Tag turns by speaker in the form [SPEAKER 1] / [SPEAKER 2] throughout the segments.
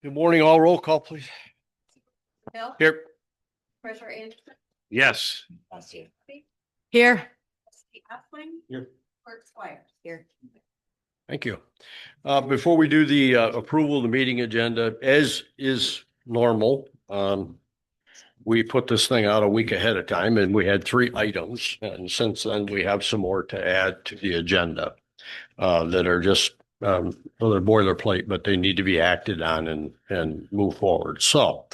[SPEAKER 1] Good morning, all roll call, please.
[SPEAKER 2] Bill?
[SPEAKER 1] Here.
[SPEAKER 2] Treasurer Anderson?
[SPEAKER 1] Yes.
[SPEAKER 2] Trustee
[SPEAKER 3] Here.
[SPEAKER 2] Trustee Appling?
[SPEAKER 1] Here.
[SPEAKER 2] Clerk Squires?
[SPEAKER 3] Here.
[SPEAKER 1] Thank you. Before we do the approval of the meeting agenda, as is normal, we put this thing out a week ahead of time and we had 3 items. And since then, we have some more to add to the agenda that are just, well, they're boilerplate, but they need to be acted on and move forward. So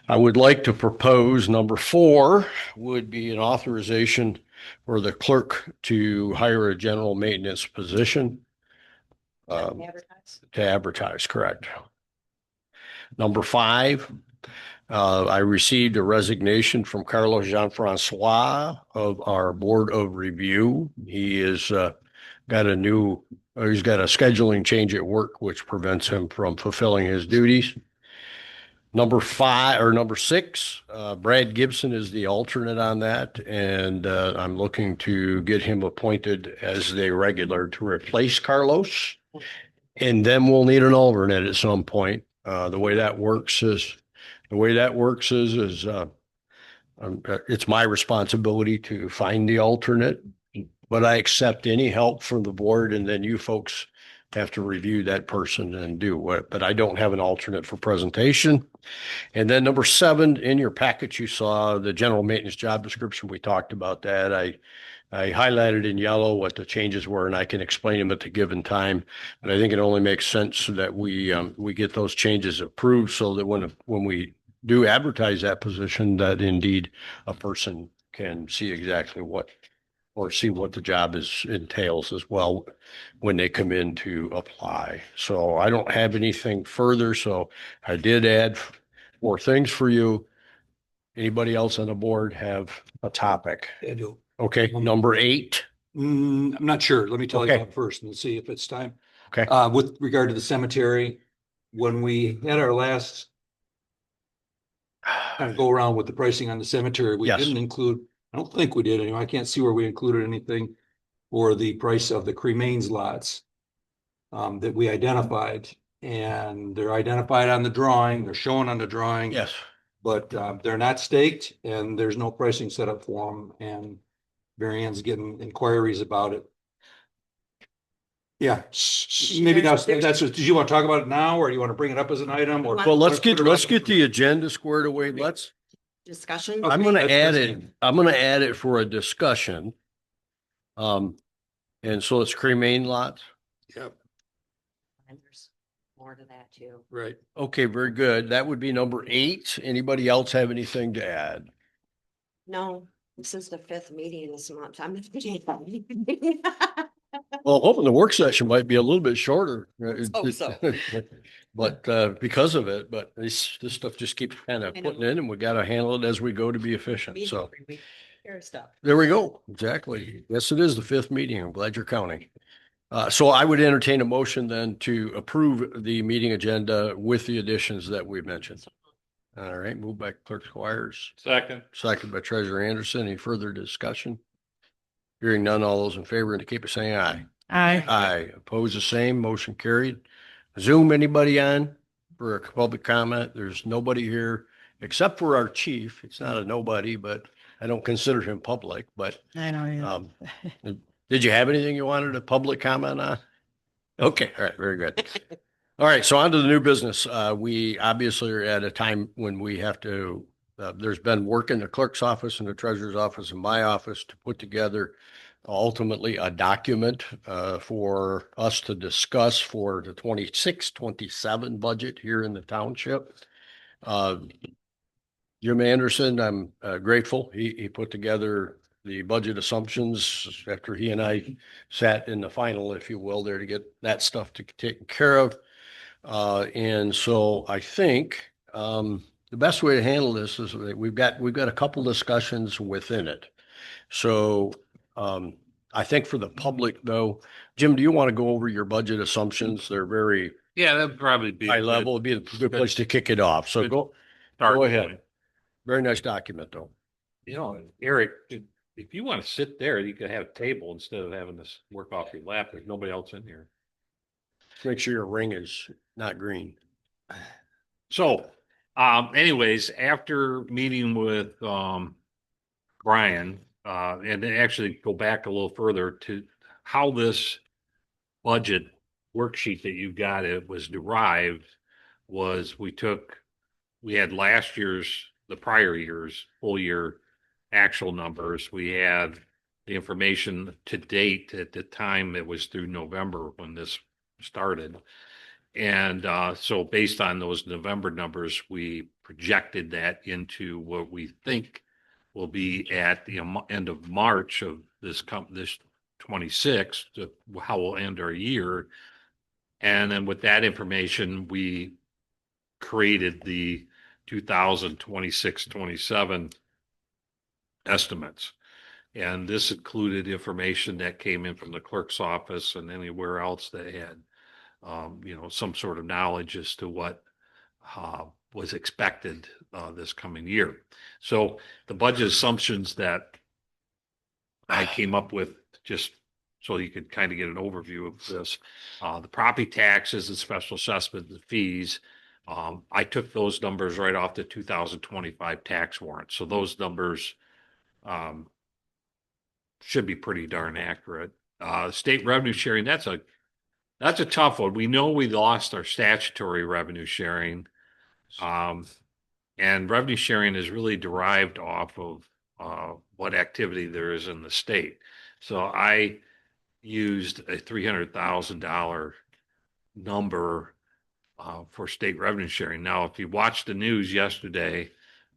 [SPEAKER 1] I would like to propose number 4 would be an authorization for the clerk to hire a general maintenance position. To advertise, correct. Number 5, I received a resignation from Carlos Jean-Francois of our Board of Review. He is got a scheduling change at work, which prevents him from fulfilling his duties. Number 6, Brad Gibson is the alternate on that, and I'm looking to get him appointed as the regular to replace Carlos. And then we'll need an alternate at some point. The way that works is it's my responsibility to find the alternate, but I accept any help from the board, and then you folks have to review that person and do it. But I don't have an alternate for presentation. And then number 7, in your package, you saw the general maintenance job description. We talked about that. I highlighted in yellow what the changes were, and I can explain them at the given time. But I think it only makes sense that we get those changes approved so that when we do advertise that position, that indeed a person can see exactly see what the job entails as well when they come in to apply. So I don't have anything further. So I did add 4 things for you. Anybody else on the board have a topic?
[SPEAKER 4] I do.
[SPEAKER 1] Okay, number 8.
[SPEAKER 4] I'm not sure. Let me tell you
[SPEAKER 1] Okay.
[SPEAKER 4] that first and see if it's time.
[SPEAKER 1] Okay.
[SPEAKER 4] With regard to the cemetery, when we had our last kind of go around with the pricing on the cemetery, we
[SPEAKER 1] Yes.
[SPEAKER 4] didn't include, I don't think we did anyway. I can't see where we included anything for the price of the cremains lots that we identified. And they're identified on the drawing, they're shown on the drawing.
[SPEAKER 1] Yes.
[SPEAKER 4] But they're not staked and there's no pricing set up for them. And Mary Ann's getting inquiries about it. Yeah, maybe that's what, did you want to talk about it now or do you want to bring it up as an item or?
[SPEAKER 1] Well, let's get the agenda squared away.
[SPEAKER 3] Discussion.
[SPEAKER 1] I'm going to add
[SPEAKER 4] that's
[SPEAKER 1] it. I'm going to add it for a discussion. And so it's cremain lots.
[SPEAKER 4] Yep,
[SPEAKER 3] And there's more to that too.
[SPEAKER 4] right.
[SPEAKER 1] Okay, very good. That would be number 8. Anybody else have anything to add?
[SPEAKER 3] No, this is the 5th meeting this month. I'm
[SPEAKER 1] Well, hoping the work session might be a little bit shorter.
[SPEAKER 3] hope so.
[SPEAKER 1] But because of it, but this stuff just keeps kind of
[SPEAKER 3] I know.
[SPEAKER 1] putting in, and we got to handle it as we go to be efficient. So
[SPEAKER 3] Here's stuff.
[SPEAKER 1] there we go. Exactly. Yes, it is the 5th meeting. I'm glad you're counting. So I would entertain a motion then to approve the meeting agenda with the additions that we've mentioned. All right, move back Clerk Squires.
[SPEAKER 5] Second.
[SPEAKER 1] Second by Treasurer Anderson. Any further discussion? Hearing none, all those in favor indicate by saying aye.
[SPEAKER 3] Aye.
[SPEAKER 1] Aye. Opposed, the same. Motion carried. Zoom, anybody on for a public comment? There's nobody here except for our chief. It's not a nobody, but I don't consider him public, but
[SPEAKER 3] I know.
[SPEAKER 1] did you have anything you wanted a public comment on? Okay. All right. Very good. All right. So on to the new business. We obviously are at a time when we have to, there's been work in the clerk's office and the treasurer's office and my office to put together ultimately a document for us to discuss for the 26-27 budget here in the township. Jim Anderson, I'm grateful. He put together the budget assumptions after he and I sat in the final, if you will, there to get that stuff taken care of. And so I think the best way to handle this is that we've got a couple discussions within it. So I think for the public though, Jim, do you want to go over your budget assumptions? They're very
[SPEAKER 5] Yeah, that'd probably be.
[SPEAKER 1] high level. It'd be a good place to kick it off. So
[SPEAKER 5] Good
[SPEAKER 1] go
[SPEAKER 5] Go
[SPEAKER 1] ahead. Very nice document though.
[SPEAKER 5] You know, Eric, if you want to sit there, you could have a table instead of having this work off your lap. There's nobody else in here.
[SPEAKER 1] Make sure your ring is not green.
[SPEAKER 5] So, so, anyways, after meeting with, Brian, and to actually go back a little further to how this budget worksheet that you got, it was derived, was we had last year's, the prior year's full year actual numbers. We had the information to date at the time it was through November when this started. And so based on those November numbers, we projected that into what we think will be at the end of March of this 26, to how we'll end our year. And then with that information, we created the 2026-27 estimates. And this included information that came in from the clerk's office and anywhere else that had, some sort of knowledge as to what was expected this coming year. So the budget assumptions that I came up with, just so you could kind of get an overview of this, the property taxes and special assessment and fees. I took those numbers right off the 2025 tax warrant. So those numbers should be pretty darn accurate. State revenue sharing, that's a tough one. We know we lost our statutory revenue sharing. And revenue sharing is really derived off of what activity there is in the state. So I used a $300,000 number for state revenue sharing. Now, if you watched the news yesterday,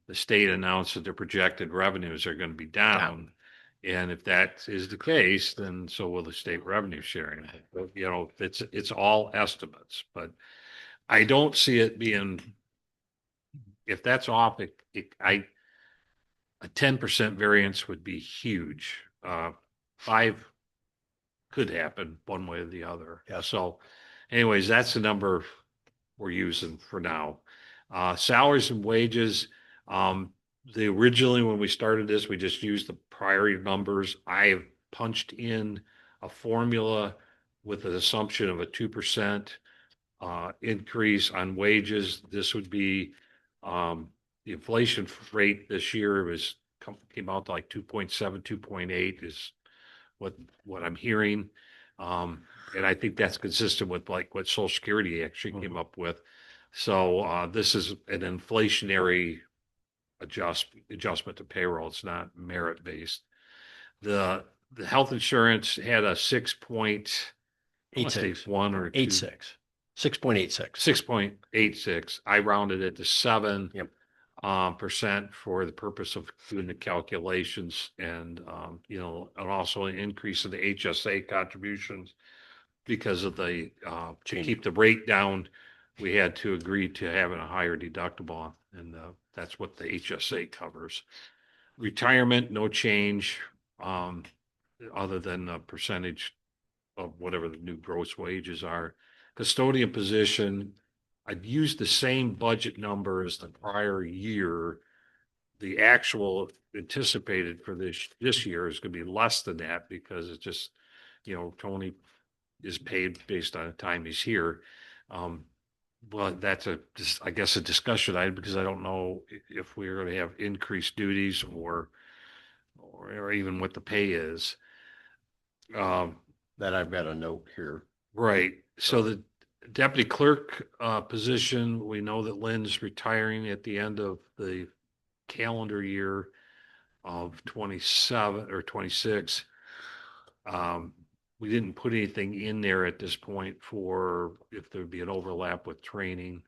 [SPEAKER 5] the state announced that their projected revenues are going to be down. And if that is the case, then so will the state revenue sharing. But, it's all estimates, but I don't see it being, if that's off, a 10% variance would be huge. 5 could happen one way or the other.
[SPEAKER 1] Yeah.
[SPEAKER 5] So anyways, that's the number we're using for now. Salaries and wages, originally when we started this, we just used the prior year numbers. I have punched in a formula with an assumption of a 2% increase on wages. This would be the inflation rate this year came out to like 2.7, 2.8 is what I'm hearing. And I think that's consistent with like what Social Security actually came up with. So this is an inflationary adjustment to payroll. It's not merit based. The health insurance had a
[SPEAKER 1] 86.
[SPEAKER 5] 1 or 2.
[SPEAKER 1] 86. 6.86.
[SPEAKER 5] 6.86. I rounded it to 7.
[SPEAKER 1] Yep.
[SPEAKER 5] Percent for the purpose of doing the calculations, and and also an increase in the HSA contributions because of the to keep the rate down. We had to agree to having a higher deductible, and that's what the HSA covers. Retirement, no change, other than the percentage of whatever the new gross wages are. Custodian position, I'd used the same budget number as the prior year. The actual anticipated for this year is going to be less than that because it's just, Tony is paid based on the time he's here. Well, that's I guess a discussion item because I don't know if we're going to have increased duties or even what the pay is.
[SPEAKER 1] That I've got a note here.
[SPEAKER 5] Right. So the deputy clerk position, we know that Lynn's retiring at the end of the calendar year of 27 or 26. We didn't put anything in there at this point for if there'd be an overlap with training.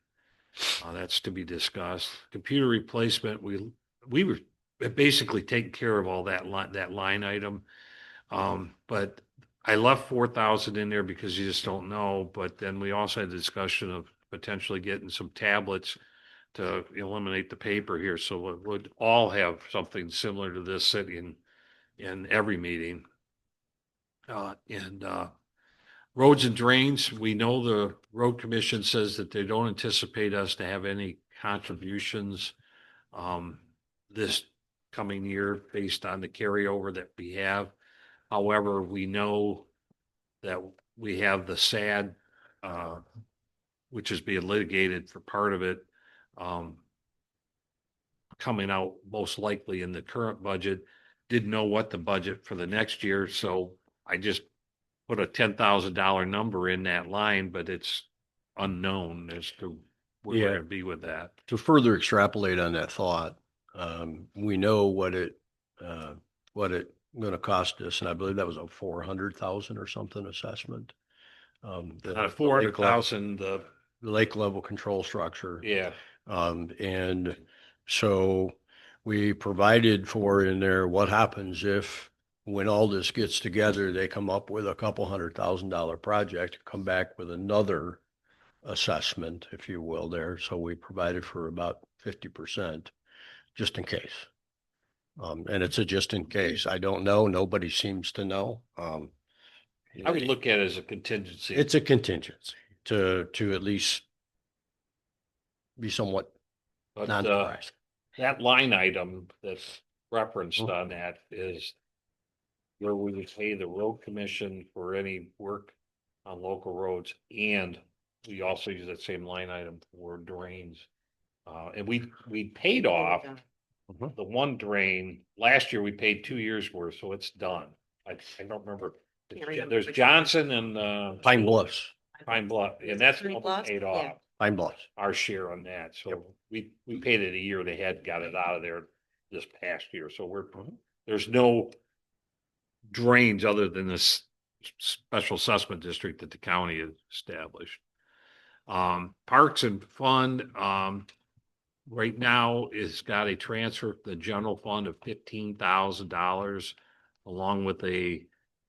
[SPEAKER 5] That's to be discussed. Computer replacement, we were basically taking care of all that line item. But I left 4,000 in there because you just don't know. But then we also had the discussion of potentially getting some tablets to eliminate the paper here. So it would all have something similar to this sitting in every meeting. And roads and drains, we know the road commission says that they don't anticipate us to have any contributions this coming year based on the carryover that we have. However, we know that we have the SAD, which is being litigated for part of it, um, coming out most likely in the current budget. Didn't know what the budget for the next year, so I just put a $10,000 number in that line, but it's unknown as to where we're
[SPEAKER 1] Yeah.
[SPEAKER 5] gonna be with that.
[SPEAKER 1] To further extrapolate on that thought, we know what it gonna cost us, and I believe that was a 400,000 or something assessment. The
[SPEAKER 5] 400,000,
[SPEAKER 1] the lake level control structure.
[SPEAKER 5] yeah,
[SPEAKER 1] And so we provided for in there, what happens if, when all this gets together, they come up with a couple $100,000 project, come back with another assessment, if you will, there. So we provided for about 50%, just in case. And it's a just in case. I don't know. Nobody seems to know.
[SPEAKER 5] I would look at it as a contingency.
[SPEAKER 1] It's a contingency to at least be somewhat
[SPEAKER 5] But,
[SPEAKER 1] non-surprised.
[SPEAKER 5] that line item that's referenced
[SPEAKER 1] Mhm.
[SPEAKER 5] on that is where we would pay the road commission for any work on local roads, and we also use that same line item for drains. And we paid off the one drain. Last year, we paid 2 years worth, so it's done. I don't remember.
[SPEAKER 3] Can't remember
[SPEAKER 5] There's
[SPEAKER 3] which
[SPEAKER 5] Johnson and,
[SPEAKER 1] Pine Bluffs,
[SPEAKER 5] Pine Bluff, and that's
[SPEAKER 3] Pine
[SPEAKER 5] what we
[SPEAKER 3] Bluff?
[SPEAKER 5] paid
[SPEAKER 3] Yeah.
[SPEAKER 5] off,
[SPEAKER 1] Pine Bluffs.
[SPEAKER 5] our share on that. So we paid it a year ahead, got it out of there this past year. So there's no drains other than this special assessment district that the county has established. Parks and Fund, right now is got a transfer to the general fund of $15,000 along with a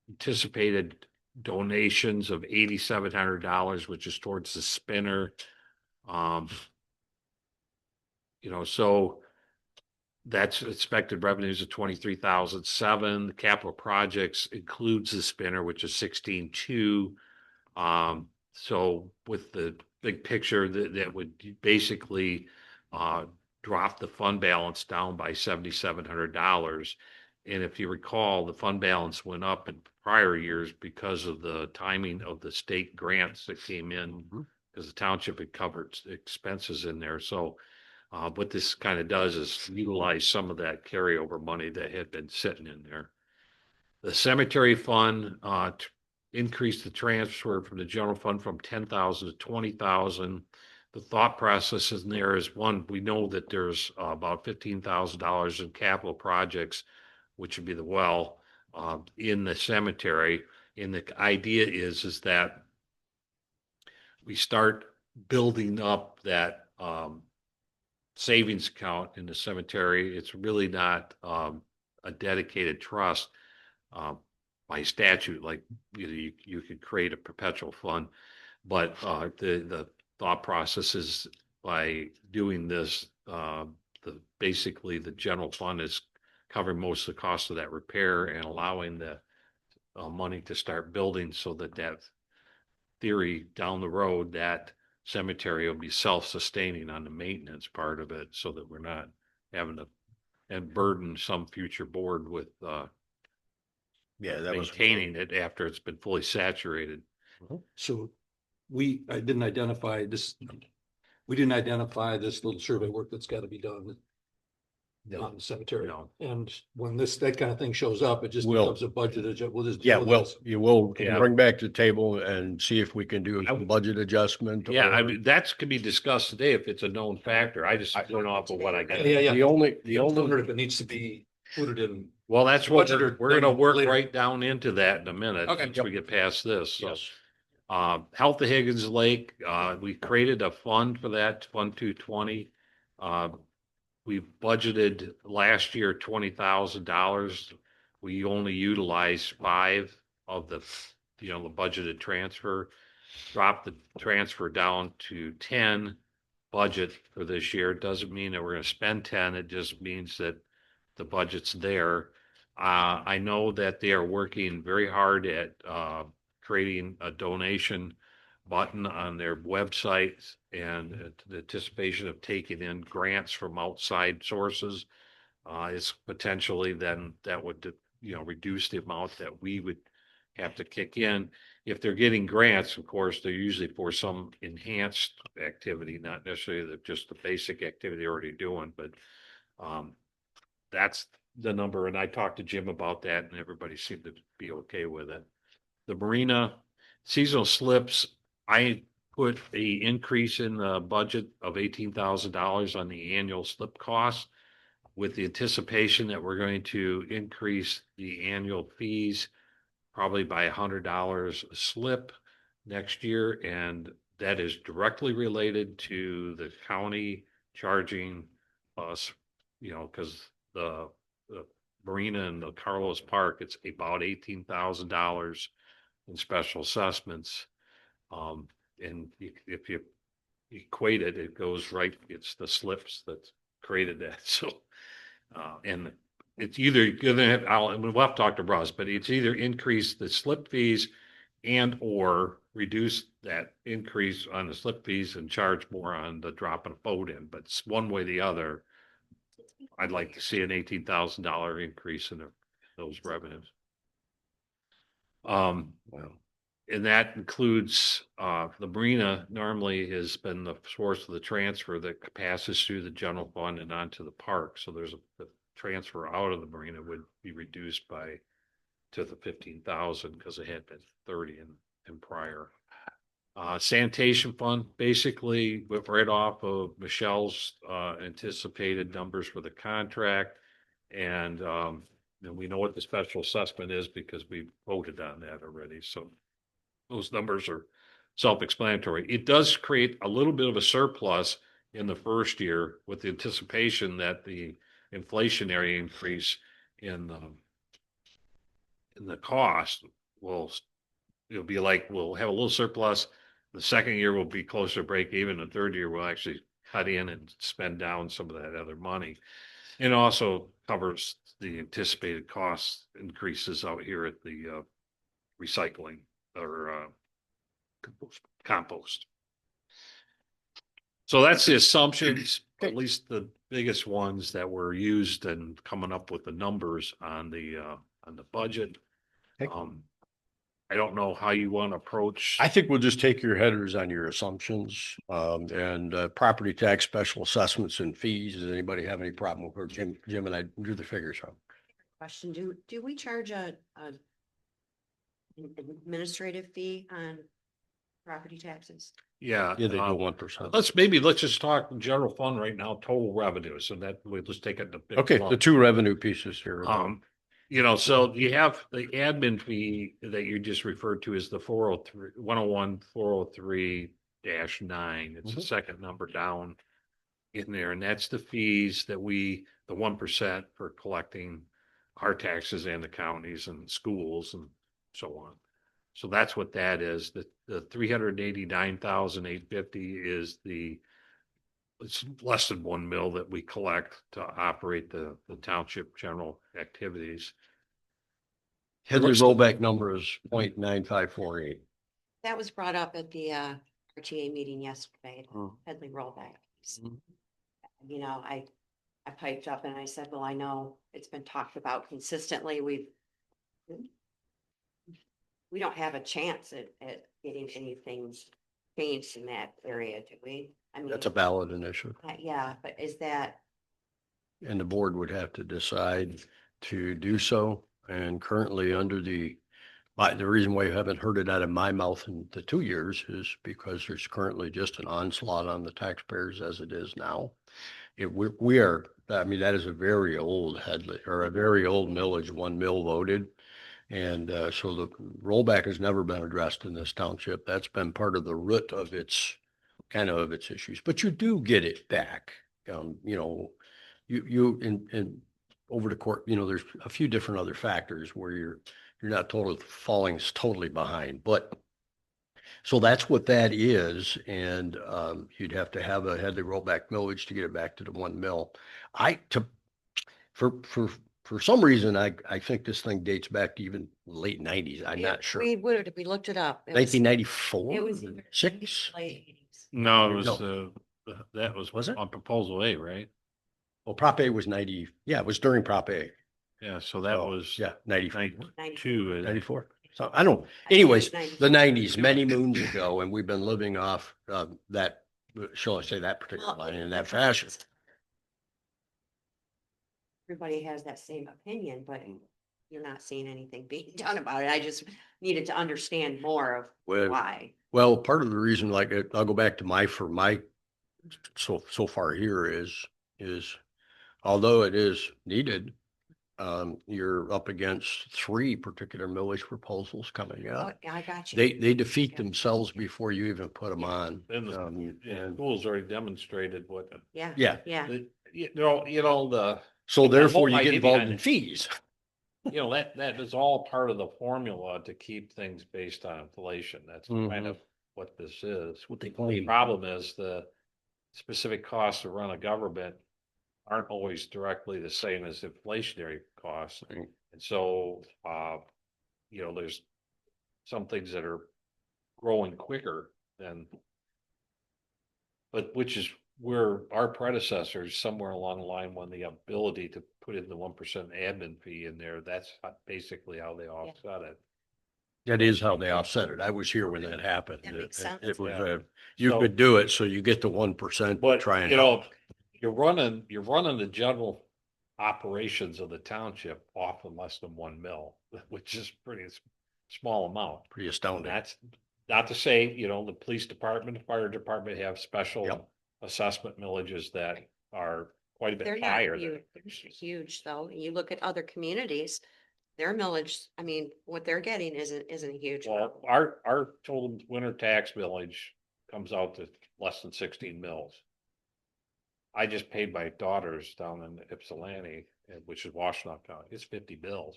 [SPEAKER 5] anticipated donations of $8,700, which is towards the spinner. So that's expected revenues of 23,007. The capital projects includes the spinner, which is 16.2. So with the big picture, that would basically drop the fund balance down by $7,700. And if you recall, the fund balance went up in prior years because of the timing of the state grants that came in, because the township had covered expenses in there. So what this kind of does is utilize some of that carryover money that had been sitting in there. The cemetery fund increased the transfer from the general fund from 10,000 to 20,000. The thought process in there is, one, we know that there's about $15,000 in capital projects, which would be the well in the cemetery. And the idea is that we start building up that savings account in the cemetery. It's really not a dedicated trust by statute, like you could create a perpetual fund, but the thought process is, by doing this, basically the general fund is covering most of the cost of that repair and allowing the money to start building, so that theory down the road, that cemetery will be self-sustaining on the maintenance part of it, so that we're not having to and burden some future board with
[SPEAKER 1] Yeah, that was.
[SPEAKER 5] maintaining it after it's been fully saturated.
[SPEAKER 4] So we didn't identify this, we didn't identify this little survey work that's got to be done on the cemetery.
[SPEAKER 5] No.
[SPEAKER 4] And when that kind of thing shows up, it just
[SPEAKER 1] Will.
[SPEAKER 4] becomes a budget adjustment. We'll just.
[SPEAKER 1] Yeah,
[SPEAKER 4] deal with
[SPEAKER 1] well,
[SPEAKER 4] this.
[SPEAKER 1] you will
[SPEAKER 5] Yeah.
[SPEAKER 1] bring back to the table and see if we can do a budget adjustment.
[SPEAKER 5] Yeah, I
[SPEAKER 1] or-
[SPEAKER 5] mean, that's could be discussed today if it's a known factor. I just went off of what I got.
[SPEAKER 4] Yeah, yeah.
[SPEAKER 1] The only,
[SPEAKER 4] I wonder if it needs to be included in.
[SPEAKER 5] Well, that's what
[SPEAKER 4] Budget or
[SPEAKER 5] we're gonna work
[SPEAKER 4] later.
[SPEAKER 5] right down into that in a minute,
[SPEAKER 4] Okay.
[SPEAKER 5] once we get past this. So,
[SPEAKER 1] yes,
[SPEAKER 5] Health of Higgins Lake, we created a fund for that, Fund 220. We budgeted last year $20,000. We only utilized 5 of the budgeted transfer. Dropped the transfer down to 10 budget for this year. It doesn't mean that we're gonna spend 10, it just means that the budget's there. I know that they are working very hard at creating a donation button on their website, and the anticipation of taking in grants from outside sources is potentially then that would reduce the amount that we would have to kick in. if they're getting grants, of course, they're usually for some enhanced activity, not necessarily just the basic activity they're already doing, but that's the number. And I talked to Jim about that and everybody seemed to be okay with it. The marina seasonal slips, I put a increase in the budget of $18,000 on the annual slip cost with the anticipation that we're going to increase the annual fees probably by $100 a slip next year. And that is directly related to the county charging us, because the marina and the Carlos Park, it's about $18,000 in special assessments. And if you equate it, it goes right, it's the slips that created that. So, and it's either gonna have, we'll have to talk to Russ, but it's either increase the slip fees and or reduce that increase on the slip fees and charge more on the dropping a boat in, but it's one way or the other. I'd like to see an $18,000 increase in those revenues.
[SPEAKER 1] Well,
[SPEAKER 5] And that includes, the marina normally has been the source of the transfer that passes through the general fund and onto the park. So the transfer out of the marina would be reduced to the 15,000 because it had been 30 in prior. Sanitation fund, basically went right off of Michelle's, anticipated numbers for the contract. And we know what the special assessment is because we voted on that already. So those numbers are self-explanatory. It does create a little bit of a surplus in the first year with the anticipation that the inflationary increase in the cost it'll be like, we'll have a little surplus. The second year will be closer to break even. The third year we'll actually cut in and spend down some of that other money. And also covers the anticipated cost increases out here at the recycling or compost. So that's the assumptions, at least the biggest ones that were used and coming up with the numbers on the budget.
[SPEAKER 1] Okay.
[SPEAKER 5] I don't know how you want to approach.
[SPEAKER 1] I think we'll just take your headers on your assumptions, and property tax, special assessments and fees. Does anybody have any problem with where Jim and I do the figures from?
[SPEAKER 3] Question, do we charge an administrative fee on property taxes?
[SPEAKER 5] Yeah.
[SPEAKER 1] Yeah, they do 1%.
[SPEAKER 5] Let's just talk general fund right now, total revenues, and that we'll just take it to big
[SPEAKER 1] Okay,
[SPEAKER 5] lump.
[SPEAKER 1] the two revenue pieces here.
[SPEAKER 5] So you have the admin fee that you just referred to as the 101 403-9. It's the second number down in there, and that's the fees that the 1% for collecting our taxes and the counties and schools and so on. So that's what that is. The 389,850 is it's less than 1 mil that we collect to operate the township general activities.
[SPEAKER 1] Headley rollback number is 0.9548.
[SPEAKER 3] That was brought up at the RTA meeting yesterday,
[SPEAKER 1] Hmm.
[SPEAKER 3] Headley rollback.
[SPEAKER 1] Mhm.
[SPEAKER 3] I piped up and I said, well, I know it's been talked about consistently. We don't have a chance at getting anything changed in that area, do we? I mean,
[SPEAKER 1] That's a ballot initiative,
[SPEAKER 3] yeah, but is that,
[SPEAKER 1] and the board would have to decide to do so. And currently the reason why you haven't heard it out of my mouth in the 2 years is because there's currently just an onslaught on the taxpayers as it is now. That is a very old Headley or a very old millage, 1 mil voted. And so the rollback has never been addressed in this township. That's been part of the root of its issues, but you do get it back. You in over the court, there's a few different other factors where you're not totally behind, but so that's what that is. And you'd have to have a Headley rollback millage to get it back to the 1 mil. For some reason, I think this thing dates back to even late 90s. I'm not sure.
[SPEAKER 3] we looked it up.
[SPEAKER 1] 1994?
[SPEAKER 3] It was
[SPEAKER 1] Six?
[SPEAKER 3] late 80s.
[SPEAKER 5] No, it was
[SPEAKER 1] No.
[SPEAKER 5] that was
[SPEAKER 1] it?
[SPEAKER 5] on proposal A, right?
[SPEAKER 1] Well, Prop A was 90. Yeah, it was during Prop A.
[SPEAKER 5] Yeah, so that
[SPEAKER 1] So,
[SPEAKER 5] was
[SPEAKER 1] yeah, 94.
[SPEAKER 5] 92.
[SPEAKER 1] 94. So I don't,
[SPEAKER 3] I think
[SPEAKER 1] anyways,
[SPEAKER 3] it's 90.
[SPEAKER 1] the nineties, many moons ago, and we've been living off that, shall I say, that particular
[SPEAKER 3] Well,
[SPEAKER 1] line in that fashion.
[SPEAKER 3] Everybody has that same opinion, but you're not seeing anything being done about it. I just needed to understand more of
[SPEAKER 1] Well,
[SPEAKER 3] why.
[SPEAKER 1] Well, part of the reason, like, I'll go back to my, so far here is although it is needed, you're up against three particular millage proposals coming
[SPEAKER 3] Oh,
[SPEAKER 1] up.
[SPEAKER 3] I got you.
[SPEAKER 1] They defeat
[SPEAKER 3] Yeah.
[SPEAKER 1] themselves before you even put them
[SPEAKER 3] Yeah.
[SPEAKER 1] on.
[SPEAKER 5] And the
[SPEAKER 1] And
[SPEAKER 5] school's already demonstrated what,
[SPEAKER 3] Yeah.
[SPEAKER 1] yeah,
[SPEAKER 3] Yeah.
[SPEAKER 5] the,
[SPEAKER 1] so therefore you
[SPEAKER 5] whole
[SPEAKER 1] get
[SPEAKER 5] idea
[SPEAKER 1] involved
[SPEAKER 5] behind
[SPEAKER 1] in
[SPEAKER 5] it.
[SPEAKER 1] fees.
[SPEAKER 5] that is all part of the formula to keep things based on inflation. That's kind
[SPEAKER 1] Mhm.
[SPEAKER 5] of what this is.
[SPEAKER 1] What they
[SPEAKER 5] The
[SPEAKER 1] claim.
[SPEAKER 5] problem is the specific costs to run a government aren't always directly the same as inflationary costs.
[SPEAKER 1] Right.
[SPEAKER 5] And so, there's some things that are growing quicker than, but which is where our predecessors, somewhere along the line, when the ability to put in the 1% admin fee in there, that's basically how they offset it.
[SPEAKER 1] That is how they offset it. I was here when that happened.
[SPEAKER 3] That makes sense.
[SPEAKER 1] It was
[SPEAKER 5] Yeah.
[SPEAKER 1] you
[SPEAKER 5] So-
[SPEAKER 1] could do it, so you get the 1%,
[SPEAKER 5] But,
[SPEAKER 1] try and help.
[SPEAKER 5] you're running the general operations of the township off of less than 1 mil, which is pretty small amount.
[SPEAKER 1] Pretty
[SPEAKER 5] And
[SPEAKER 1] astounding.
[SPEAKER 5] that's not to say, the police department, the fire department have special
[SPEAKER 1] Yep.
[SPEAKER 5] assessment millages that are quite a
[SPEAKER 3] They're
[SPEAKER 5] bit
[SPEAKER 3] not
[SPEAKER 5] higher.
[SPEAKER 3] huge though. You look at other communities, their millage, I mean, what they're getting isn't a huge. amount.
[SPEAKER 5] Well, our total winter tax millage comes out to less than 16 mils. I just paid my daughters down in Ypsilanti, which is Washtenaw County. It's 50 bills.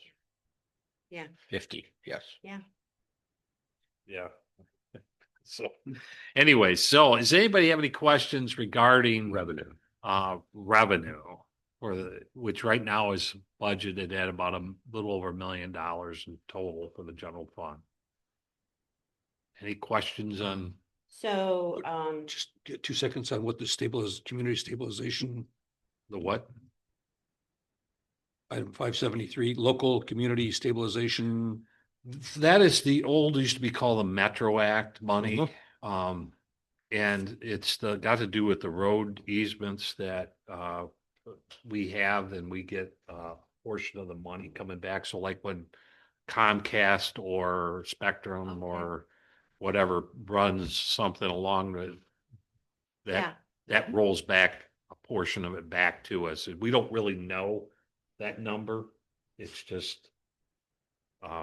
[SPEAKER 1] 50, yes.
[SPEAKER 5] Yeah. So anyway, does anybody have any questions regarding
[SPEAKER 1] Revenue.
[SPEAKER 5] revenue which right now is budgeted at about a little over $1 million in total for the general fund? Any questions on
[SPEAKER 3] So,
[SPEAKER 4] Just get 2 seconds on what the community stabilization,
[SPEAKER 5] the what?
[SPEAKER 4] item 573, local community stabilization.
[SPEAKER 5] That is the old, used to be called the Metro Act money.
[SPEAKER 1] Mhm.
[SPEAKER 5] And it's got to do with the road easements that we have, and we get a portion of the money coming back. So like when Comcast or Spectrum or whatever runs something along
[SPEAKER 3] yeah,
[SPEAKER 5] that rolls back a portion of it back to us. And we don't really know that number. It's just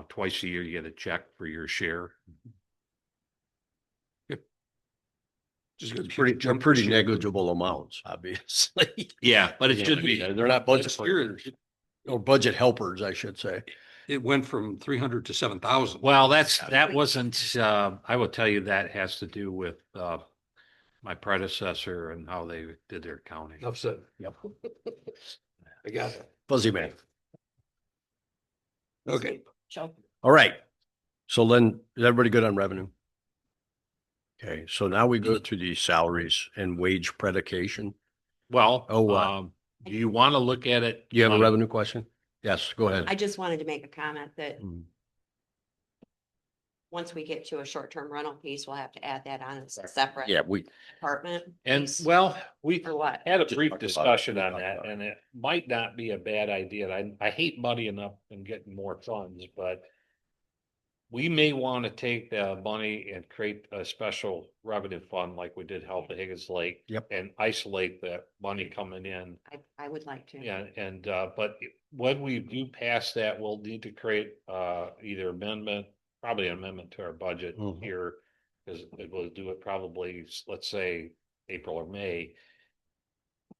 [SPEAKER 5] twice a year you get a check for your share.
[SPEAKER 4] Just got
[SPEAKER 1] They're pretty negligible amounts, obviously.
[SPEAKER 5] Yeah, but it
[SPEAKER 1] You
[SPEAKER 5] should
[SPEAKER 1] know,
[SPEAKER 5] be.
[SPEAKER 1] They're not budget
[SPEAKER 4] This year,
[SPEAKER 1] breakers, or budget helpers, I should say.
[SPEAKER 4] it went from 300 to 7,000.
[SPEAKER 5] Well, that wasn't, I will tell you that has to do with my predecessor and how they did their counting.
[SPEAKER 4] Enough said.
[SPEAKER 1] Yep.
[SPEAKER 4] I got it.
[SPEAKER 1] Fuzzy man.
[SPEAKER 4] Okay.
[SPEAKER 3] so
[SPEAKER 1] All right. So then, is everybody good on revenue? Okay, so now we go to the salaries and wage predication.
[SPEAKER 5] Well,
[SPEAKER 1] Oh, what?
[SPEAKER 5] do you want to look at it?
[SPEAKER 1] You have a
[SPEAKER 5] on-
[SPEAKER 1] revenue question? Yes, go ahead.
[SPEAKER 3] I just wanted to make a comment that
[SPEAKER 1] Mm.
[SPEAKER 3] once we get to a short-term rental piece, we'll have to add that on as a separate
[SPEAKER 1] Yeah,
[SPEAKER 3] department.
[SPEAKER 5] And
[SPEAKER 3] piece.
[SPEAKER 5] well, we
[SPEAKER 3] For what?
[SPEAKER 5] had a
[SPEAKER 1] Just
[SPEAKER 5] brief
[SPEAKER 1] talked about it.
[SPEAKER 5] discussion
[SPEAKER 1] We
[SPEAKER 5] on
[SPEAKER 1] talked
[SPEAKER 5] that,
[SPEAKER 1] about it.
[SPEAKER 5] and it might not be a bad idea. I hate muddying up and getting more funds, but we may want to take the money and create a special revenue fund like we did help the Higgins Lake.
[SPEAKER 1] Yep.
[SPEAKER 5] And isolate that money coming in.
[SPEAKER 3] I would like to.
[SPEAKER 5] Yeah, and but when we do pass that, we'll need to create either probably an amendment to our budget
[SPEAKER 1] Mhm.
[SPEAKER 5] here. Because it will do it probably, let's say, April or May.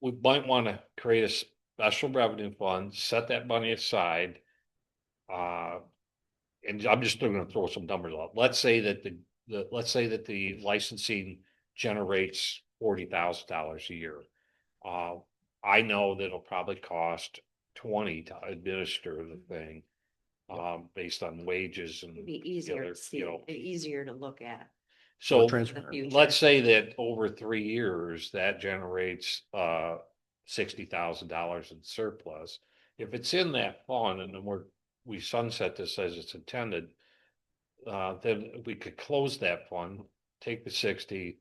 [SPEAKER 5] We might want to create a special revenue fund, set that money aside. And I'm just going to throw some numbers out. Let's say that the licensing generates $40,000 a year. I know that it'll probably cost 20 to administer the thing, based on wages and.
[SPEAKER 3] It'd be easier to
[SPEAKER 5] there's,
[SPEAKER 3] see, and easier to look at.
[SPEAKER 5] So
[SPEAKER 1] More transparent.
[SPEAKER 3] the future.
[SPEAKER 5] let's say that over 3 years, that generates $60,000 in surplus. If it's in that fund and then we sunset this as it's intended, then we could close that fund, take the 60,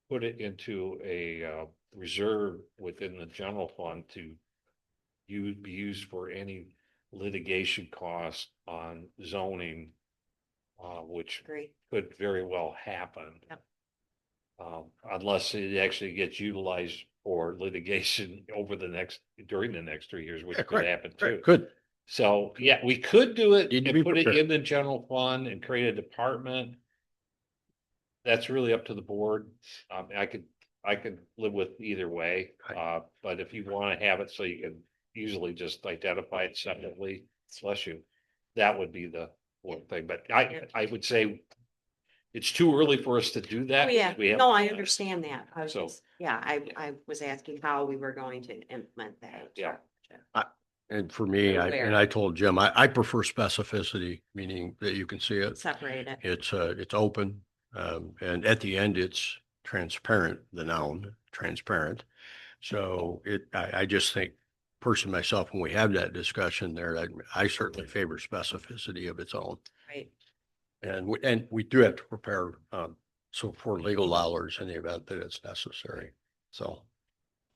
[SPEAKER 5] put it into a reserve within the general fund to be used for any litigation costs on zoning, which
[SPEAKER 3] Agree.
[SPEAKER 5] could very well happen.
[SPEAKER 3] Yep.
[SPEAKER 5] Unless it actually gets utilized for litigation during the next 3 years, which
[SPEAKER 1] Yeah,
[SPEAKER 5] could
[SPEAKER 1] correct,
[SPEAKER 5] happen
[SPEAKER 1] correct,
[SPEAKER 5] too.
[SPEAKER 1] Good.
[SPEAKER 5] So, yeah, we could do it
[SPEAKER 1] Need to
[SPEAKER 5] and
[SPEAKER 1] be
[SPEAKER 5] put it
[SPEAKER 1] prepared.
[SPEAKER 5] in the general fund and create a department. That's really up to the board. I could live with either way. But if you want to have it so you can easily just identify it separately, bless you. That would be the one thing, but I would say it's too early for us to do that.
[SPEAKER 3] Oh, yeah,
[SPEAKER 5] We have-
[SPEAKER 3] no, I understand that. I was
[SPEAKER 5] So-
[SPEAKER 3] just, yeah, I was asking how we were going to implement that.
[SPEAKER 5] Yeah.
[SPEAKER 1] And for me,
[SPEAKER 3] You're
[SPEAKER 1] and
[SPEAKER 3] aware.
[SPEAKER 1] I told Jim, I prefer specificity, meaning that you can see it.
[SPEAKER 3] Separate it.
[SPEAKER 1] It's open, and at the end, it's transparent, the noun, transparent. So I just think, personally myself, when we have that discussion there, I certainly favor specificity of its own.
[SPEAKER 3] Right.
[SPEAKER 1] And we do have to prepare, so for legal dollars in the event that it's necessary. So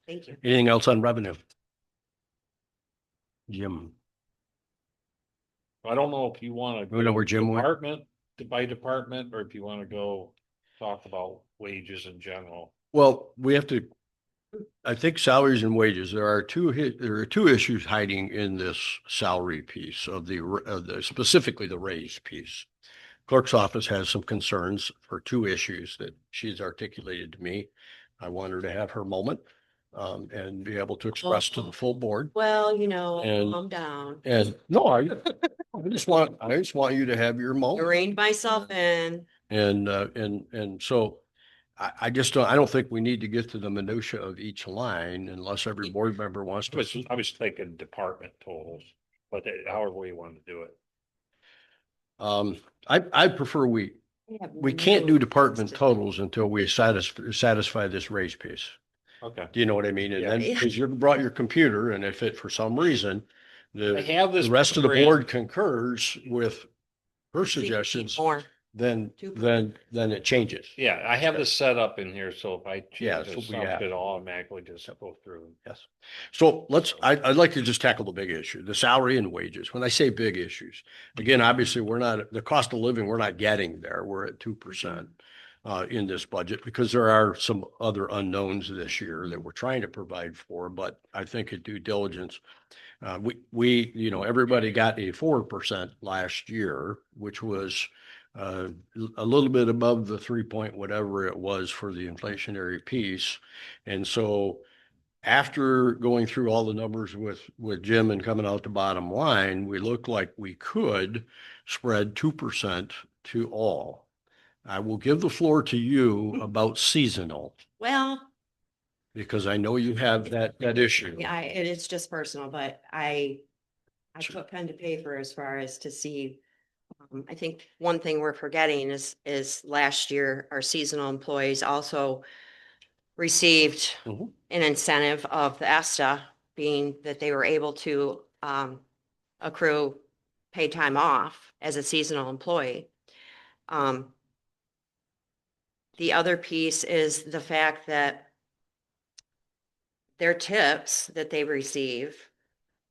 [SPEAKER 3] Thank you.
[SPEAKER 1] anything else on revenue? Jim,
[SPEAKER 5] I don't know if you want to.
[SPEAKER 1] You know where Jim went?
[SPEAKER 5] Department by department, or if you want to go talk about wages in general.
[SPEAKER 1] well, we have to, I think salaries and wages, there are two issues hiding in this salary piece of the specifically the raise piece. Clerk's office has some concerns for two issues that she's articulated to me. I want her to have her moment, and be able to express to the full board.
[SPEAKER 3] Well,
[SPEAKER 1] And-
[SPEAKER 3] calm down.
[SPEAKER 1] And no, I just want you to have your
[SPEAKER 3] I
[SPEAKER 1] moment.
[SPEAKER 3] reined myself in.
[SPEAKER 1] And so I don't think we need to get to the minutia of each line unless every board member wants to.
[SPEAKER 5] I was thinking department totals, but however you want to do it.
[SPEAKER 1] I prefer we can't do department totals until we satisfy this raise piece.
[SPEAKER 5] Okay.
[SPEAKER 1] Do you know what I mean? And
[SPEAKER 5] Yeah.
[SPEAKER 1] then, because you brought your computer and if it, for some reason,
[SPEAKER 5] I
[SPEAKER 1] the
[SPEAKER 5] have this.
[SPEAKER 1] rest of the
[SPEAKER 5] program.
[SPEAKER 1] board concurs with her suggestions,
[SPEAKER 3] More.
[SPEAKER 1] then
[SPEAKER 3] Two.
[SPEAKER 1] it changes.
[SPEAKER 5] Yeah, I have this set up in here, so if I
[SPEAKER 1] Yeah,
[SPEAKER 5] change
[SPEAKER 1] that's
[SPEAKER 5] it,
[SPEAKER 1] what we
[SPEAKER 5] some
[SPEAKER 1] have.
[SPEAKER 5] should automatically just go through.
[SPEAKER 1] Yes. So I'd like to just tackle the big issue, the salary and wages. When I say big issues, again, obviously, the cost of living, we're not getting there. We're at 2%. In this budget, because there are some other unknowns this year that we're trying to provide for, but I think at due diligence, everybody got a 4% last year, which was a little bit above the 3 point whatever it was for the inflationary piece. And so after going through all the numbers with Jim and coming out the bottom line, we look like we could spread 2% to all. I will give the floor to you about seasonal,
[SPEAKER 3] Well,
[SPEAKER 1] because I know you have that issue.
[SPEAKER 3] yeah, it is just personal, but I put pen to paper as far as to see. I think one thing we're forgetting is last year, our seasonal employees also received
[SPEAKER 1] Mhm.
[SPEAKER 3] an incentive of the ESTA, being that they were able to accrue paid time off as a seasonal employee. The other piece is the fact that their tips that they receive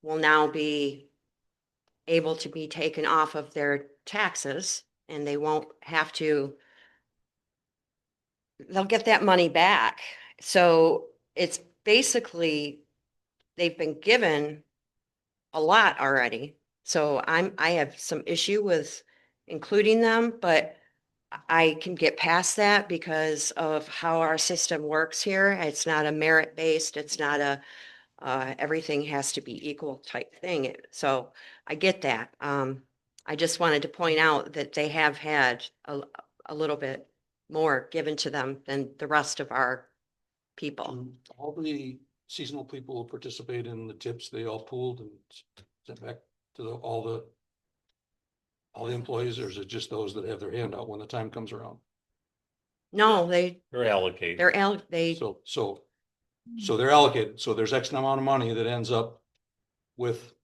[SPEAKER 3] will now be able to be taken off of their taxes, and they won't have to, they'll get that money back. So it's basically, they've been given a lot already. So I have some issue with including them, but I can get past that because of how our system works here. It's not a merit-based, it's not everything has to be equal type thing. So I get that. I just wanted to point out that they have had a little bit more given to them than the rest of our people.
[SPEAKER 4] All the seasonal people who participate in the tips, they all pooled and sent back to all the employees, or is it just those that have their hand out when the time comes around?
[SPEAKER 3] No,
[SPEAKER 5] They're allocated.
[SPEAKER 4] So they're allocated, so there's X amount of money that ends up with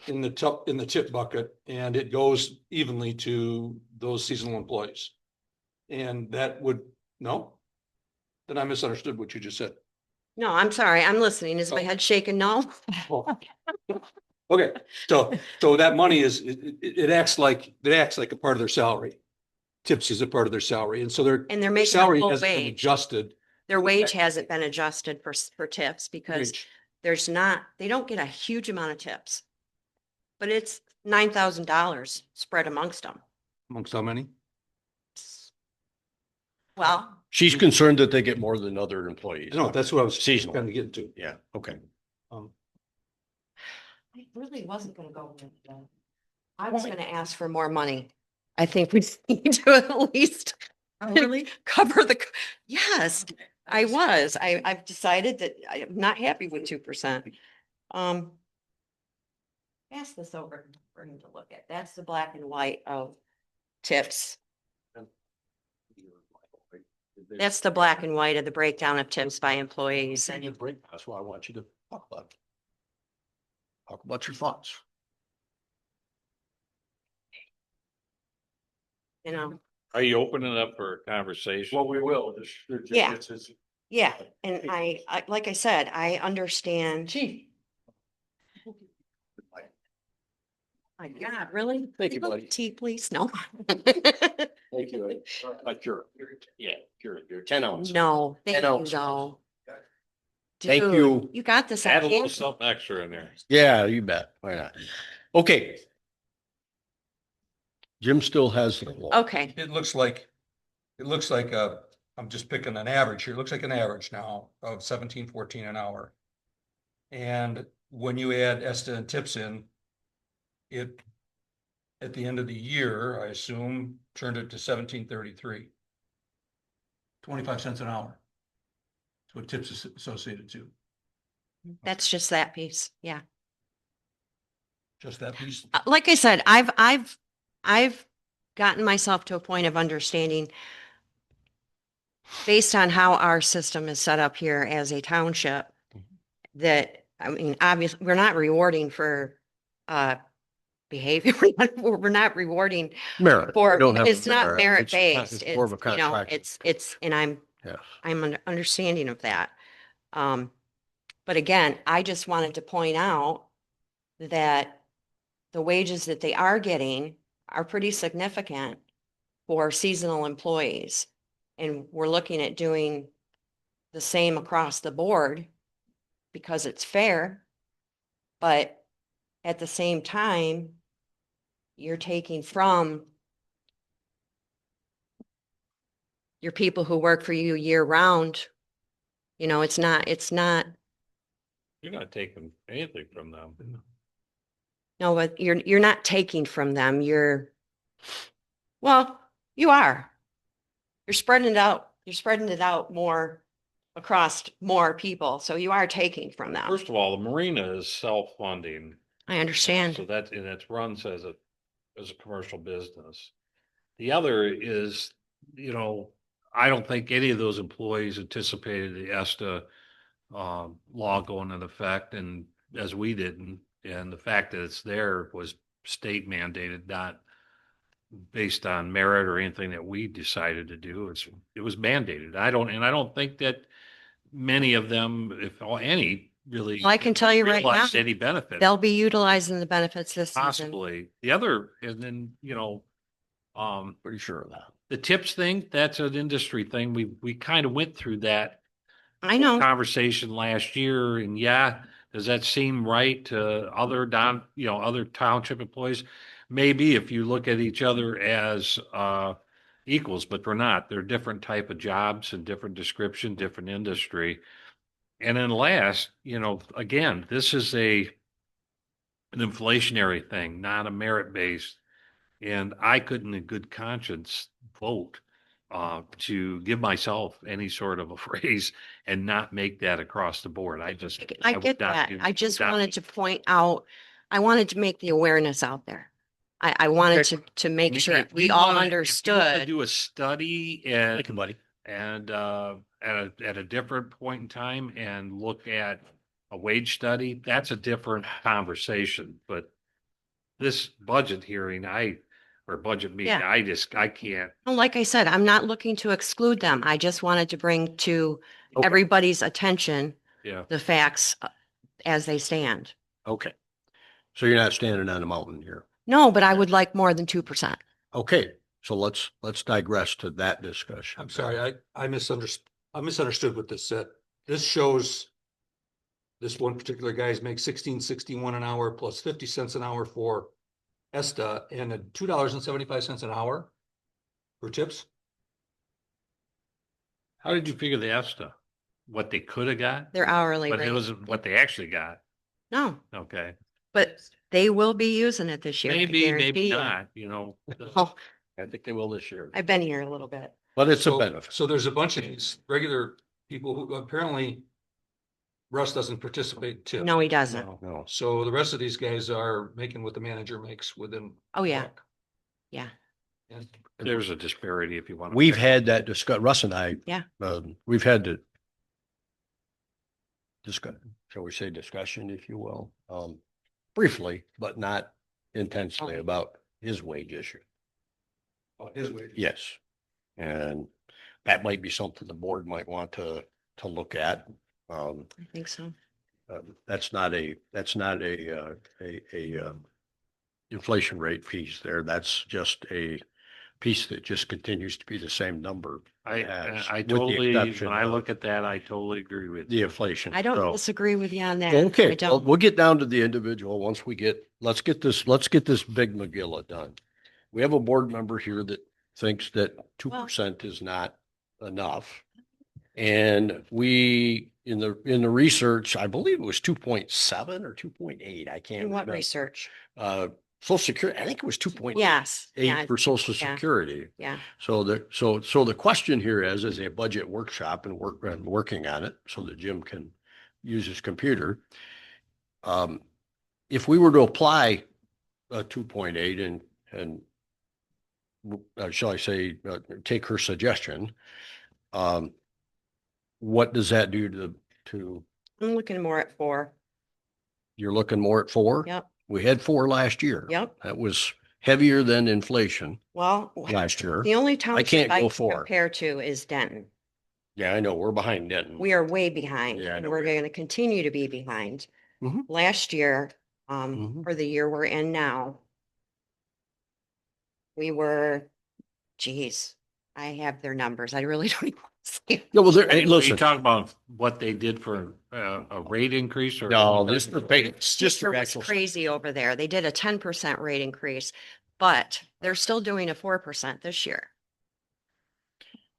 [SPEAKER 4] in the tip bucket, and it goes evenly to those seasonal employees. And that would, no? Then I misunderstood what you just said.
[SPEAKER 3] No, I'm sorry. I'm listening. Is my
[SPEAKER 4] Oh.
[SPEAKER 3] head shaking? No?
[SPEAKER 4] Okay, so that money is, it acts like a part of their salary. Tips is a part of their salary, and so their
[SPEAKER 3] And they're making a
[SPEAKER 4] salary
[SPEAKER 3] full
[SPEAKER 4] hasn't been
[SPEAKER 3] wage.
[SPEAKER 4] adjusted.
[SPEAKER 3] Their wage hasn't been adjusted for tips because
[SPEAKER 4] Wage.
[SPEAKER 3] there's not, they don't get a huge amount of tips. But it's $9,000 spread amongst them.
[SPEAKER 4] Amongst how many?
[SPEAKER 3] Well,
[SPEAKER 1] She's concerned that they get more than other employees.
[SPEAKER 4] No, that's what I was
[SPEAKER 1] Seasonal.
[SPEAKER 4] kind of getting to.
[SPEAKER 1] Yeah, okay.
[SPEAKER 3] I really wasn't gonna go with that. I was gonna ask for more money. I think we need to at least
[SPEAKER 2] Really?
[SPEAKER 3] cover yes, I was. I've decided that I'm not happy with 2%. Pass this over for him to look at. That's the black and white of tips. That's the black and white of the breakdown of tips by employees. And
[SPEAKER 1] That's why I want you to talk about it. Talk about your thoughts.
[SPEAKER 3] you know,
[SPEAKER 5] Are you opening up for a conversation?
[SPEAKER 1] we will.
[SPEAKER 3] Yeah. yeah, and I, like I said, I understand. My God, really?
[SPEAKER 1] Thank you,
[SPEAKER 3] Can
[SPEAKER 1] buddy.
[SPEAKER 3] Tea, please? No.
[SPEAKER 1] Thank you. But you're 10 ounces.
[SPEAKER 3] No, thank you,
[SPEAKER 1] ounces.
[SPEAKER 3] no.
[SPEAKER 1] Thank
[SPEAKER 3] Dude,
[SPEAKER 1] you.
[SPEAKER 3] You got this.
[SPEAKER 5] Add a little something extra in there.
[SPEAKER 1] Yeah, you bet. Why not? Okay. Jim still has the law.
[SPEAKER 3] Okay,
[SPEAKER 4] It looks like, I'm just picking an average here. It looks like an average now of 17-14 an hour. And when you add ESTA and tips in, it, at the end of the year, I assume, turned it to 17.33. 25 cents an hour. That's what tips is associated to.
[SPEAKER 3] that's just that piece. Yeah.
[SPEAKER 4] Just that piece.
[SPEAKER 3] Like I said, I've gotten myself to a point of understanding based on how our system is set up here as a township, that, I mean, obviously, we're not rewarding for, behavior. We're not rewarding
[SPEAKER 1] Merit.
[SPEAKER 3] for,
[SPEAKER 1] We don't have
[SPEAKER 3] it's not merit
[SPEAKER 1] It's
[SPEAKER 3] based.
[SPEAKER 1] more of a
[SPEAKER 3] It's, you know,
[SPEAKER 1] contract.
[SPEAKER 3] and
[SPEAKER 1] Yes.
[SPEAKER 3] I'm understanding of that. But again, I just wanted to point out that the wages that they are getting are pretty significant for seasonal employees. And we're looking at doing the same across the board because it's fair. But at the same time, you're taking from your people who work for you year round. You know, it's not,
[SPEAKER 5] You're not taking anything from them.
[SPEAKER 3] no, but you're not taking from them. Well, you are. You're spreading it out more across more people. So you are taking from them.
[SPEAKER 5] First of all, the marina is self-funding.
[SPEAKER 3] I understand.
[SPEAKER 5] So that, and it's runs as a commercial business. The other is, you know, I don't think any of those employees anticipated the ESTA law going into effect, and as we didn't, and the fact that it's there was state mandated, not based on merit or anything that we decided to do. It was mandated. I don't think that many of them, if any, really.
[SPEAKER 3] Well, I can tell you right now,
[SPEAKER 5] realized any benefit.
[SPEAKER 3] they'll be utilizing the benefits this season.
[SPEAKER 5] Possibly. The other, and then, you know,
[SPEAKER 1] Pretty sure of that.
[SPEAKER 5] the tips thing, that's an industry thing. We kind of went through that
[SPEAKER 3] I know.
[SPEAKER 5] conversation last year, and yeah, does that seem right to other other township employees? Maybe if you look at each other as equals, but we're not. They're different type of jobs and different description, different industry. And then last, you know, again, this is an inflationary thing, not a merit based. And I couldn't in good conscience vote to give myself any sort of a raise and not make that across the board. I
[SPEAKER 3] I
[SPEAKER 5] would
[SPEAKER 3] get
[SPEAKER 5] not
[SPEAKER 3] that.
[SPEAKER 5] do-
[SPEAKER 3] I just
[SPEAKER 5] not-
[SPEAKER 3] wanted to point out, I wanted to make the awareness out there. I wanted to make
[SPEAKER 5] I
[SPEAKER 3] sure
[SPEAKER 5] mean, if
[SPEAKER 3] we
[SPEAKER 5] you
[SPEAKER 3] all
[SPEAKER 5] wanna- if you wanna
[SPEAKER 3] understood.
[SPEAKER 5] Do a study
[SPEAKER 1] Thank you, buddy.
[SPEAKER 5] and at a different point in time and look at a wage study, that's a different conversation. But this budget hearing, or budget meeting,
[SPEAKER 3] Yeah.
[SPEAKER 5] I can't.
[SPEAKER 3] Well, like I said, I'm not looking to exclude them. I just wanted to bring to
[SPEAKER 1] Okay.
[SPEAKER 3] everybody's attention
[SPEAKER 5] Yeah.
[SPEAKER 3] the facts as they stand.
[SPEAKER 1] Okay. So you're not standing on a mountain here.
[SPEAKER 3] No, but I would like more than 2%.
[SPEAKER 1] Okay, so let's digress to that discussion.
[SPEAKER 4] I'm sorry, I misunderstood what this said. This shows this one particular guy's makes 16.61 an hour plus 50 cents an hour for ESTA and $2.75 an hour for tips.
[SPEAKER 5] How did you figure the ESTA? What they could have got,
[SPEAKER 3] Their hourly
[SPEAKER 5] but it
[SPEAKER 3] rate.
[SPEAKER 5] wasn't what they actually got.
[SPEAKER 3] No,
[SPEAKER 5] Okay.
[SPEAKER 3] but they will be using it this year. I
[SPEAKER 5] Maybe, maybe
[SPEAKER 3] guarantee you.
[SPEAKER 5] not, you know.
[SPEAKER 3] Oh,
[SPEAKER 1] I think they will this year,
[SPEAKER 3] I've been here a little bit.
[SPEAKER 1] but it's a
[SPEAKER 4] So-
[SPEAKER 1] benefit.
[SPEAKER 4] So there's a bunch of these regular people who apparently Russ doesn't participate too.
[SPEAKER 3] No, he doesn't.
[SPEAKER 1] No,
[SPEAKER 4] So the rest of these guys are making what the manager makes within.
[SPEAKER 3] Oh, yeah.
[SPEAKER 4] buck.
[SPEAKER 3] Yeah.
[SPEAKER 4] And
[SPEAKER 5] There's a disparity if you want.
[SPEAKER 1] we've had that discuss, Russ and I.
[SPEAKER 3] Yeah.
[SPEAKER 1] We've had to discuss, shall we say discussion, if you will, briefly, but not intensely
[SPEAKER 3] Okay.
[SPEAKER 1] about his wage issue.
[SPEAKER 4] his way.
[SPEAKER 1] Yes. And that might be something the board might want to look at.
[SPEAKER 3] I think so.
[SPEAKER 1] That's not a inflation rate piece there. That's just a piece that just continues to be the same number.
[SPEAKER 5] I
[SPEAKER 1] as-
[SPEAKER 5] I
[SPEAKER 1] with the
[SPEAKER 5] totally,
[SPEAKER 1] exception
[SPEAKER 5] when I
[SPEAKER 1] of
[SPEAKER 5] look at that, I totally agree with
[SPEAKER 1] the
[SPEAKER 5] you.
[SPEAKER 1] inflation.
[SPEAKER 3] I don't
[SPEAKER 1] So-
[SPEAKER 3] disagree with you on that. I
[SPEAKER 1] Okay, well,
[SPEAKER 3] don't.
[SPEAKER 1] we'll get down to the individual once let's get this big Megillah done. We have a board member here that thinks that 2% is not enough. And we, in the research, I believe it was 2.7 or 2.8. I can't
[SPEAKER 3] In what
[SPEAKER 1] remember.
[SPEAKER 3] research?
[SPEAKER 1] Social Security, I think it was 2.8
[SPEAKER 3] Yes. Yeah.
[SPEAKER 1] for Social
[SPEAKER 3] yeah.
[SPEAKER 1] Security.
[SPEAKER 3] Yeah.
[SPEAKER 1] So the question here is a budget workshop and working on it so that Jim can use his computer. If we were to apply a 2.8 and shall I say, take her suggestion, what does that do to,
[SPEAKER 3] I'm looking more at 4.
[SPEAKER 1] you're looking more at 4?
[SPEAKER 3] Yep.
[SPEAKER 1] We had 4 last year.
[SPEAKER 3] Yep.
[SPEAKER 1] That was heavier than inflation
[SPEAKER 3] Well,
[SPEAKER 1] last year.
[SPEAKER 3] the only township
[SPEAKER 1] can't
[SPEAKER 3] I
[SPEAKER 1] go
[SPEAKER 3] can
[SPEAKER 1] 4.
[SPEAKER 3] compare to is Denton.
[SPEAKER 1] Yeah, I know, we're behind Denton.
[SPEAKER 3] We are way behind
[SPEAKER 1] Yeah, I
[SPEAKER 3] and
[SPEAKER 1] know
[SPEAKER 3] we're
[SPEAKER 1] we are.
[SPEAKER 3] going to continue to be behind.
[SPEAKER 1] Mhm.
[SPEAKER 3] Last year,
[SPEAKER 1] Mhm.
[SPEAKER 3] for the year we're in now, we were, geez, I have their numbers. I really don't even see.
[SPEAKER 1] No, well, hey,
[SPEAKER 5] Are you
[SPEAKER 1] listen,
[SPEAKER 5] talking about what they did for a rate increase or?
[SPEAKER 1] no, this is it's just
[SPEAKER 3] It
[SPEAKER 1] the
[SPEAKER 3] was
[SPEAKER 1] actual.
[SPEAKER 3] crazy over there. They did a 10% rate increase, but they're still doing a 4% this year.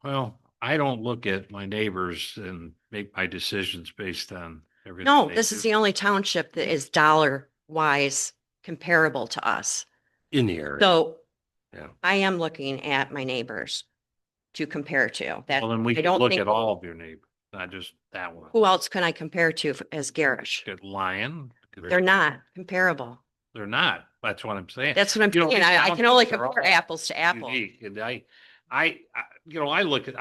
[SPEAKER 5] Well, I don't look at my neighbors and make my decisions based on everything.
[SPEAKER 3] No,
[SPEAKER 5] they
[SPEAKER 3] this
[SPEAKER 5] do.
[SPEAKER 3] is the only township that is dollar wise comparable to us.
[SPEAKER 1] In the area.
[SPEAKER 3] So
[SPEAKER 1] Yeah.
[SPEAKER 3] I am looking at my neighbors to compare to. That
[SPEAKER 5] Well, then we
[SPEAKER 3] I
[SPEAKER 5] can
[SPEAKER 3] don't
[SPEAKER 5] look
[SPEAKER 3] think-
[SPEAKER 5] at all of your neighbors, not just that one.
[SPEAKER 3] Who else can I compare to as Gerrish?
[SPEAKER 5] Good Lion.
[SPEAKER 3] They're not comparable.
[SPEAKER 5] They're not. That's what I'm saying.
[SPEAKER 3] That's what I'm
[SPEAKER 5] You know,
[SPEAKER 3] saying.
[SPEAKER 5] these
[SPEAKER 3] I can only
[SPEAKER 5] townships are
[SPEAKER 3] compare
[SPEAKER 5] all
[SPEAKER 3] apples to apples.
[SPEAKER 5] Unique. And I look at,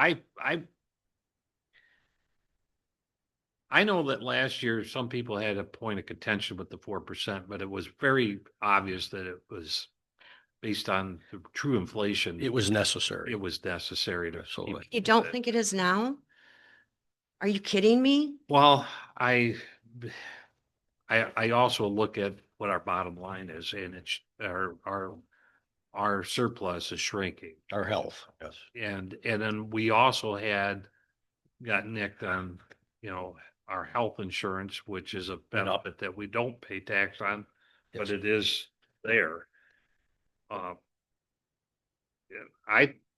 [SPEAKER 5] I know that last year, some people had a point of contention with the 4%, but it was very obvious that it was based on the true inflation.
[SPEAKER 1] It was necessary.
[SPEAKER 5] It was necessary to.
[SPEAKER 1] Absolutely.
[SPEAKER 3] You don't think it is now? Are you kidding me?
[SPEAKER 5] Well, I also look at what our bottom line is, and it's our surplus is shrinking.
[SPEAKER 1] Our health, yes.
[SPEAKER 5] And then we also got nicked on, our health insurance, which is a benefit that we don't pay tax on, but
[SPEAKER 1] Yes.
[SPEAKER 5] it is there.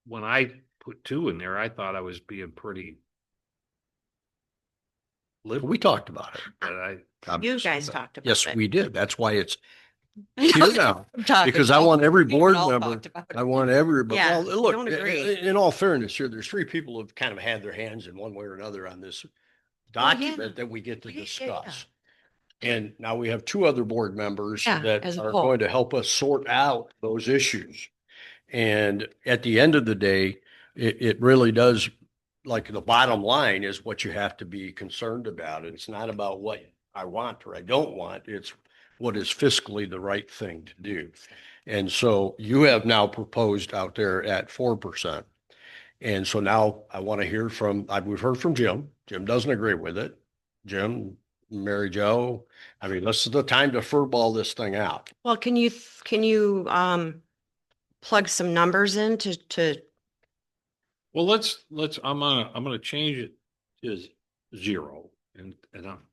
[SPEAKER 5] When I put 2 in there, I thought I was being pretty liberal,
[SPEAKER 1] We talked about it.
[SPEAKER 5] but
[SPEAKER 3] You guys talked about
[SPEAKER 1] Yes,
[SPEAKER 3] it.
[SPEAKER 1] we did. That's why it's
[SPEAKER 3] I know
[SPEAKER 1] here
[SPEAKER 3] that's
[SPEAKER 1] now.
[SPEAKER 3] what I'm talking
[SPEAKER 1] Because I
[SPEAKER 3] about.
[SPEAKER 1] want every
[SPEAKER 3] We
[SPEAKER 1] board
[SPEAKER 3] all
[SPEAKER 1] member,
[SPEAKER 3] talked about it.
[SPEAKER 1] I want everybody,
[SPEAKER 3] Yeah,
[SPEAKER 1] well,
[SPEAKER 3] we don't
[SPEAKER 1] look,
[SPEAKER 3] agree.
[SPEAKER 1] in all fairness here, there's 3 people who've kind of had their hands in one way or another on this document that we get to
[SPEAKER 3] Yeah, yeah,
[SPEAKER 1] discuss. And now we have 2 other board members
[SPEAKER 3] Yeah,
[SPEAKER 1] that
[SPEAKER 3] as a
[SPEAKER 1] are
[SPEAKER 3] whole.
[SPEAKER 1] going to help us sort out those issues. And at the end of the day, it really does, like the bottom line is what you have to be concerned about. It's not about what I want or I don't want. It's what is fiscally the right thing to do. And so you have now proposed out there at 4%. And so now I want to hear from, we've heard from Jim. Jim doesn't agree with it. Jim, Mary Jo, I mean, this is the time to furball this thing out.
[SPEAKER 3] Well, can you plug some numbers in to,
[SPEAKER 5] Well, I'm gonna change it to 0 and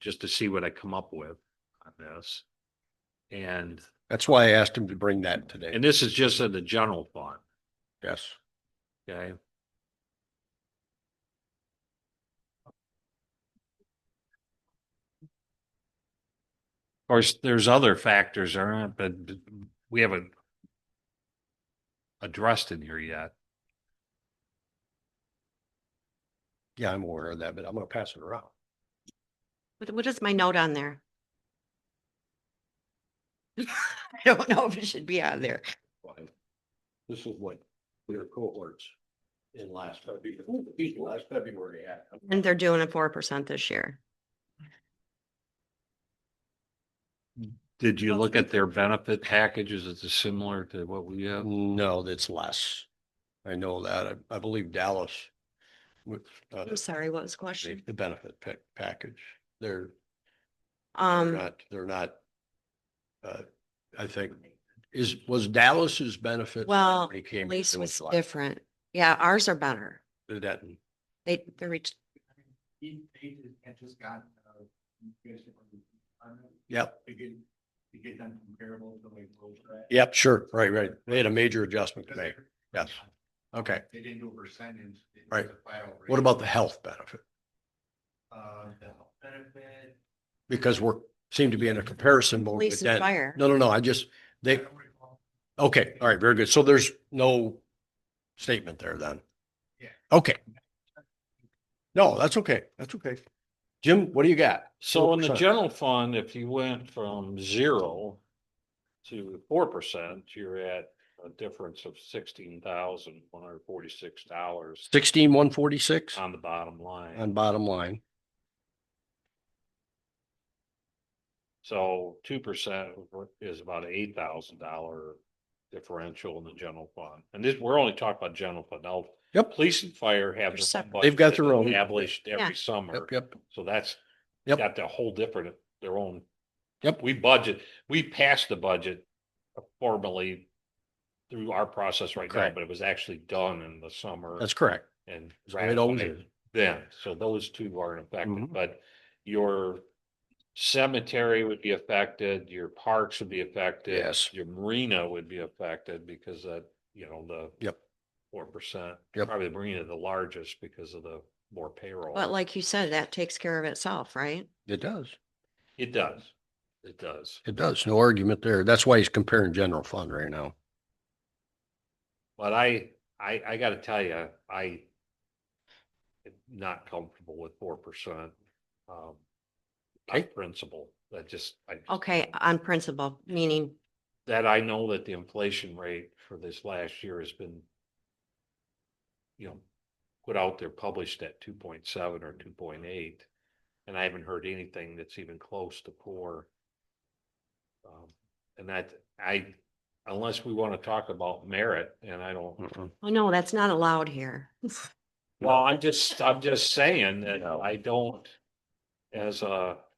[SPEAKER 5] just to see what I come up with on this. And
[SPEAKER 1] That's why I asked him to bring that today.
[SPEAKER 5] this is just in the general fund,
[SPEAKER 1] Yes.
[SPEAKER 5] okay? Of course, there's other factors, aren't, but we haven't addressed in here yet.
[SPEAKER 1] Yeah, I'm aware of that, but I'm going to pass it around.
[SPEAKER 3] what is my note on there? I don't know if it should be on there.
[SPEAKER 1] This is what your cohorts in last February had.
[SPEAKER 3] And they're doing a 4% this year.
[SPEAKER 5] Did you look at their benefit packages? Is it similar to what we have?
[SPEAKER 1] No, that's less. I know that. I believe Dallas with
[SPEAKER 3] I'm sorry, what was the question?
[SPEAKER 1] the benefit package. They're
[SPEAKER 3] Um,
[SPEAKER 1] not, I think, was Dallas's benefit?
[SPEAKER 3] well,
[SPEAKER 1] when he came
[SPEAKER 3] police
[SPEAKER 1] in
[SPEAKER 3] was
[SPEAKER 1] last-
[SPEAKER 3] different. Yeah, ours are better.
[SPEAKER 1] That,
[SPEAKER 3] They're reached,
[SPEAKER 1] yep. Yep, sure. Right. They had a major adjustment to make. Yes. Okay.
[SPEAKER 6] They didn't do a percentage. It was
[SPEAKER 1] Right.
[SPEAKER 6] a final rate.
[SPEAKER 1] What about the health benefit?
[SPEAKER 6] The health benefit?
[SPEAKER 1] Because seem to be in a comparison mode
[SPEAKER 3] police
[SPEAKER 1] with
[SPEAKER 3] and
[SPEAKER 1] that.
[SPEAKER 3] fire.
[SPEAKER 1] No,
[SPEAKER 6] I
[SPEAKER 1] they,
[SPEAKER 6] don't recall.
[SPEAKER 1] okay, all right, very good. So there's no statement there then?
[SPEAKER 6] Yeah.
[SPEAKER 1] Okay. No, that's okay. That's okay. Jim, what do you got?
[SPEAKER 5] So in the
[SPEAKER 1] 4%.
[SPEAKER 5] general fund, if you went from 0 to 4%, you're at a difference of $16,146
[SPEAKER 1] 16,146
[SPEAKER 5] on the bottom line.
[SPEAKER 1] on bottom line.
[SPEAKER 5] So 2% is about $8,000 differential in the general fund. And we're only talking about general fund. Now,
[SPEAKER 1] Yep.
[SPEAKER 5] police and fire have
[SPEAKER 3] They're
[SPEAKER 5] their own
[SPEAKER 3] separate.
[SPEAKER 5] budget
[SPEAKER 1] They've got
[SPEAKER 5] that
[SPEAKER 1] their own.
[SPEAKER 5] established
[SPEAKER 3] Yeah.
[SPEAKER 5] every summer.
[SPEAKER 1] Yep.
[SPEAKER 5] So that's
[SPEAKER 1] Yep.
[SPEAKER 5] got the whole different, their own.
[SPEAKER 1] Yep.
[SPEAKER 5] We passed the budget formally through our process right now,
[SPEAKER 1] Correct.
[SPEAKER 5] but it was actually done in the summer
[SPEAKER 1] That's correct.
[SPEAKER 5] and
[SPEAKER 1] So it always
[SPEAKER 5] ratified
[SPEAKER 1] is.
[SPEAKER 5] then. So those two aren't affected,
[SPEAKER 1] Mhm.
[SPEAKER 5] but your cemetery would be affected, your parks would be affected.
[SPEAKER 1] Yes.
[SPEAKER 5] Your marina would be affected because the
[SPEAKER 1] Yep.
[SPEAKER 5] 4%.
[SPEAKER 1] Yep.
[SPEAKER 5] Probably the marina the largest because of the more payroll.
[SPEAKER 3] But like you said, that takes care of itself, right?
[SPEAKER 1] It does.
[SPEAKER 5] It does. It does.
[SPEAKER 1] It does. No argument there. That's why he's comparing general fund right now.
[SPEAKER 5] But I gotta tell you, I am not comfortable with 4%.
[SPEAKER 1] Okay.
[SPEAKER 5] On principle,
[SPEAKER 3] Okay, on principle, meaning,
[SPEAKER 5] that I know that the inflation rate for this last year has been, put out there, published at 2.7 or 2.8. And I haven't heard anything that's even close to 4. And unless we want to talk about merit, and I don't,
[SPEAKER 1] Mm-mm.
[SPEAKER 3] oh no, that's not allowed here.
[SPEAKER 5] well, I'm just saying that I don't,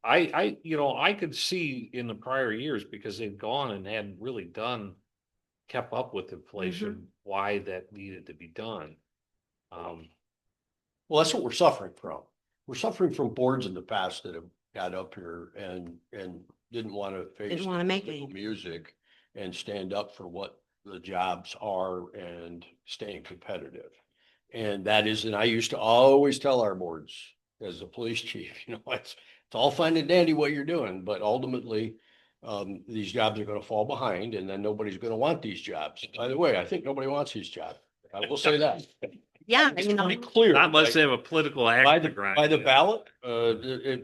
[SPEAKER 5] I could see in the prior years, because they've gone and hadn't really kept up with inflation, why that needed to be done.
[SPEAKER 1] Well, that's what we're suffering from. We're suffering from boards in the past that have got up here and didn't want to face
[SPEAKER 3] Didn't want to make
[SPEAKER 1] political
[SPEAKER 3] any.
[SPEAKER 1] music and stand up for what the jobs are and staying competitive. And I used to always tell our boards as a police chief, it's all fine and dandy what you're doing, but ultimately, these jobs are going to fall behind and then nobody's going to want these jobs. By the way, I think nobody wants these jobs. I will say that.
[SPEAKER 3] Yeah,
[SPEAKER 1] It's
[SPEAKER 3] you know,
[SPEAKER 1] pretty clear.
[SPEAKER 5] Not unless
[SPEAKER 1] right?
[SPEAKER 5] they have a political
[SPEAKER 1] By
[SPEAKER 5] act
[SPEAKER 1] the,
[SPEAKER 5] to grind.
[SPEAKER 1] by the
[SPEAKER 5] it.
[SPEAKER 1] ballot,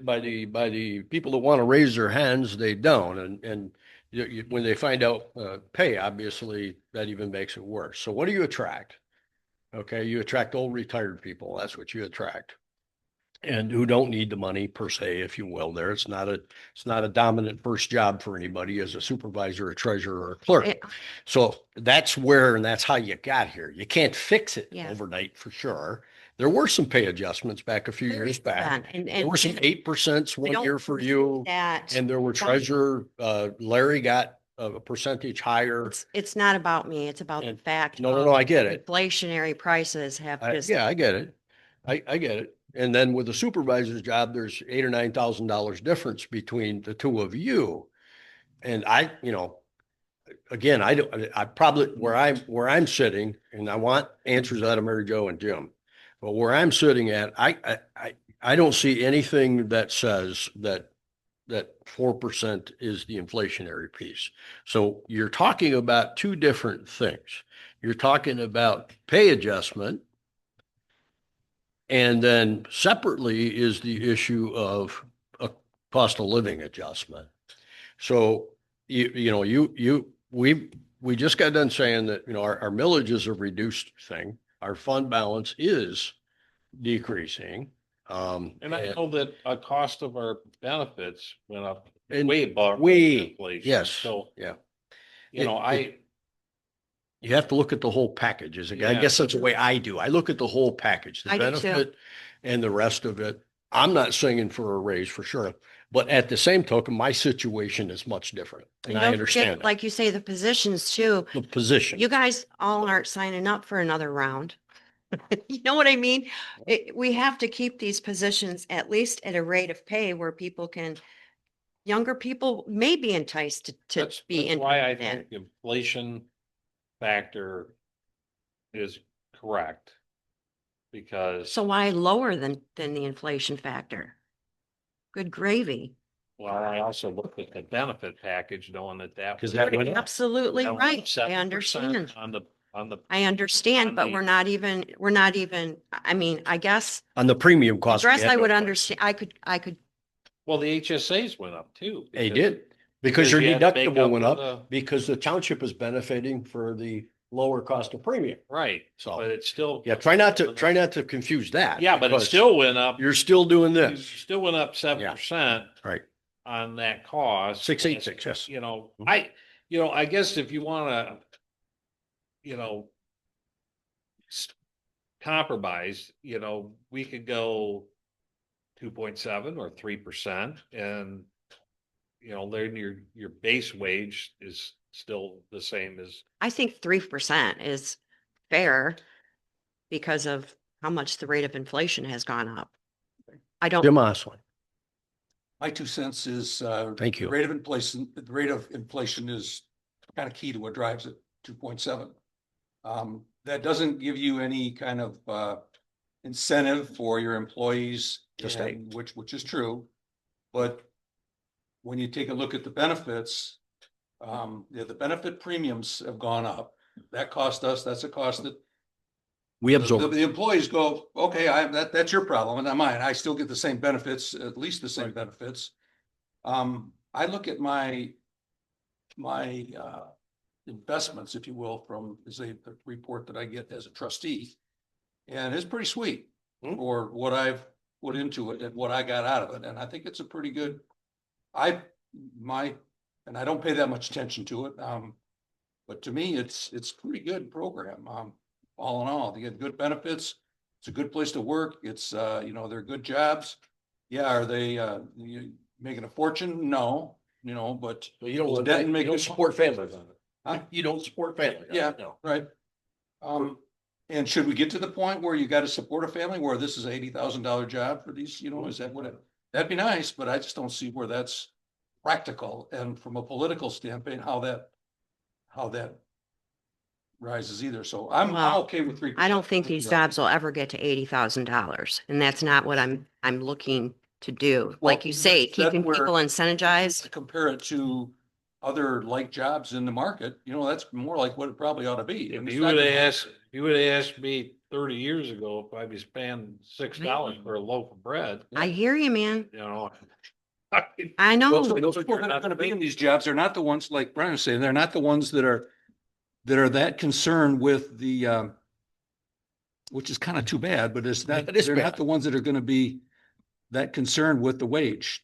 [SPEAKER 1] by the people that want to raise their hands, they don't. And when they find out, pay, obviously that even makes it worse. So what do you attract? Okay. You attract old retired people. That's what you attract. and who don't need the money per se, if you will, there. It's not a dominant first job for anybody as a supervisor, a treasurer, or a clerk.
[SPEAKER 3] Yeah.
[SPEAKER 1] So that's where, and that's how you got here. You can't fix it
[SPEAKER 3] Yeah.
[SPEAKER 1] overnight for sure. There were some pay adjustments back a few years back.
[SPEAKER 3] And
[SPEAKER 1] There were some 8%
[SPEAKER 3] I
[SPEAKER 1] one
[SPEAKER 3] don't
[SPEAKER 1] year for you.
[SPEAKER 3] that
[SPEAKER 1] And there were treasurer, Larry got a percentage higher.
[SPEAKER 3] it's not about me. It's about the
[SPEAKER 1] And-
[SPEAKER 3] fact.
[SPEAKER 1] No,
[SPEAKER 3] of
[SPEAKER 1] I get it.
[SPEAKER 3] Inflationary prices have just.
[SPEAKER 1] Yeah, I get it. I get it. And then with the supervisor's job, there's $8,000 or $9,000 difference between the two of you. And again, I probably, where I'm sitting, and I want answers out of Mary Jo and Jim. But where I'm sitting at, I don't see anything that says that 4% is the inflationary piece. So you're talking about two different things. You're talking about pay adjustment. And then separately is the issue of a cost of living adjustment. So we just got done saying that, our millage is a reduced thing. Our fund balance is decreasing.
[SPEAKER 5] And I know that a cost of our benefits went up
[SPEAKER 1] And
[SPEAKER 5] way above
[SPEAKER 1] way,
[SPEAKER 5] inflation.
[SPEAKER 1] yes,
[SPEAKER 5] So,
[SPEAKER 1] yeah. You have to look at the whole package. I
[SPEAKER 5] Yeah.
[SPEAKER 1] guess that's the way I do. I look at the whole package, the
[SPEAKER 3] I do too.
[SPEAKER 1] benefit and the rest of it. I'm not singing for a raise for sure, but at the same token, my situation is much different, and I
[SPEAKER 3] don't
[SPEAKER 1] understand
[SPEAKER 3] forget,
[SPEAKER 1] that.
[SPEAKER 3] like you say, the positions too.
[SPEAKER 1] The position.
[SPEAKER 3] You guys all aren't signing up for another round. You know what I mean? We have to keep these positions at least at a rate of pay where younger people may be enticed to
[SPEAKER 5] that's
[SPEAKER 3] be
[SPEAKER 5] why I
[SPEAKER 3] interested in.
[SPEAKER 5] think the inflation factor is correct. Because,
[SPEAKER 3] So why lower than the inflation factor? Good gravy.
[SPEAKER 5] well, I also looked at the benefit package knowing that that.
[SPEAKER 1] 'Cause
[SPEAKER 5] was-
[SPEAKER 1] that went up.
[SPEAKER 3] Absolutely
[SPEAKER 5] that went up
[SPEAKER 3] right. I
[SPEAKER 5] 7%
[SPEAKER 3] understand.
[SPEAKER 5] On the,
[SPEAKER 3] I understand, but
[SPEAKER 5] the-
[SPEAKER 3] we're not even, I mean, I guess,
[SPEAKER 1] On the premium
[SPEAKER 3] the
[SPEAKER 1] cost. we
[SPEAKER 3] rest
[SPEAKER 1] had
[SPEAKER 3] I
[SPEAKER 1] no
[SPEAKER 3] would
[SPEAKER 1] choice.
[SPEAKER 3] understand. I could,
[SPEAKER 5] well, the HSAs went up too.
[SPEAKER 1] They
[SPEAKER 5] because-
[SPEAKER 1] did, because your
[SPEAKER 5] you had to make
[SPEAKER 1] deductible
[SPEAKER 5] up
[SPEAKER 1] went
[SPEAKER 5] for
[SPEAKER 1] up,
[SPEAKER 5] the-
[SPEAKER 1] because the township is benefiting for the lower cost of premium.
[SPEAKER 5] Right,
[SPEAKER 1] So,
[SPEAKER 5] but it's still.
[SPEAKER 1] yeah, try not to confuse that.
[SPEAKER 5] Yeah, but it
[SPEAKER 1] because
[SPEAKER 5] still went up.
[SPEAKER 1] You're still doing
[SPEAKER 5] You
[SPEAKER 1] this,
[SPEAKER 5] still went up 7%
[SPEAKER 1] right?
[SPEAKER 5] on that cost.
[SPEAKER 1] 686, yes.
[SPEAKER 5] I guess if you wanna, you know, compromise, we could go 2.7 or 3% and, then your base wage is still the same as,
[SPEAKER 3] I think 3% is fair because of how much the rate of inflation has gone up. I don't,
[SPEAKER 1] Jim Osling,
[SPEAKER 4] My 2 cents is,
[SPEAKER 1] thank you.
[SPEAKER 4] the rate of inflation is kind of key to what drives it, 2.7. That doesn't give you any kind of, incentive for your employees,
[SPEAKER 1] To stay.
[SPEAKER 4] and which is true. But when you take a look at the benefits, the benefit premiums have gone up. That's a cost that
[SPEAKER 1] We absorb.
[SPEAKER 4] the employees go, okay, that's your problem and not mine. I still get the same benefits, at least the same benefits. I look at my investments, if you will, from the report that I get as a trustee. And it's pretty sweet for what I've put into it and what I got out of it. And I think it's a pretty good, and I don't pay that much attention to it. But to me, it's pretty good program. All in all, they get good benefits. It's a good place to work. It's, they're good jobs. Yeah. Are they, making a fortune? No, but
[SPEAKER 1] You don't,
[SPEAKER 4] Didn't
[SPEAKER 1] you
[SPEAKER 4] make
[SPEAKER 1] don't
[SPEAKER 4] it-
[SPEAKER 1] support families on it.
[SPEAKER 4] Huh?
[SPEAKER 1] You don't support families.
[SPEAKER 4] Yeah.
[SPEAKER 1] No.
[SPEAKER 4] right. And should we get to the point where you got to support a family where this is $80,000 job for these, is that what that'd be nice, but I just don't see where that's practical. And from a political standpoint, how that rises either. So I'm
[SPEAKER 3] Well,
[SPEAKER 4] okay with 3%.
[SPEAKER 3] I don't think these jobs will ever get to $80,000. And that's not what I'm looking to do. Like you say,
[SPEAKER 4] that's
[SPEAKER 3] keeping
[SPEAKER 4] where-
[SPEAKER 3] people incentivized.
[SPEAKER 4] To compare it to other like jobs in the market, that's more like what it probably ought to be.
[SPEAKER 5] if you would have asked me 30 years ago if I'd be paying $6 for a loaf of bread,
[SPEAKER 3] I hear you, man. I
[SPEAKER 4] Well,
[SPEAKER 3] know.
[SPEAKER 4] those people that are gonna be in these jobs, they're not the ones, like Brian was saying, they're not the ones that are that concerned with the, which is kind of too bad, but
[SPEAKER 1] It is
[SPEAKER 4] they're not
[SPEAKER 1] bad.
[SPEAKER 4] the ones that are gonna be that concerned with the wage.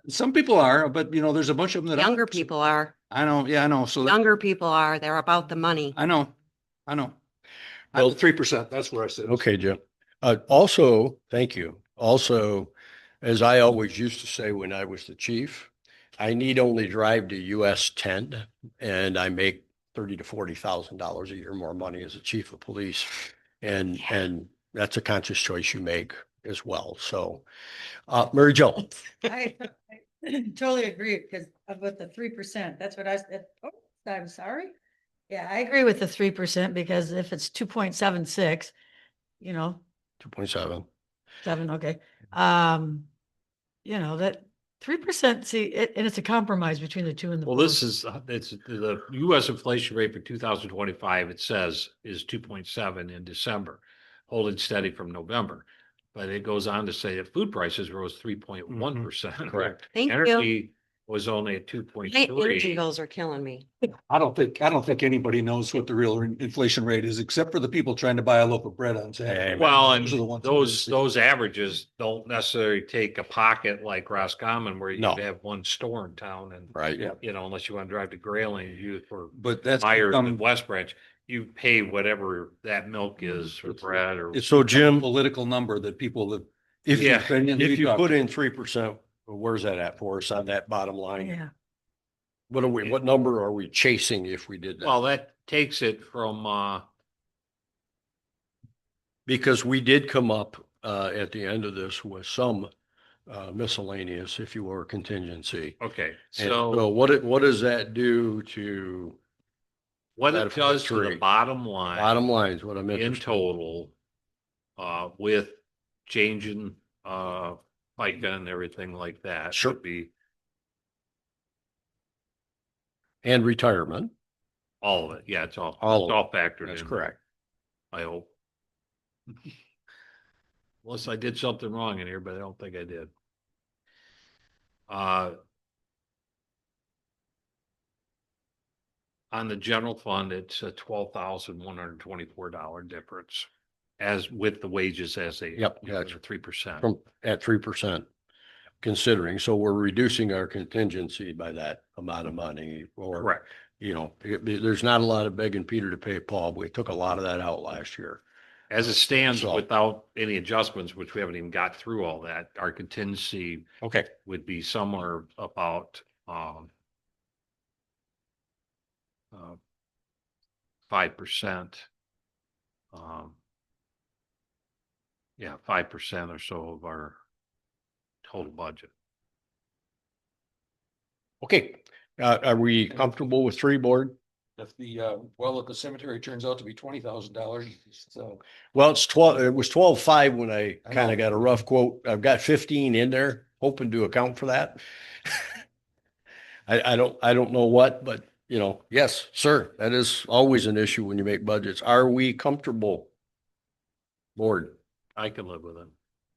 [SPEAKER 4] Some people are, but you know, there's a bunch of them that
[SPEAKER 3] Younger
[SPEAKER 4] aren't.
[SPEAKER 3] people are,
[SPEAKER 4] I know, yeah, I know. So
[SPEAKER 3] younger people are, they're about the money.
[SPEAKER 4] I know.
[SPEAKER 1] Well-
[SPEAKER 4] 3%, that's where I said.
[SPEAKER 1] Okay, Jim. Also, thank you. Also, as I always used to say when I was the chief, I need only drive to US 10 and I make $30,000 to $40,000 a year more money as a chief of police. And that's a conscious choice you make as well. So, Mary Jo,
[SPEAKER 7] I totally agree because with the 3%, that's what I said. Oh, I'm sorry. Yeah, I agree with the 3% because if it's 2.76, you know,
[SPEAKER 1] 2.7.
[SPEAKER 7] 7, okay. You know, that 3%, see, and it's a compromise between the 2 and the 4.
[SPEAKER 5] Well, this is, it's the US inflation rate for 2025, it says is 2.7 in December, holding steady from November. But it goes on to say that food prices rose 3.1%.
[SPEAKER 1] Correct.
[SPEAKER 3] Thank you.
[SPEAKER 5] Energy was only at
[SPEAKER 3] My energy
[SPEAKER 5] 2.3.
[SPEAKER 3] bills are killing me.
[SPEAKER 4] I don't think anybody knows what the real inflation rate is, except for the people trying to buy a loaf of bread on Saturday.
[SPEAKER 5] Well, and
[SPEAKER 4] Those are the ones who
[SPEAKER 5] those,
[SPEAKER 4] see.
[SPEAKER 5] those averages don't necessarily take a pocket like Roscommon where you
[SPEAKER 1] No.
[SPEAKER 5] have one store in town and,
[SPEAKER 1] Right.
[SPEAKER 4] Yeah.
[SPEAKER 5] you know, unless you want to drive to Grayling, you for
[SPEAKER 4] But that's
[SPEAKER 5] Myers and
[SPEAKER 4] become,
[SPEAKER 5] West Branch, you pay whatever that milk is for bread or.
[SPEAKER 4] it's
[SPEAKER 1] So
[SPEAKER 4] a
[SPEAKER 1] Jim,
[SPEAKER 4] political number that people have.
[SPEAKER 1] if
[SPEAKER 5] Yeah.
[SPEAKER 1] if you put in 3%, where's that at for us on that bottom line?
[SPEAKER 7] Yeah,
[SPEAKER 1] What number are we chasing if we did that?
[SPEAKER 5] Well, that takes it from,
[SPEAKER 1] Because we did come up at the end of this with some miscellaneous, if you will, or contingency.
[SPEAKER 5] okay,
[SPEAKER 1] And
[SPEAKER 5] so
[SPEAKER 1] what does that do to
[SPEAKER 5] what
[SPEAKER 1] that
[SPEAKER 5] it does to the
[SPEAKER 1] three.
[SPEAKER 5] bottom line
[SPEAKER 1] bottom lines? What I'm
[SPEAKER 5] in
[SPEAKER 1] interested.
[SPEAKER 5] total, with changing, FICA and everything like that
[SPEAKER 1] Sure.
[SPEAKER 5] should be
[SPEAKER 1] And retirement.
[SPEAKER 5] all of it. Yeah, it's
[SPEAKER 1] All
[SPEAKER 5] it's
[SPEAKER 1] of
[SPEAKER 5] all factored in.
[SPEAKER 1] That's correct.
[SPEAKER 5] I hope. Unless I did something wrong in here, but I don't think I did. On the general fund, it's a $12,124 difference as with the wages as they.
[SPEAKER 1] Yep, gotcha.
[SPEAKER 5] 3%.
[SPEAKER 1] From at 3%, considering. So we're reducing our contingency by that amount of money or,
[SPEAKER 5] Correct.
[SPEAKER 1] you know, there's not a lot of begging Peter to pay Paul. We took a lot of that out last year.
[SPEAKER 5] As it stands,
[SPEAKER 1] So-
[SPEAKER 5] without any adjustments, which we haven't even got through all that, our contingency
[SPEAKER 1] Okay.
[SPEAKER 5] would be somewhere about, 5%. Yeah, 5% or so of our total budget.
[SPEAKER 1] Okay. Are we comfortable with 3, board?
[SPEAKER 4] If the, well, if the cemetery turns out to be $20,000, so.
[SPEAKER 1] Well, it's 12, it was 12.5 when I
[SPEAKER 4] I
[SPEAKER 1] kind
[SPEAKER 4] know.
[SPEAKER 1] of got a rough quote. I've got 15 in there, hoping to account for that. I don't know what, but you know, yes, sir, that is always an issue when you make budgets. Are we comfortable? Board,
[SPEAKER 5] I can live with it.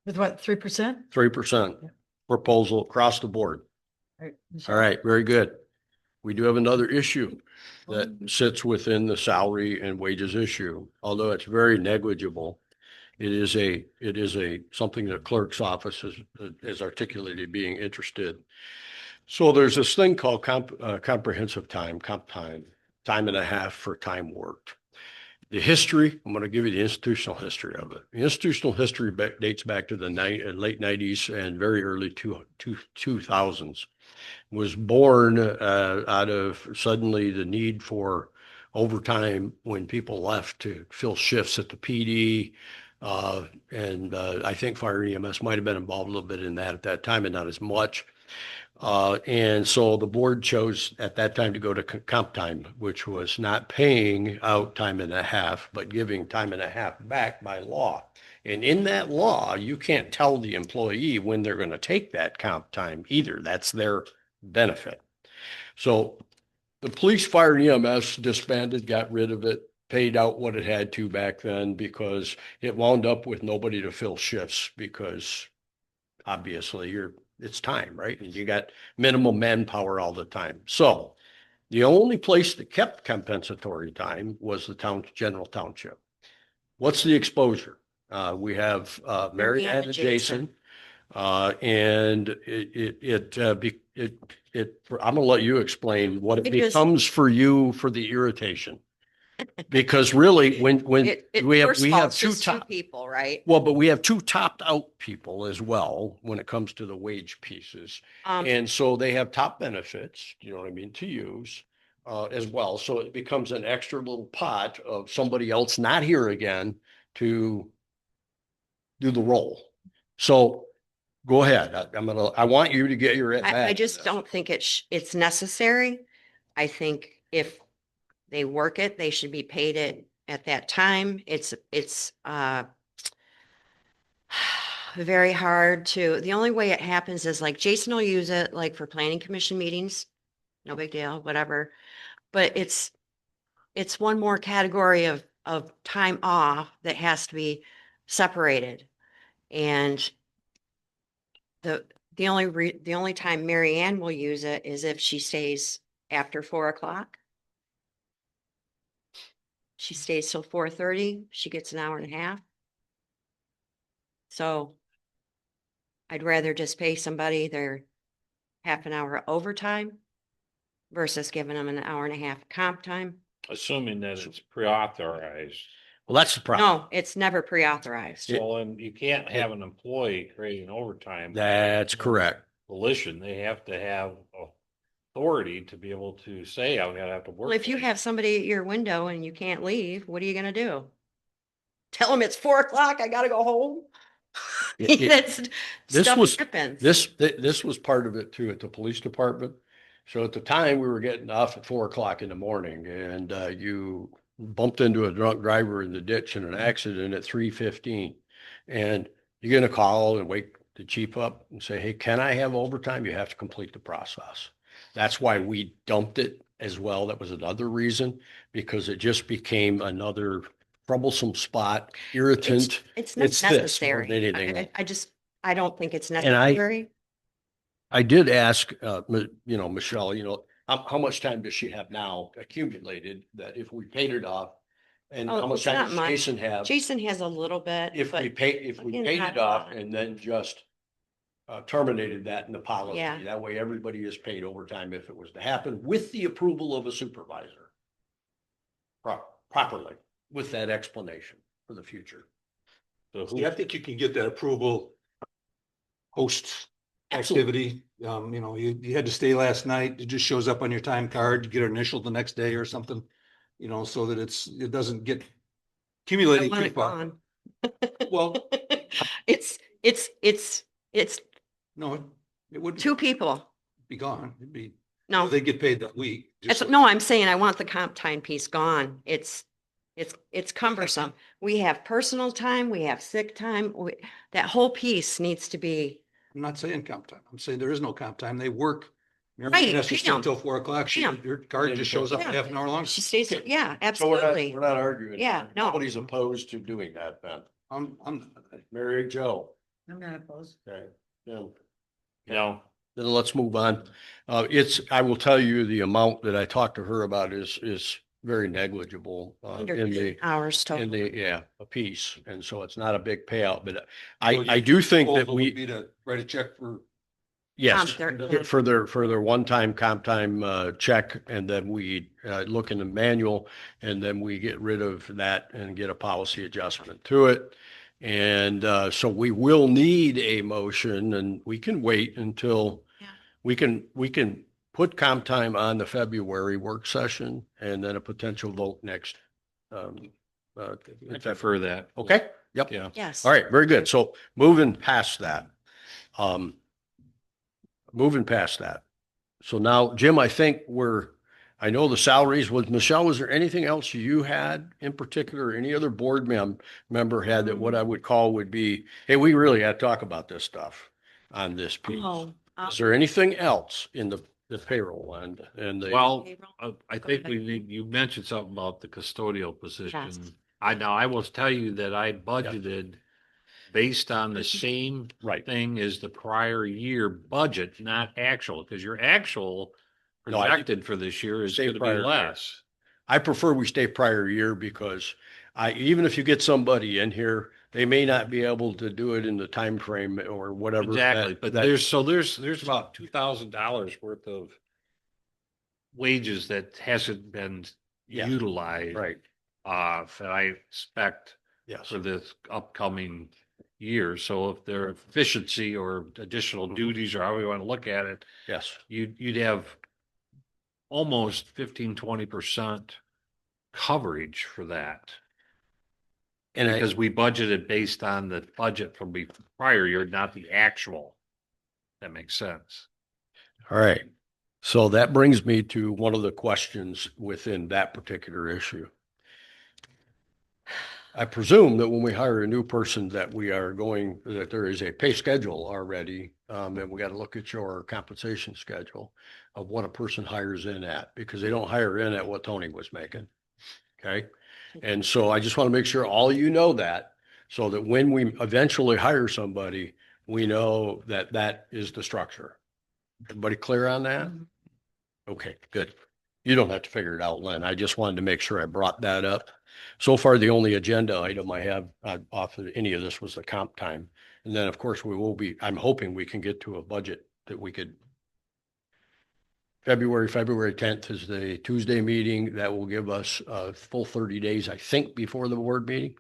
[SPEAKER 7] with what, 3%?
[SPEAKER 1] 3% proposal across the board. All right, very good. We do have another issue that sits within the salary and wages issue, although it's very negligible. It is something that clerk's office is articulated being interested. So there's this thing called comprehensive comp time and a half for time worked. The history, I'm going to give you the institutional history of it. The institutional history dates back to the late 90s and very early 2000s. Was born out of suddenly the need for overtime when people left to fill shifts at the PD. And I think fire EMS might have been involved a little bit in that at that time, and not as much. And so the board chose at that time to go to comp time, which was not paying out time and a half, but giving time and a half back by law. And in that law, you can't tell the employee when they're going to take that comp time either. That's their benefit. So the police, fire, and EMS disbanded, got rid of it, paid out what it had to back then because it wound up with nobody to fill shifts because obviously it's time, right? And you got minimum manpower all the time. So the only place that kept compensatory time was the general township. What's the exposure? We have Mary Ann and Jason. And I'm gonna let you explain what it
[SPEAKER 3] It just-
[SPEAKER 1] becomes for you for the irritation. Because really, when we
[SPEAKER 3] first of all,
[SPEAKER 1] have
[SPEAKER 3] it's
[SPEAKER 1] two
[SPEAKER 3] just two
[SPEAKER 1] top,
[SPEAKER 3] people, right?
[SPEAKER 1] well, but we have two topped out people as well when it comes to the wage pieces.
[SPEAKER 3] Um,
[SPEAKER 1] And so they have top benefits, you know what I mean, to use as well. So it becomes an extra little pot of somebody else not here again to do the role. So go ahead. I want you to get your at bat.
[SPEAKER 3] I just don't think it's necessary. I think if they work it, they should be paid it at that time. It's very hard the only way it happens is like Jason will use it like for planning commission meetings. No big deal, whatever. But it's one more category of time off that has to be separated. And the only time Mary Ann will use it is if she stays after 4 o'clock. She stays till 4:30, she gets an hour and a half. So I'd rather just pay somebody their half an hour overtime versus giving them an hour and a half comp time.
[SPEAKER 5] Assuming that it's pre-authorized.
[SPEAKER 1] Well, that's the problem.
[SPEAKER 3] No, it's never pre-authorized.
[SPEAKER 5] So, and you can't have an employee creating overtime.
[SPEAKER 1] That's correct.
[SPEAKER 5] Volition, they have to have authority to be able to say, I'm gonna have to work.
[SPEAKER 3] Well, if you have somebody at your window and you can't leave, what are you gonna do? Tell them it's 4 o'clock, I gotta go home? That's
[SPEAKER 1] This
[SPEAKER 3] stuff
[SPEAKER 1] was-
[SPEAKER 3] happens.
[SPEAKER 1] This was part of it too at the police department. So at the time, we were getting off at 4 o'clock in the morning and you bumped into a drunk driver in the ditch in an accident at 3:15. And you're gonna call and wake the chief up and say, hey, can I have overtime? You have to complete the process. That's why we dumped it as well. That was another reason, because it just became another troublesome spot, irritant.
[SPEAKER 3] It's not
[SPEAKER 1] it's this more than
[SPEAKER 3] necessary.
[SPEAKER 1] anything.
[SPEAKER 3] I don't think it's
[SPEAKER 1] I-
[SPEAKER 3] necessary.
[SPEAKER 1] I did ask, Michelle, how much time does she have now accumulated that if we paid it off? And
[SPEAKER 3] Oh,
[SPEAKER 1] how much
[SPEAKER 3] it's
[SPEAKER 1] time
[SPEAKER 3] not
[SPEAKER 1] does
[SPEAKER 3] much.
[SPEAKER 1] Jason have?
[SPEAKER 3] Jason has a little bit,
[SPEAKER 1] If we
[SPEAKER 3] but
[SPEAKER 1] paid
[SPEAKER 3] not
[SPEAKER 1] it
[SPEAKER 3] a
[SPEAKER 1] off
[SPEAKER 3] lot.
[SPEAKER 1] and then just terminated that in the policy.
[SPEAKER 3] Yeah.
[SPEAKER 1] That way everybody is paid overtime if it was to happen with the approval of a supervisor. Properly, with that explanation for the future.
[SPEAKER 5] So
[SPEAKER 4] See, I think you can get that approval post activity. You had to stay last night. It just shows up on your time card. You get an initial the next day or something, so that it doesn't get
[SPEAKER 3] I
[SPEAKER 4] accumulating
[SPEAKER 3] want
[SPEAKER 4] too
[SPEAKER 3] it
[SPEAKER 4] far.
[SPEAKER 3] gone.
[SPEAKER 4] Well,
[SPEAKER 3] It's
[SPEAKER 4] no, it wouldn't
[SPEAKER 3] two people.
[SPEAKER 4] be gone. It'd be,
[SPEAKER 3] No,
[SPEAKER 4] they get paid that week. just
[SPEAKER 3] no, I'm saying I want the comp time piece gone. It's cumbersome. We have personal time, we have sick time. That whole piece needs to be,
[SPEAKER 4] I'm not saying comp time. I'm saying there is no comp time. They work. Mary
[SPEAKER 3] Right,
[SPEAKER 4] Ann has to stay
[SPEAKER 3] damn.
[SPEAKER 4] until 4 o'clock.
[SPEAKER 3] Damn.
[SPEAKER 4] Your card just shows up
[SPEAKER 3] Yeah.
[SPEAKER 4] half an hour longer.
[SPEAKER 3] she stays, yeah,
[SPEAKER 1] So we're
[SPEAKER 3] absolutely.
[SPEAKER 1] not arguing.
[SPEAKER 3] Yeah, no.
[SPEAKER 1] Nobody's opposed to doing that, Ben.
[SPEAKER 4] I'm,
[SPEAKER 1] Mary Joe.
[SPEAKER 7] I'm not opposed.
[SPEAKER 1] Okay. Yeah.
[SPEAKER 5] No,
[SPEAKER 1] Then let's move on. I will tell you, the amount that I talked to her about is very negligible
[SPEAKER 3] Under
[SPEAKER 1] in the,
[SPEAKER 3] hours total.
[SPEAKER 1] a piece. And so it's not a big payout, but
[SPEAKER 4] So
[SPEAKER 1] I
[SPEAKER 4] your
[SPEAKER 1] do think that
[SPEAKER 4] proposal would
[SPEAKER 1] we,
[SPEAKER 4] be to write a check for,
[SPEAKER 1] yes,
[SPEAKER 3] Yeah.
[SPEAKER 1] for their one-time comp time check. And then we look in the manual and then we get rid of that and get a policy adjustment to it. And so we will need a motion and we can wait until
[SPEAKER 3] Yeah.
[SPEAKER 1] we can put comp time on the February work session and then a potential vote next.
[SPEAKER 5] I prefer that.
[SPEAKER 1] Okay, yep.
[SPEAKER 5] Yeah.
[SPEAKER 3] Yes.
[SPEAKER 1] All right, very good. So moving past that. Moving past that. So now, Jim, I know the salaries was, Michelle, was there anything else you had in particular, any other board member had that what I would call would be, hey, we really had to talk about this stuff on this piece?
[SPEAKER 3] Oh,
[SPEAKER 1] Is there anything else in the payroll and the?
[SPEAKER 5] Well,
[SPEAKER 3] payroll?
[SPEAKER 5] I
[SPEAKER 3] Go
[SPEAKER 5] think
[SPEAKER 3] ahead.
[SPEAKER 5] you mentioned something about the custodial position.
[SPEAKER 3] Yes.
[SPEAKER 5] I will tell you that I budgeted based on the same
[SPEAKER 1] Right.
[SPEAKER 5] thing as the prior year budget, not actual, because your actual
[SPEAKER 1] No, I-
[SPEAKER 5] projected for this year is
[SPEAKER 1] Say
[SPEAKER 5] going to
[SPEAKER 1] prior
[SPEAKER 5] be
[SPEAKER 1] year.
[SPEAKER 5] less.
[SPEAKER 1] I prefer we stay prior year because even if you get somebody in here they may not be able to do it in the time frame or whatever.
[SPEAKER 5] Exactly, but
[SPEAKER 1] that-
[SPEAKER 5] there's about $2,000 worth of wages that hasn't been
[SPEAKER 1] Yeah.
[SPEAKER 5] utilized.
[SPEAKER 1] Right,
[SPEAKER 5] That I expect
[SPEAKER 1] yes,
[SPEAKER 5] for this upcoming year. So if there efficiency or additional duties or however you want to look at it,
[SPEAKER 1] yes.
[SPEAKER 5] you'd have almost 15-20% coverage for that.
[SPEAKER 1] And I,
[SPEAKER 5] Because we budgeted based on the budget from the prior year, not the actual. That makes sense.
[SPEAKER 1] all right. So that brings me to one of the questions within that particular issue. I presume that when we hire a new person that we are going, that there is a pay schedule already. And we got to look at your compensation schedule of what a person hires in at, because they don't hire in at what Tony was making. Okay. And so I just want to make sure all you know that, so that when we eventually hire somebody, we know that that is the structure. Everybody clear on that? Okay, good. You don't have to figure it out, Lynn. I just wanted to make sure I brought that up. So far, the only agenda item I have off of any of this was the comp time. And then, of course, we will be, I'm hoping we can get to a budget that we could. February 10th is the Tuesday meeting. That will give us a full 30 days, I think, before the board meeting.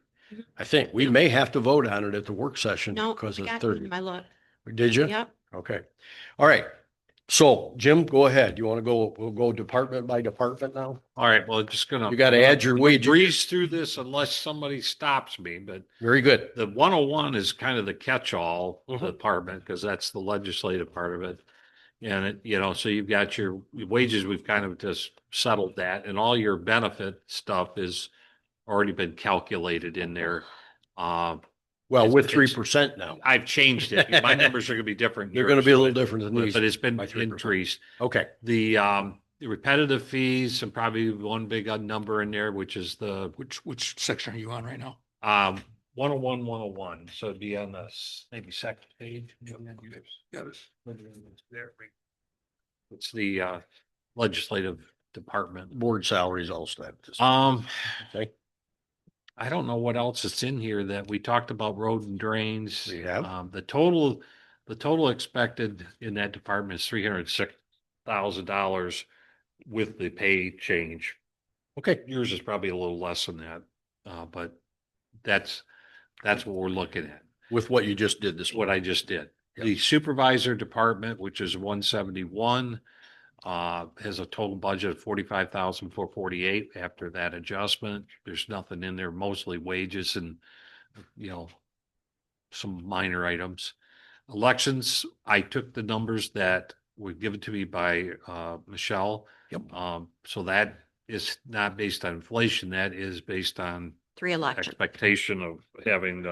[SPEAKER 1] I think we may have to vote on it at the work session
[SPEAKER 3] No,
[SPEAKER 1] because
[SPEAKER 3] I
[SPEAKER 1] of
[SPEAKER 3] got
[SPEAKER 1] 30.
[SPEAKER 3] my look.
[SPEAKER 1] Did you?
[SPEAKER 3] Yep.
[SPEAKER 1] Okay. All right. So Jim, go ahead. You want to go, we'll go department by department now?
[SPEAKER 5] All right, well, just gonna.
[SPEAKER 1] You gotta add your
[SPEAKER 5] I'm gonna
[SPEAKER 1] wages.
[SPEAKER 5] Breeze through this unless somebody stops me, but
[SPEAKER 1] Very good.
[SPEAKER 5] the 101 is kind of the catch-all
[SPEAKER 1] Mhm.
[SPEAKER 5] department because that's the legislative part of it. And so you've got your wages, we've kind of just settled that, and all your benefit stuff is already been calculated in there.
[SPEAKER 1] Well,
[SPEAKER 5] It's-
[SPEAKER 1] with
[SPEAKER 5] it's-
[SPEAKER 1] 3% now.
[SPEAKER 5] I've changed it. My numbers are gonna be different.
[SPEAKER 1] They're
[SPEAKER 5] than
[SPEAKER 1] going to be a
[SPEAKER 5] yours,
[SPEAKER 1] little different than these.
[SPEAKER 5] but it's been
[SPEAKER 1] by 3%.
[SPEAKER 5] increased.
[SPEAKER 1] Okay.
[SPEAKER 5] The repetitive fees and probably one big number in there, which is the
[SPEAKER 4] Which section are you on right now?
[SPEAKER 5] 101. So it'd be on the maybe second page.
[SPEAKER 4] Got it.
[SPEAKER 5] There. It's the legislative department.
[SPEAKER 1] Board salaries also have this. Okay.
[SPEAKER 5] I don't know what else is in here that we talked about road and drains.
[SPEAKER 1] We have.
[SPEAKER 5] The total expected in that department is $306,000 with the pay change.
[SPEAKER 1] Okay.
[SPEAKER 5] Yours is probably a little less than that, but that's what we're looking at.
[SPEAKER 1] With what you just did this
[SPEAKER 5] What
[SPEAKER 1] morning.
[SPEAKER 5] I just did.
[SPEAKER 1] Yep.
[SPEAKER 5] The supervisor department, which is 171, has a total budget of 45,448 after that adjustment. There's nothing in there, mostly wages and, some minor items. Elections, I took the numbers that were given to me by, Michelle.
[SPEAKER 1] Yep.
[SPEAKER 5] So that is not based on inflation. That is based on
[SPEAKER 3] 3 elections.
[SPEAKER 5] expectation of having,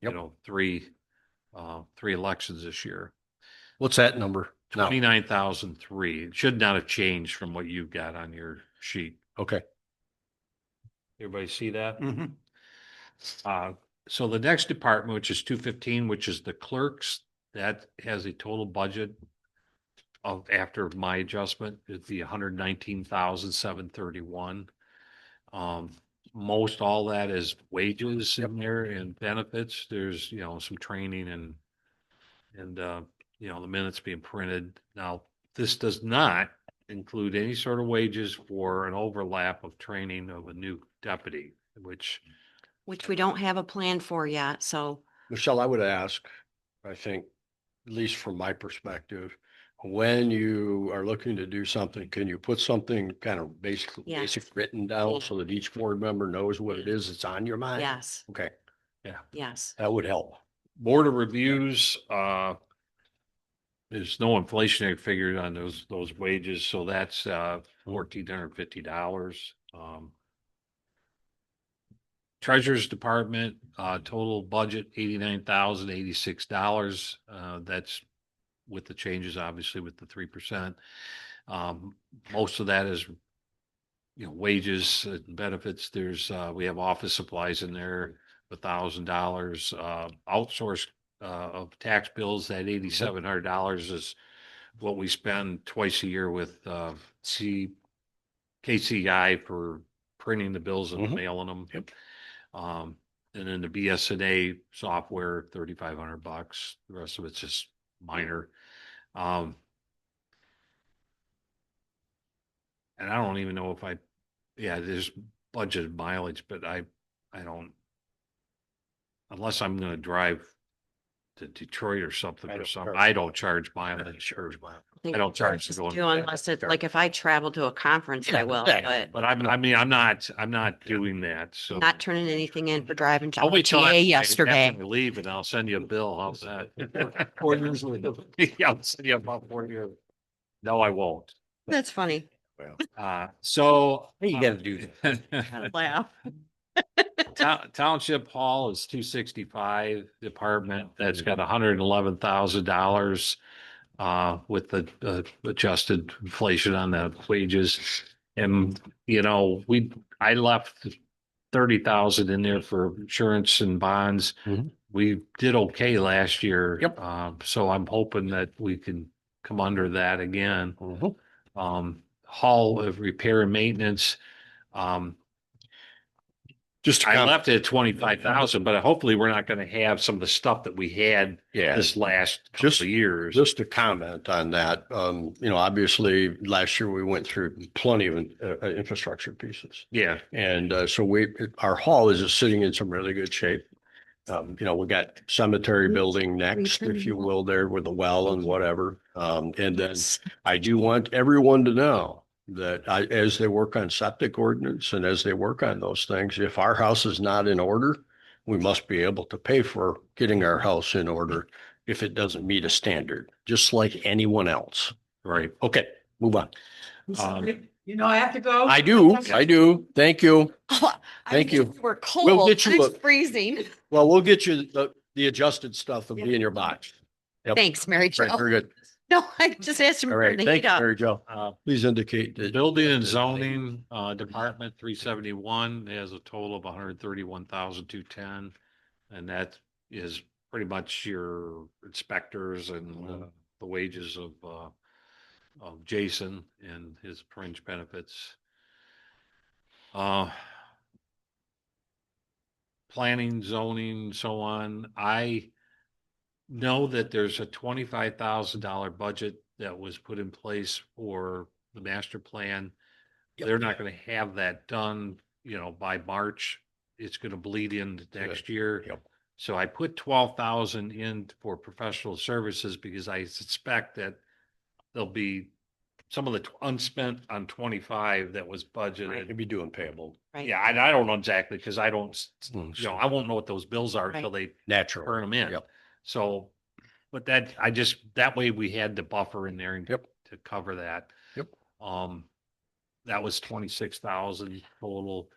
[SPEAKER 1] Yep.
[SPEAKER 5] three elections this year.
[SPEAKER 1] What's that number? No.
[SPEAKER 5] 29,003. It should not have changed from what you've got on your sheet.
[SPEAKER 1] Okay.
[SPEAKER 5] Everybody see that?
[SPEAKER 4] Mhm.
[SPEAKER 5] So the next department, which is 215, which is the clerks, that has a total budget of, after my adjustment, it'd be 119,731. Most all that is wages in there and benefits. There's, some training and the minutes being printed. Now, this does not include any sort of wages for an overlap of training of a new deputy, which
[SPEAKER 3] Which we don't have a plan for yet, so
[SPEAKER 1] Michelle, I would ask, I think, at least from my perspective, when you are looking to do something, can you put something kind of basic
[SPEAKER 3] Yeah.
[SPEAKER 1] written down so that each board member knows what it is that's on your mind?
[SPEAKER 3] yes,
[SPEAKER 1] Okay,
[SPEAKER 3] yes.
[SPEAKER 1] that would help.
[SPEAKER 5] Board of Reviews, there's no inflationary figure on those wages, so that's $1,450. Treasurer's Department, total budget $89,086. That's with the changes, obviously, with the 3%. Most of that is, wages and benefits. There's we have office supplies in there, $1,000. Outsourced of tax bills, that $8,700 is what we spend twice a year with KCI for printing the bills and
[SPEAKER 1] Mhm.
[SPEAKER 5] mailing them.
[SPEAKER 1] Yep.
[SPEAKER 5] And then the BSNA software, $3,500. The rest of it's just minor. And I don't even know if there's budgeted mileage, but I don't, unless I'm gonna drive to Detroit or something
[SPEAKER 1] I
[SPEAKER 5] for
[SPEAKER 1] don't
[SPEAKER 5] something,
[SPEAKER 1] charge.
[SPEAKER 5] I don't charge mileage. I don't charge to go.
[SPEAKER 3] Do unless it, like if I travel to a conference, I will, but
[SPEAKER 5] But I'm not doing that, so.
[SPEAKER 3] not turning anything in for driving to
[SPEAKER 5] I'll wait till
[SPEAKER 3] TA
[SPEAKER 5] after
[SPEAKER 3] yesterday.
[SPEAKER 5] I leave and I'll send you a bill. How's that?
[SPEAKER 4] 4 years later.
[SPEAKER 5] Yeah, I'll send you about 4 years. No, I won't.
[SPEAKER 3] That's funny.
[SPEAKER 5] So.
[SPEAKER 1] You gotta do
[SPEAKER 5] that.
[SPEAKER 3] Laugh.
[SPEAKER 5] Township Hall is 265 department. That's got $111,000 with the adjusted inflation on the wages. And, I left 30,000 in there for insurance and bonds.
[SPEAKER 1] Mhm.
[SPEAKER 5] We did okay last year.
[SPEAKER 1] Yep.
[SPEAKER 5] So I'm hoping that we can come under that again.
[SPEAKER 1] Mhm.
[SPEAKER 5] Hall of repair and maintenance.
[SPEAKER 1] Just to
[SPEAKER 5] I
[SPEAKER 1] com-
[SPEAKER 5] left it at 25,000, but hopefully we're not going to have some of the stuff that we had
[SPEAKER 1] Yeah.
[SPEAKER 5] this last couple
[SPEAKER 1] Just-
[SPEAKER 5] of years.
[SPEAKER 1] Just to comment on that, obviously last year we went through plenty of infrastructure pieces.
[SPEAKER 5] Yeah.
[SPEAKER 1] And so our hall is sitting in some really good shape. We got cemetery building next, if you will, there with the well and whatever. And then I do want everyone to know that as they work on septic ordinance and as they work on those things, if our house is not in order, we must be able to pay for getting our house in order if it doesn't meet a standard, just like anyone else.
[SPEAKER 5] Right.
[SPEAKER 1] Okay, move on.
[SPEAKER 7] I have to go.
[SPEAKER 1] I do. Thank you. Thank you.
[SPEAKER 3] We're
[SPEAKER 1] We'll
[SPEAKER 3] cold.
[SPEAKER 1] get you
[SPEAKER 3] It's freezing.
[SPEAKER 1] Well, we'll get you the adjusted stuff that'll be in your box. Yep.
[SPEAKER 3] Thanks, Mary
[SPEAKER 1] Right,
[SPEAKER 3] Jo.
[SPEAKER 1] very good.
[SPEAKER 3] No, I just asked him
[SPEAKER 1] All
[SPEAKER 3] for
[SPEAKER 1] right,
[SPEAKER 3] the
[SPEAKER 1] thank
[SPEAKER 3] heat
[SPEAKER 1] you,
[SPEAKER 3] up.
[SPEAKER 1] Mary Jo. Please indicate that.
[SPEAKER 5] Building and zoning, department 371 has a total of 131,210. And that is pretty much your inspectors and the wages of Jason and his fringe benefits. Planning, zoning, so on. I know that there's a $25,000 budget that was put in place for the master plan.
[SPEAKER 1] Yep.
[SPEAKER 5] They're not going to have that done, by March. It's going to bleed into next year.
[SPEAKER 1] Yep.
[SPEAKER 5] So I put 12,000 in for professional services because I suspect that there'll be some of the unspent on 25 that was budgeted.
[SPEAKER 1] Could be doing payable.
[SPEAKER 3] Right.
[SPEAKER 5] Yeah, I don't know exactly because I don't,
[SPEAKER 1] Mm,
[SPEAKER 5] I won't know what those bills are
[SPEAKER 3] Right.
[SPEAKER 5] until they
[SPEAKER 1] Natural.
[SPEAKER 5] turn them in.
[SPEAKER 1] Yep.
[SPEAKER 5] So, but that way we had the buffer in there
[SPEAKER 1] Yep.
[SPEAKER 5] to cover that.
[SPEAKER 1] Yep.
[SPEAKER 5] That was 26,000 total.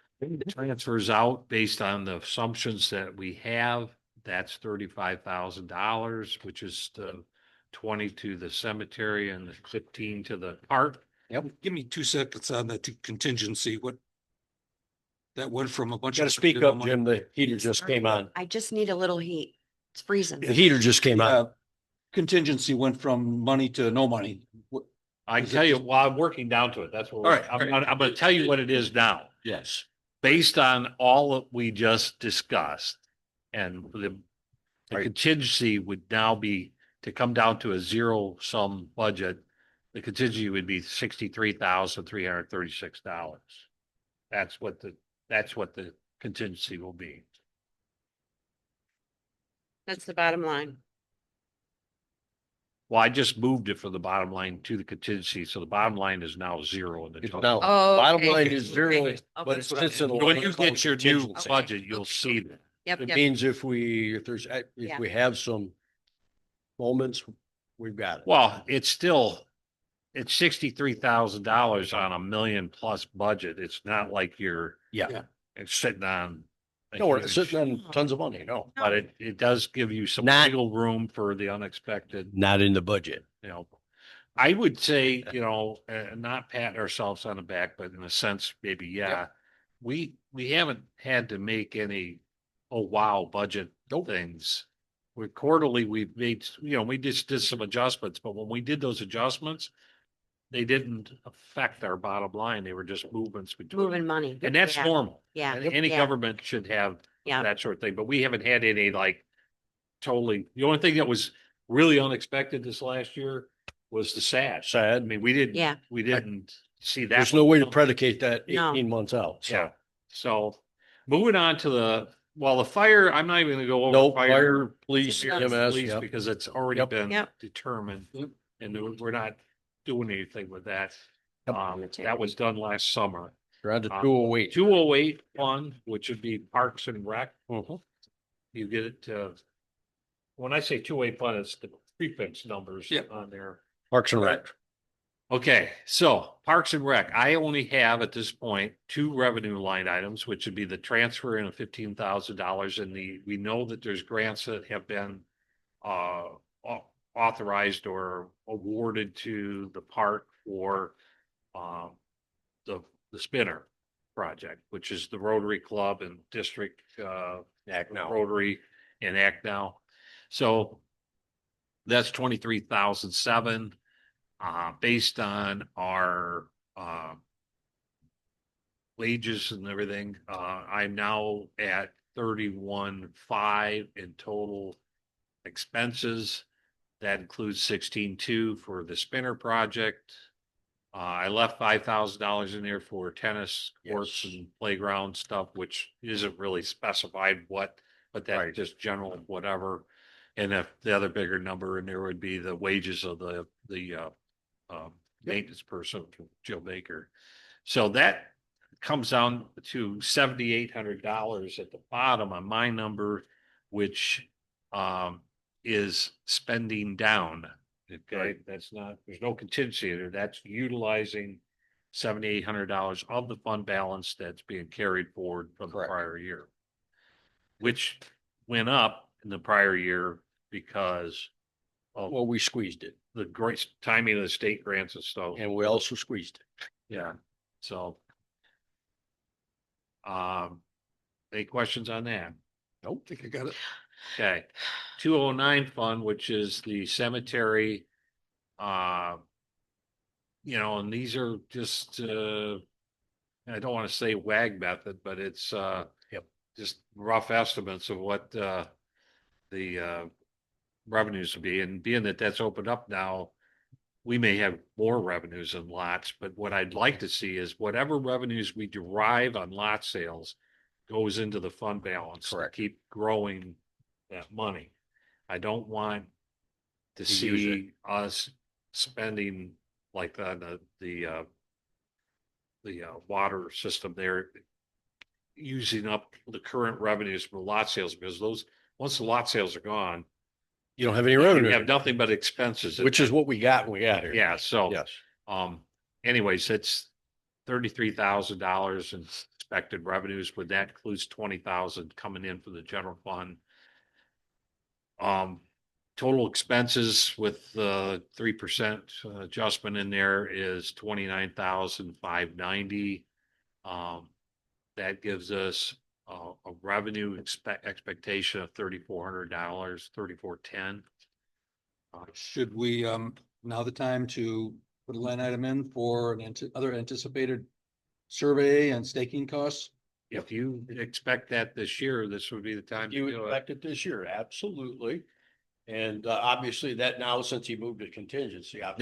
[SPEAKER 5] Transfers out based on the assumptions that we have. That's $35,000, which is the 20 to the cemetery and the 15 to the park.
[SPEAKER 4] Give me 2 seconds on that contingency. What? That went from a bunch.
[SPEAKER 1] Got to speak up, Jim. The heater just came on.
[SPEAKER 3] I just need a little heat. It's freezing.
[SPEAKER 1] The heater just came on.
[SPEAKER 4] Contingency went from money to no money.
[SPEAKER 5] I can tell you, well, I'm working down to it. That's what
[SPEAKER 4] All right,
[SPEAKER 5] I'm
[SPEAKER 4] all right.
[SPEAKER 5] going to tell you what it is now.
[SPEAKER 1] Yes.
[SPEAKER 5] Based on all that we just discussed, and the
[SPEAKER 1] Right.
[SPEAKER 5] contingency would now be to come down to a zero sum budget. The contingency would be $63,336. That's what the contingency will be.
[SPEAKER 3] That's the bottom line.
[SPEAKER 5] Well, I just moved it from the bottom line to the contingency, so the bottom line is now zero in the
[SPEAKER 1] It's
[SPEAKER 5] total.
[SPEAKER 1] now,
[SPEAKER 3] Oh,
[SPEAKER 1] bottom
[SPEAKER 3] okay.
[SPEAKER 1] line is zero,
[SPEAKER 3] Okay.
[SPEAKER 1] but it sits in. a
[SPEAKER 5] When
[SPEAKER 1] line
[SPEAKER 5] you
[SPEAKER 1] called
[SPEAKER 5] get your new
[SPEAKER 1] contingency.
[SPEAKER 5] budget, you'll see that.
[SPEAKER 3] Yep,
[SPEAKER 1] It
[SPEAKER 3] yep.
[SPEAKER 1] means if
[SPEAKER 3] Yeah.
[SPEAKER 1] we have some moments, we've got it.
[SPEAKER 5] Well, it's $63,000 on $1 million plus budget. It's not like it's sitting on. a
[SPEAKER 1] No, we're
[SPEAKER 5] huge-
[SPEAKER 1] sitting on tons of money. No,
[SPEAKER 5] But it does give you some
[SPEAKER 1] Not-
[SPEAKER 5] wiggle room for the unexpected,
[SPEAKER 1] not in the budget.
[SPEAKER 5] I would say, not pat ourselves on the back, but in a sense, maybe, yeah. We haven't had to make any, oh, wow, budget things. We're quarterly, we've made, we just did some adjustments, but when we did those adjustments, they didn't affect our bottom line. They were just movements between.
[SPEAKER 3] Moving money.
[SPEAKER 5] And that's
[SPEAKER 3] Yeah.
[SPEAKER 5] normal.
[SPEAKER 3] Yeah.
[SPEAKER 5] And any
[SPEAKER 3] Yeah.
[SPEAKER 5] government should have
[SPEAKER 3] Yeah.
[SPEAKER 5] that sort of thing, but we haven't had any like totally, the only thing that was really unexpected this last year was the SAD. I
[SPEAKER 1] Sad.
[SPEAKER 5] mean, we
[SPEAKER 3] Yeah.
[SPEAKER 5] didn't see that.
[SPEAKER 1] There's no way to
[SPEAKER 5] one.
[SPEAKER 1] predicate that
[SPEAKER 3] No.
[SPEAKER 1] 18 months out.
[SPEAKER 5] Yeah,
[SPEAKER 1] So,
[SPEAKER 5] so moving on to the fire, I'm not even gonna go over
[SPEAKER 1] no, fire, police,
[SPEAKER 5] police,
[SPEAKER 1] EMS, yep.
[SPEAKER 5] because it's already
[SPEAKER 1] Yep.
[SPEAKER 5] been
[SPEAKER 3] Yep.
[SPEAKER 5] determined. And we're not doing anything with that.
[SPEAKER 1] Yep.
[SPEAKER 5] That was done last summer.
[SPEAKER 1] You're on to
[SPEAKER 5] Uh,
[SPEAKER 1] 208.
[SPEAKER 5] 208 fund, which would be Parks and Rec.
[SPEAKER 1] Mhm.
[SPEAKER 5] You get it when I say 208 fund, it's the prefix numbers
[SPEAKER 4] Yep.
[SPEAKER 5] on there.
[SPEAKER 1] Parks and Rec.
[SPEAKER 5] Okay, so Parks and Rec, I only have at this point two revenue line items, which would be the transfer in of $15,000 and we know that there's grants that have been authorized or awarded to the park for the spinner project, which is the Rotary Club and District
[SPEAKER 1] Act now.
[SPEAKER 5] Rotary and Act Now. So that's 23,007. Based on our wages and everything, I'm now at 31.5 in total expenses. That includes 16.2 for the spinner project. I left $5,000 in there for tennis courts and playground stuff, which isn't really specified what, but that's
[SPEAKER 1] Right.
[SPEAKER 5] just general whatever. And if the other bigger number in there would be the wages of the maintenance person, Joe Baker. So that comes down to $7,800 at the bottom on my number, which is spending down. Okay, that's not, there's no contingency there. That's utilizing $7,800 of the fund balance that's being carried forward from the
[SPEAKER 1] Correct.
[SPEAKER 5] prior year, which went up in the prior year because of
[SPEAKER 1] Well, we squeezed it
[SPEAKER 5] the great timing of the state grants and stuff.
[SPEAKER 1] and we also squeezed it.
[SPEAKER 5] Yeah, so. Any questions on that?
[SPEAKER 1] Nope.
[SPEAKER 4] I think I got it.
[SPEAKER 5] Okay, 209 fund, which is the cemetery. And these are just, I don't want to say WAG method, but it's, just rough estimates of what, the revenues will be. And being that that's opened up now, we may have more revenues in lots, but what I'd like to see is whatever revenues we derive on lot sales goes into the fund balance to
[SPEAKER 1] Correct.
[SPEAKER 5] keep growing that money. I don't want to
[SPEAKER 1] use
[SPEAKER 5] see us spending like the water system there, using up the current revenues from lot sales, because once the lot sales are gone,
[SPEAKER 1] You don't have any
[SPEAKER 5] you
[SPEAKER 1] revenue,
[SPEAKER 5] have nothing but expenses.
[SPEAKER 1] which is what we got when we got here.
[SPEAKER 5] Yeah, so.
[SPEAKER 1] Yes.
[SPEAKER 5] Anyways, it's $33,000 in expected revenues, but that includes 20,000 coming in for the general fund. Total expenses with the 3% adjustment in there is 29,590. That gives us a revenue expectation of $3,400, 3,410.
[SPEAKER 4] Should we, now the time to put a line item in for other anticipated survey and staking costs?
[SPEAKER 5] If you expect that this year, this would be the time to
[SPEAKER 1] You
[SPEAKER 5] do it.
[SPEAKER 1] expect it this year, absolutely. And obviously that now, since he moved to contingency. That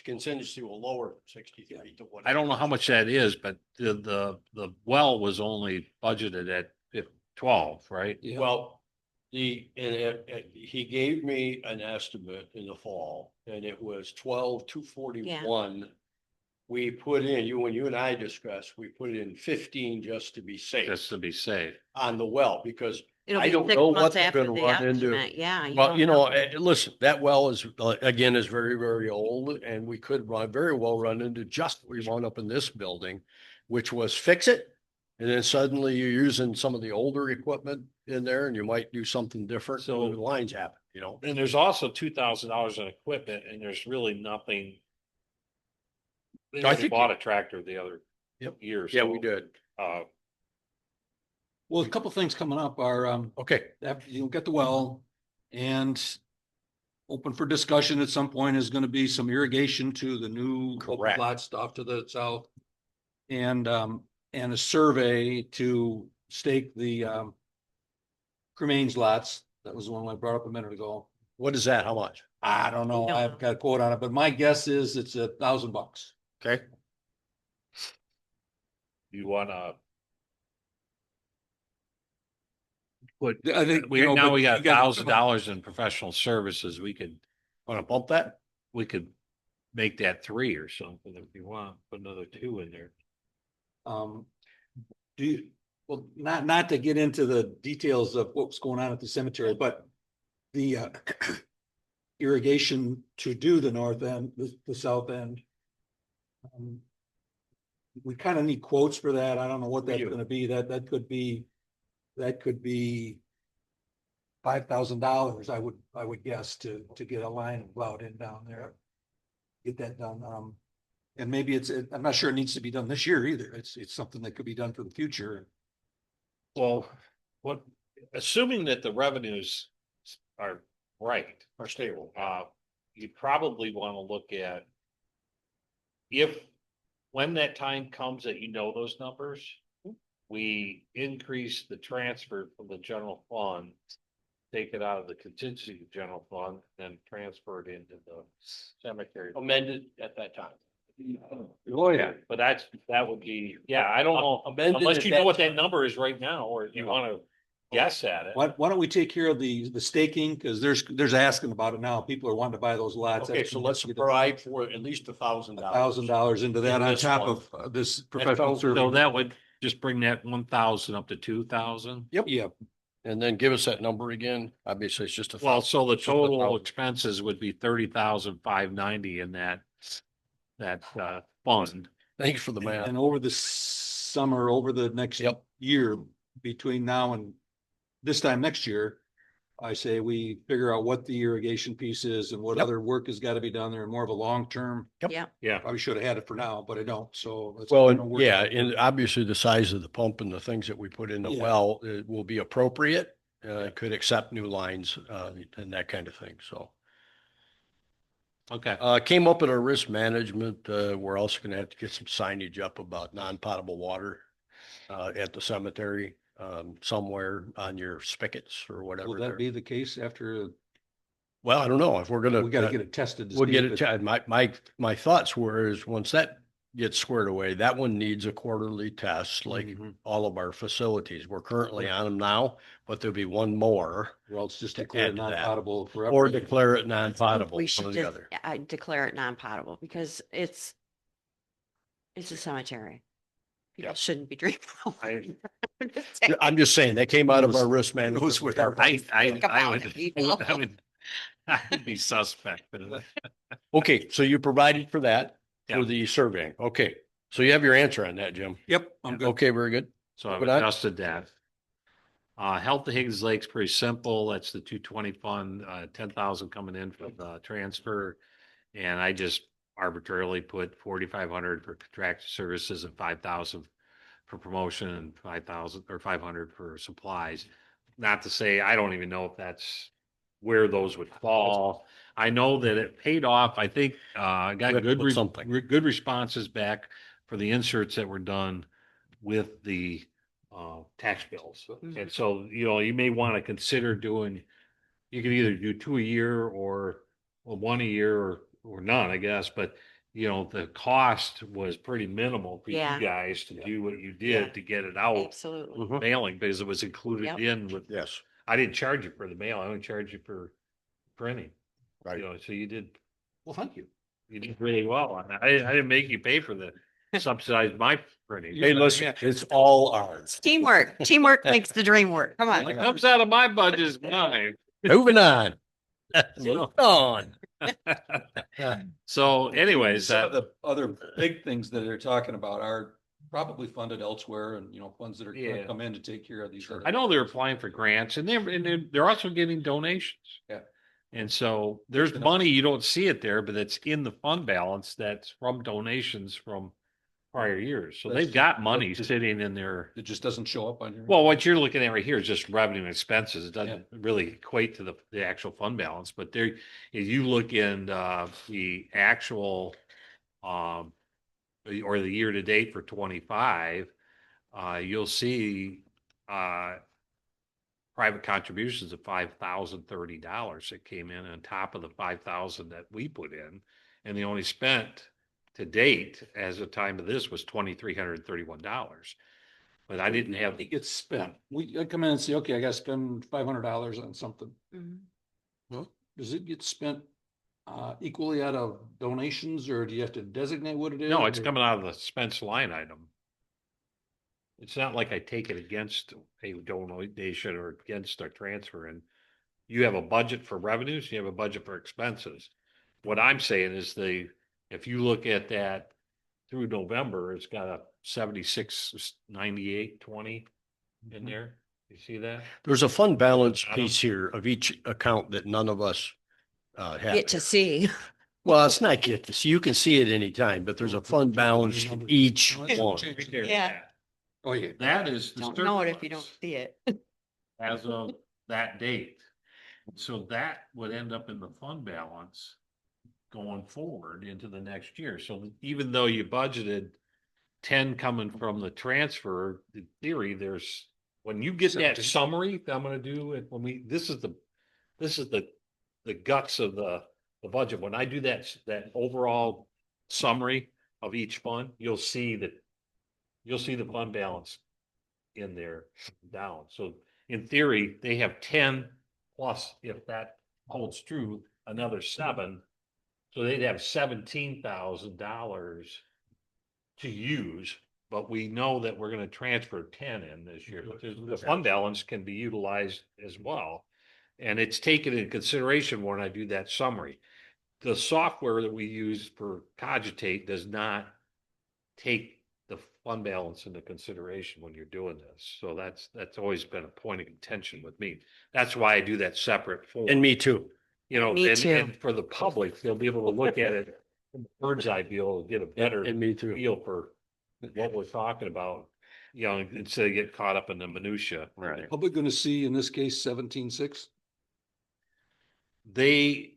[SPEAKER 1] contingency will lower 63 to what.
[SPEAKER 5] I don't know how much that is, but the well was only budgeted at 12, right?
[SPEAKER 4] Yeah.
[SPEAKER 1] Well, he gave me an estimate in the fall and it was 12,241. We put in, when you and I discussed, we put in 15 just to be safe
[SPEAKER 5] Just to be safe.
[SPEAKER 1] on the well, because
[SPEAKER 3] It'll
[SPEAKER 1] I
[SPEAKER 3] be
[SPEAKER 1] don't
[SPEAKER 3] 6
[SPEAKER 1] know what
[SPEAKER 3] months
[SPEAKER 1] they're
[SPEAKER 3] after
[SPEAKER 1] gonna
[SPEAKER 3] the
[SPEAKER 1] run into.
[SPEAKER 3] estimate. Yeah.
[SPEAKER 1] Well,
[SPEAKER 3] don't know.
[SPEAKER 1] listen, that well is, again, is very, very old and we could very well run into just what we wound up in this building, which was fix it. And then suddenly you're using some of the older equipment in there and you might do something different.
[SPEAKER 5] So-
[SPEAKER 1] So the lines happen,
[SPEAKER 5] And there's also $2,000 in equipment and there's really nothing.
[SPEAKER 1] I
[SPEAKER 5] I
[SPEAKER 1] think-
[SPEAKER 5] bought a tractor the other
[SPEAKER 1] Yep.
[SPEAKER 5] year.
[SPEAKER 1] Yeah,
[SPEAKER 5] so,
[SPEAKER 1] we did.
[SPEAKER 4] Well, a couple things coming up are,
[SPEAKER 1] Okay.
[SPEAKER 4] after you'll get the well and open for discussion at some point is gonna be some irrigation to the new open
[SPEAKER 1] Correct.
[SPEAKER 4] lot stuff to the south. And a survey to stake the cremains lots. That was the one I brought up a minute ago.
[SPEAKER 1] What is that? How much?
[SPEAKER 4] I don't know. I've got a quote on it, but my guess is it's $1,000.
[SPEAKER 1] Okay.
[SPEAKER 5] You wanna? Put,
[SPEAKER 4] I think,
[SPEAKER 5] we,
[SPEAKER 4] you know,
[SPEAKER 5] now
[SPEAKER 4] but
[SPEAKER 5] we got
[SPEAKER 4] you gotta-
[SPEAKER 5] $1,000 in professional services.
[SPEAKER 1] Want to bump that?
[SPEAKER 5] We could make that 3 or something if you want, put another 2 in there.
[SPEAKER 4] Do you, well, not to get into the details of what's going on at the cemetery, but the irrigation to do the north end, the south end. We kind of need quotes for that. I don't know what that's
[SPEAKER 1] do.
[SPEAKER 4] gonna be. That could be $5,000, I would guess, to get a line plowed in down there. Get that done. And maybe I'm not sure it needs to be done this year either. It's something that could be done for the future.
[SPEAKER 5] Well, assuming that the revenues are right, are stable, you probably want to look at when that time comes that you know those numbers, we increase the transfer from the general fund, take it out of the contingency general fund, and transfer it into the cemetery.
[SPEAKER 1] Amended at that time.
[SPEAKER 4] Oh, yeah.
[SPEAKER 5] But that would be, yeah, I don't know,
[SPEAKER 1] Amended
[SPEAKER 5] unless
[SPEAKER 1] at
[SPEAKER 5] you
[SPEAKER 1] that
[SPEAKER 5] know what that
[SPEAKER 1] time.
[SPEAKER 5] number is right now, or you want to guess at it.
[SPEAKER 4] Why don't we take care of the staking? Because there's asking about it now. People are wanting to buy those lots.
[SPEAKER 1] Okay, so let's provide for at least $1,000.
[SPEAKER 4] $1,000 into that
[SPEAKER 1] In
[SPEAKER 4] on
[SPEAKER 1] this
[SPEAKER 4] top
[SPEAKER 1] one.
[SPEAKER 4] of this professional
[SPEAKER 1] So
[SPEAKER 4] service.
[SPEAKER 5] So that would just bring that 1,000 up to 2,000.
[SPEAKER 4] Yeah,
[SPEAKER 1] And then give us that number again. Obviously, it's just a.
[SPEAKER 5] Well, so the
[SPEAKER 1] Just a
[SPEAKER 5] total
[SPEAKER 1] 1,000.
[SPEAKER 5] expenses would be 30,590 in that fund.
[SPEAKER 1] Thanks for the math.
[SPEAKER 4] and over the summer, over the next
[SPEAKER 1] Yep.
[SPEAKER 4] year, between now and this time next year, I say we figure out what the irrigation piece is and what
[SPEAKER 1] Yep.
[SPEAKER 4] other work has got to be done there, more of a long-term.
[SPEAKER 1] Yep.
[SPEAKER 3] Yeah,
[SPEAKER 5] Yeah.
[SPEAKER 4] Probably should have had it for now, but I don't, so.
[SPEAKER 1] Well,
[SPEAKER 4] you know,
[SPEAKER 1] and
[SPEAKER 4] work
[SPEAKER 1] yeah,
[SPEAKER 4] on it.
[SPEAKER 1] and obviously the size of the pump and the things that we put in the
[SPEAKER 4] Yeah.
[SPEAKER 1] well, it will be appropriate. Could accept new lines, and that kind of thing. So,
[SPEAKER 5] Okay.
[SPEAKER 1] came up at our risk management. We're also gonna have to get some signage up about non-potable water, at the cemetery, somewhere on your spigots or whatever.
[SPEAKER 4] Will
[SPEAKER 1] there.
[SPEAKER 4] that be the case after,
[SPEAKER 1] Well, I don't know if we're gonna.
[SPEAKER 4] we gotta get it tested? to
[SPEAKER 1] We'll
[SPEAKER 4] see
[SPEAKER 1] get
[SPEAKER 4] if
[SPEAKER 1] it. My thoughts were is once that gets squared away, that one needs a quarterly test, like
[SPEAKER 4] Mhm.
[SPEAKER 1] all of our facilities. We're currently on them now, but there'll be one more
[SPEAKER 4] Or else just
[SPEAKER 1] to
[SPEAKER 4] declare
[SPEAKER 1] add to that.
[SPEAKER 4] non-potable forever.
[SPEAKER 1] or declare it non-potable.
[SPEAKER 3] we
[SPEAKER 1] One or
[SPEAKER 3] should
[SPEAKER 1] the
[SPEAKER 3] just,
[SPEAKER 1] other.
[SPEAKER 3] I declare it non-potable because it's a cemetery. People
[SPEAKER 1] Yeah.
[SPEAKER 3] shouldn't be drinking.
[SPEAKER 1] I'm just saying, that came out of our risk management.
[SPEAKER 4] Goes with our-
[SPEAKER 1] department.
[SPEAKER 3] Think about it, people.
[SPEAKER 5] I would be suspect. but-
[SPEAKER 1] Okay, so you provided for that,
[SPEAKER 5] Yeah.
[SPEAKER 1] for the surveying. Okay, so you have your answer on that, Jim.
[SPEAKER 4] Yep, I'm good.
[SPEAKER 1] Okay, very good.
[SPEAKER 5] So I've
[SPEAKER 1] But I-
[SPEAKER 5] adjusted that. Health to Higgins Lake's pretty simple. That's the 220 fund, 10,000 coming in for the transfer. And I just arbitrarily put 4,500 for contracted services and 5,000 for promotion and 5,000 or 500 for supplies. Not to say, I don't even know if that's where those would fall. I know that it paid off. I think, I
[SPEAKER 1] We
[SPEAKER 5] got
[SPEAKER 1] have to
[SPEAKER 5] good,
[SPEAKER 1] put something.
[SPEAKER 5] good responses back for the inserts that were done with the tax bills.
[SPEAKER 3] Mhm.
[SPEAKER 5] And so, you may want to consider doing, you could either do 2 a year or 1 a year or none, I guess, but the cost was pretty minimal for you
[SPEAKER 3] Yeah.
[SPEAKER 5] guys to do what you
[SPEAKER 3] Yeah.
[SPEAKER 5] did to get it out
[SPEAKER 3] Absolutely.
[SPEAKER 1] Mhm.
[SPEAKER 5] mailing because it was included
[SPEAKER 3] Yep.
[SPEAKER 5] in with,
[SPEAKER 1] Yes,
[SPEAKER 5] I didn't charge you for the mail. I only charged you for printing.
[SPEAKER 1] right.
[SPEAKER 5] So you did, well, thank you. You did really well on that. I didn't make you pay for the subsidized my printing.
[SPEAKER 1] Hey, listen, it's all ours.
[SPEAKER 3] Teamwork, teamwork makes the dream work. Come
[SPEAKER 5] What
[SPEAKER 3] on.
[SPEAKER 5] comes out of my budget is mine.
[SPEAKER 1] Moving on. Moving on.
[SPEAKER 5] So anyways,
[SPEAKER 4] Some of the other big things that they're talking about are probably funded elsewhere and, funds that are
[SPEAKER 5] Yeah.
[SPEAKER 4] gonna come in to take care of these.
[SPEAKER 5] I know they're applying for grants and they're also getting donations.
[SPEAKER 4] Yeah.
[SPEAKER 5] And so there's money, you don't see it there, but it's in the fund balance that's from donations from prior years. So they've got money sitting in there.
[SPEAKER 4] It just doesn't show up on your.
[SPEAKER 5] Well, what you're looking at right here is just revenue and expenses. It doesn't really equate to the actual fund balance, but there, if you look in the actual or the year to date for 25, you'll see private contributions of $5,030 that came in on top of the 5,000 that we put in. And they only spent to date, as of time of this, was $2,331. But I didn't have,
[SPEAKER 4] It gets spent. I come in and say, okay, I gotta spend $500 on something.
[SPEAKER 3] Mhm.
[SPEAKER 4] Does it get spent equally out of donations, or do you have to designate what it is?
[SPEAKER 5] no, it's
[SPEAKER 4] or-
[SPEAKER 5] coming out of the expense line item. It's not like I take it against a donation or against a transfer. And you have a budget for revenues, you have a budget for expenses. What I'm saying is if you look at that through November, it's got a 769820 in there. You see that?
[SPEAKER 1] There's a fund balance piece here of each account that none of us have.
[SPEAKER 3] Get to see.
[SPEAKER 1] Well, it's not get to see. You can see it anytime, but there's a fund balance to each
[SPEAKER 4] No, that's
[SPEAKER 1] one.
[SPEAKER 4] changed.
[SPEAKER 3] Yeah.
[SPEAKER 4] Oh, yeah.
[SPEAKER 5] That is the
[SPEAKER 3] Don't know it if you don't
[SPEAKER 5] surplus
[SPEAKER 3] see it.
[SPEAKER 5] as of that date. So that would end up in the fund balance going forward into the next year. So even though you budgeted 10 coming from the transfer, in theory, when you get that
[SPEAKER 4] 17.
[SPEAKER 5] summary that I'm gonna do it, this is the guts of the budget. When I do that overall summary of each fund, you'll see the fund balance in there down. So in theory, they have 10 plus, if that holds true, another 7. So they'd have $17,000 to use, but we know that we're gonna transfer 10 in this year. But the fund balance can be utilized as well. And it's taken into consideration when I do that summary. The software that we use for Cogitate does not take the fund balance into consideration when you're doing this. So that's always been a point of contention with me. That's why I do that separate form.
[SPEAKER 1] And me too.
[SPEAKER 5] You know,
[SPEAKER 3] Me too.
[SPEAKER 5] and for the public, they'll be able to look at it from the bird's eye view, and get a better
[SPEAKER 1] And me too.
[SPEAKER 5] feel for what we're talking about. You know, instead of get caught up in the minutia.
[SPEAKER 1] Right.
[SPEAKER 4] Public gonna see, in this case, 17.6?
[SPEAKER 5] They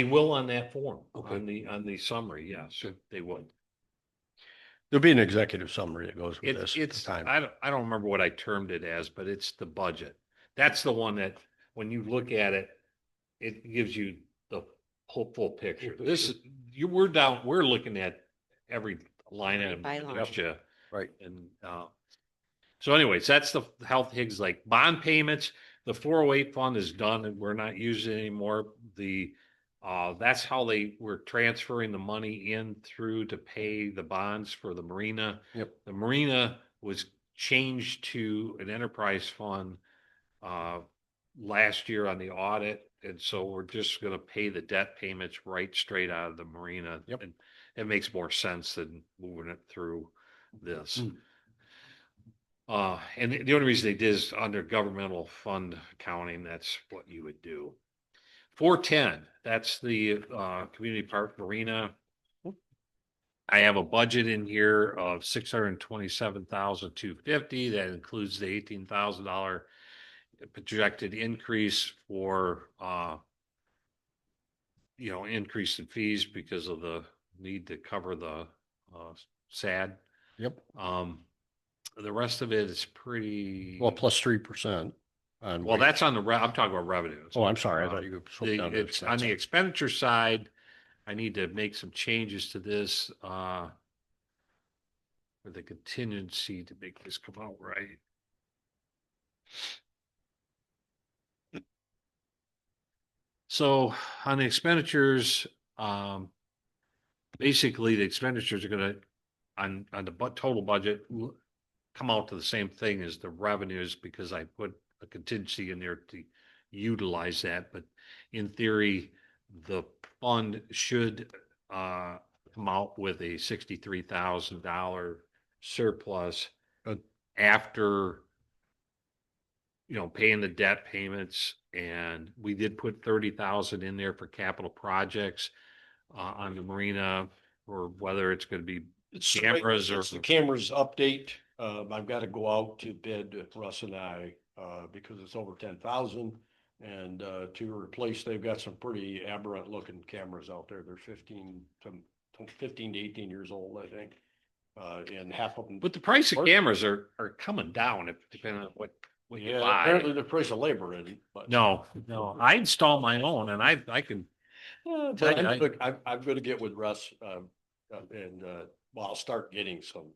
[SPEAKER 5] will on that form,
[SPEAKER 4] Okay.
[SPEAKER 5] on the summary, yes,
[SPEAKER 4] Okay.
[SPEAKER 5] they would.
[SPEAKER 1] There'll be an executive summary that goes with this. at the
[SPEAKER 5] It's,
[SPEAKER 1] time.
[SPEAKER 5] I don't remember what I termed it as, but it's the budget. That's the one that, when you look at it, it gives you the full picture. This is, we're looking at every line item.
[SPEAKER 3] By line.
[SPEAKER 5] minutia.
[SPEAKER 1] Right.
[SPEAKER 5] And, so anyways, that's the health Higgs, like bond payments, the 408 fund is done and we're not using it anymore. That's how they were transferring the money in through to pay the bonds for the marina.
[SPEAKER 1] Yep.
[SPEAKER 5] The marina was changed to an enterprise fund, last year on the audit. And so we're just gonna pay the debt payments right straight out of the marina.
[SPEAKER 1] Yep.
[SPEAKER 5] And it makes more sense than moving it through this. And the only reason they did is under governmental fund accounting, that's what you would do. 410, that's the community park marina. I have a budget in here of $627,250. That includes the $18,000 projected increase for increase in fees because of the need to cover the SAD.
[SPEAKER 1] Yep.
[SPEAKER 5] The rest of it is pretty
[SPEAKER 1] Well, plus 3%.
[SPEAKER 5] well, that's on I'm talking about revenues.
[SPEAKER 1] Oh, I'm sorry. I thought you slipped down to
[SPEAKER 5] It's on the
[SPEAKER 1] expense.
[SPEAKER 5] expenditure side. I need to make some changes to this for the contingency to make this come out right. So on the expenditures, basically the expenditures are gonna, on the total budget, come out to the same thing as the revenues because I put a contingency in there to utilize that. But in theory, the fund should come out with a $63,000 surplus after paying the debt payments. And we did put 30,000 in there for capital projects on the marina, or whether it's going to be cameras or
[SPEAKER 1] It's the cameras update. I've got to go out to bid, Russ and I, because it's over 10,000. And to replace, they've got some pretty aberrant looking cameras out there. They're 15 to 18 years old, I think. and half of them.
[SPEAKER 5] But the price of
[SPEAKER 1] Or-
[SPEAKER 5] cameras are coming down if depending on what you
[SPEAKER 1] Yeah,
[SPEAKER 5] buy.
[SPEAKER 1] apparently the price of labor isn't, but.
[SPEAKER 5] No, I install my own and I can,
[SPEAKER 1] But
[SPEAKER 5] tell you,
[SPEAKER 1] I'm gonna get with Russ, and, well, I'll start getting some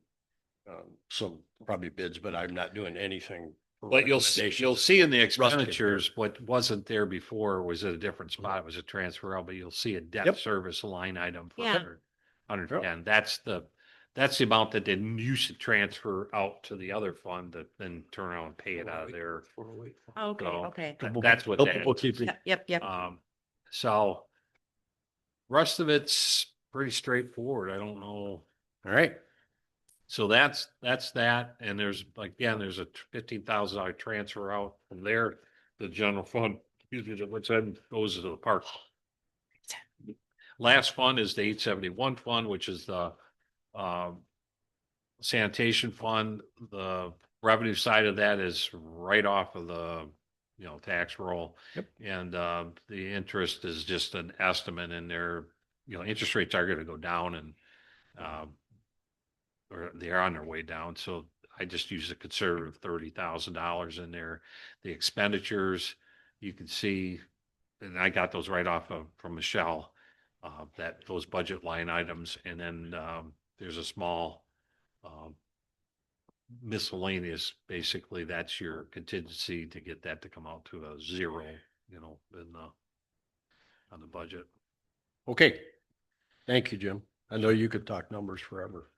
[SPEAKER 1] probably bids, but I'm not doing anything. for
[SPEAKER 5] but you'll
[SPEAKER 1] recommendations.
[SPEAKER 5] see in the
[SPEAKER 1] Russ can do it.
[SPEAKER 5] expenditures, what wasn't there before was at a different spot. It was a transfer out, but you'll see a debt
[SPEAKER 1] Yep.
[SPEAKER 5] service line item for
[SPEAKER 3] Yeah.
[SPEAKER 5] 110. That's the amount that they used to transfer out to the other fund to then turn around and pay it out of there.
[SPEAKER 3] Okay,
[SPEAKER 5] So,
[SPEAKER 3] okay.
[SPEAKER 5] That's what that is.
[SPEAKER 1] Bookkeeping.
[SPEAKER 3] Yep.
[SPEAKER 5] So rest of it's pretty straightforward. I don't know.
[SPEAKER 1] All right,
[SPEAKER 5] So that's that. And there's there's a $15,000 transfer out from there, the general fund, which then goes to the park. Last fund is the 871 fund, which is the sanitation fund. The revenue side of that is right off of the, tax roll.
[SPEAKER 1] Yep.
[SPEAKER 5] And the interest is just an estimate in there. Interest rates are going to go down and or they're on their way down. So I just use a conservative $30,000 in there. The expenditures, you can see, and I got those right off from Michelle, that those budget line items. And then there's a small miscellaneous, basically that's your contingency to get that to come out to a zero, on the budget.
[SPEAKER 1] okay. Thank you, Jim. I know you could talk numbers forever.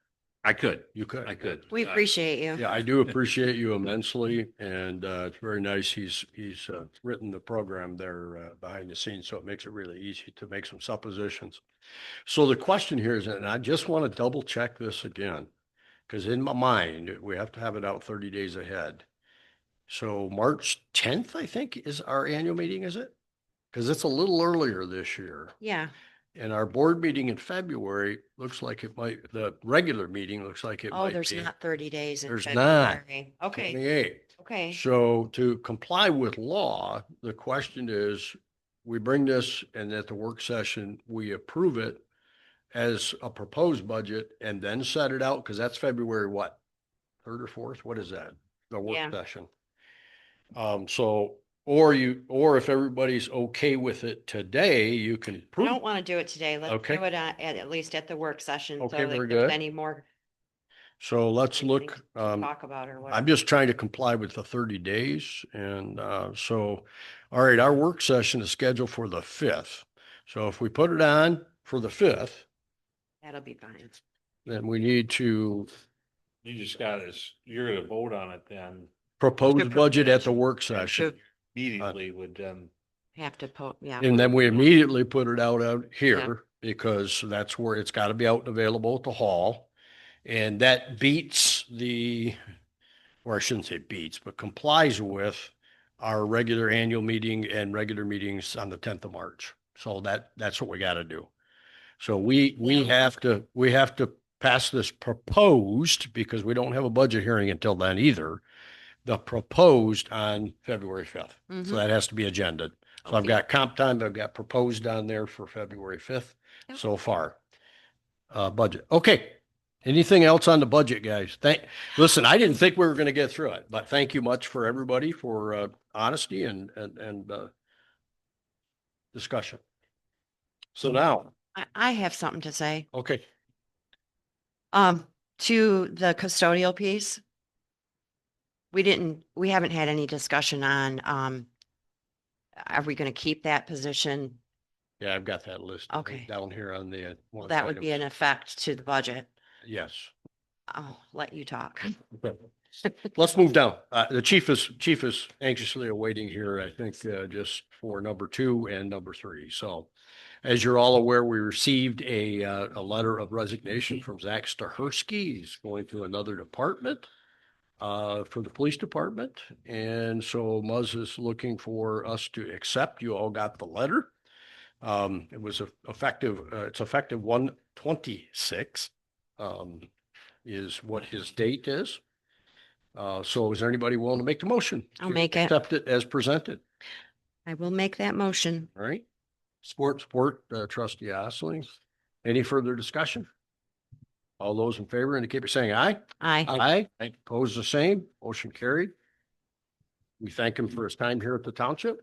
[SPEAKER 5] I could.
[SPEAKER 1] You could.
[SPEAKER 3] We appreciate you.
[SPEAKER 1] Yeah, I do appreciate you immensely, and it's very nice. He's written the program there behind the scenes, so it makes it really easy to make some suppositions. So the question here is, and I just want to double check this again, because in my mind, we have to have it out 30 days ahead. So March 10th, I think, is our annual meeting, is it? Because it's a little earlier this year.
[SPEAKER 3] Yeah.
[SPEAKER 1] And our board meeting in February looks like the regular meeting looks like it
[SPEAKER 3] Oh,
[SPEAKER 1] might
[SPEAKER 3] there's
[SPEAKER 1] be
[SPEAKER 3] not 30 days in
[SPEAKER 1] There's not.
[SPEAKER 3] February. Okay,
[SPEAKER 1] 28.
[SPEAKER 3] okay.
[SPEAKER 1] So to comply with law, the question is, we bring this and at the work session, we approve it as a proposed budget and then set it out, because that's February what? 3rd or 4th? What is that? The work
[SPEAKER 3] Yeah.
[SPEAKER 1] session. Or if everybody's okay with it today, you can
[SPEAKER 3] I
[SPEAKER 1] prove.
[SPEAKER 3] don't want to do it today. Let's
[SPEAKER 1] Okay.
[SPEAKER 3] do it at least at the work session. So
[SPEAKER 1] Okay,
[SPEAKER 3] that
[SPEAKER 1] very
[SPEAKER 3] if there's
[SPEAKER 1] good.
[SPEAKER 3] any more
[SPEAKER 1] So let's
[SPEAKER 3] things
[SPEAKER 1] look,
[SPEAKER 3] to talk about or
[SPEAKER 1] I'm
[SPEAKER 3] whatever.
[SPEAKER 1] just trying to comply with the 30 days. And so, all right, our work session is scheduled for the 5th. So if we put it on for the 5th,
[SPEAKER 3] That'll be fine.
[SPEAKER 1] then we need to
[SPEAKER 5] You just got this, you're going to vote on it then
[SPEAKER 1] propose
[SPEAKER 3] To
[SPEAKER 1] budget at the
[SPEAKER 3] propose.
[SPEAKER 1] work session.
[SPEAKER 5] immediately would then.
[SPEAKER 3] Have to yeah.
[SPEAKER 1] And then we immediately put it out here because that's where it's got to be out and available at the hall. And that beats or I shouldn't say beats, but complies with our regular annual meeting and regular meetings on the 10th of March. So that's what we got to do. So we have to pass this proposed, because we don't have a budget hearing until then either, the proposed on February 5th. So
[SPEAKER 3] Mhm.
[SPEAKER 1] that has to be agended. So I've
[SPEAKER 3] Okay.
[SPEAKER 1] got comp time, I've got proposed on there for February 5th
[SPEAKER 3] Yep.
[SPEAKER 1] so far. Budget. Okay. Anything else on the budget, guys? Listen, I didn't think we were going to get through it, but thank you much for everybody for honesty and discussion. So now,
[SPEAKER 3] I have something to say.
[SPEAKER 1] okay,
[SPEAKER 3] To the custodial piece. We haven't had any discussion on, are we going to keep that position?
[SPEAKER 1] yeah, I've got that list
[SPEAKER 3] Okay.
[SPEAKER 1] down here on the. one of the
[SPEAKER 3] That would be an
[SPEAKER 1] items.
[SPEAKER 3] effect to the budget.
[SPEAKER 1] Yes.
[SPEAKER 3] I'll let you talk.
[SPEAKER 1] Okay. Let's move down. The chief is anxiously awaiting here, I think, just for number 2 and number 3. So as you're all aware, we received a letter of resignation from Zach Stahersky. He's going to another department for the police department. And so Muzz is looking for us to accept. You all got the letter. It was effective, it's effective 1/26 is what his date is. So is there anybody willing to make the motion?
[SPEAKER 3] I'll
[SPEAKER 1] to
[SPEAKER 3] make it.
[SPEAKER 1] Accept it as presented,
[SPEAKER 3] I will make that motion.
[SPEAKER 1] all right? Support, trustee Osling. Any further discussion? All those in favor indicate by saying aye.
[SPEAKER 3] Aye.
[SPEAKER 1] Aye. Opposed, the same. Motion carried. We thank him for his time here at the township.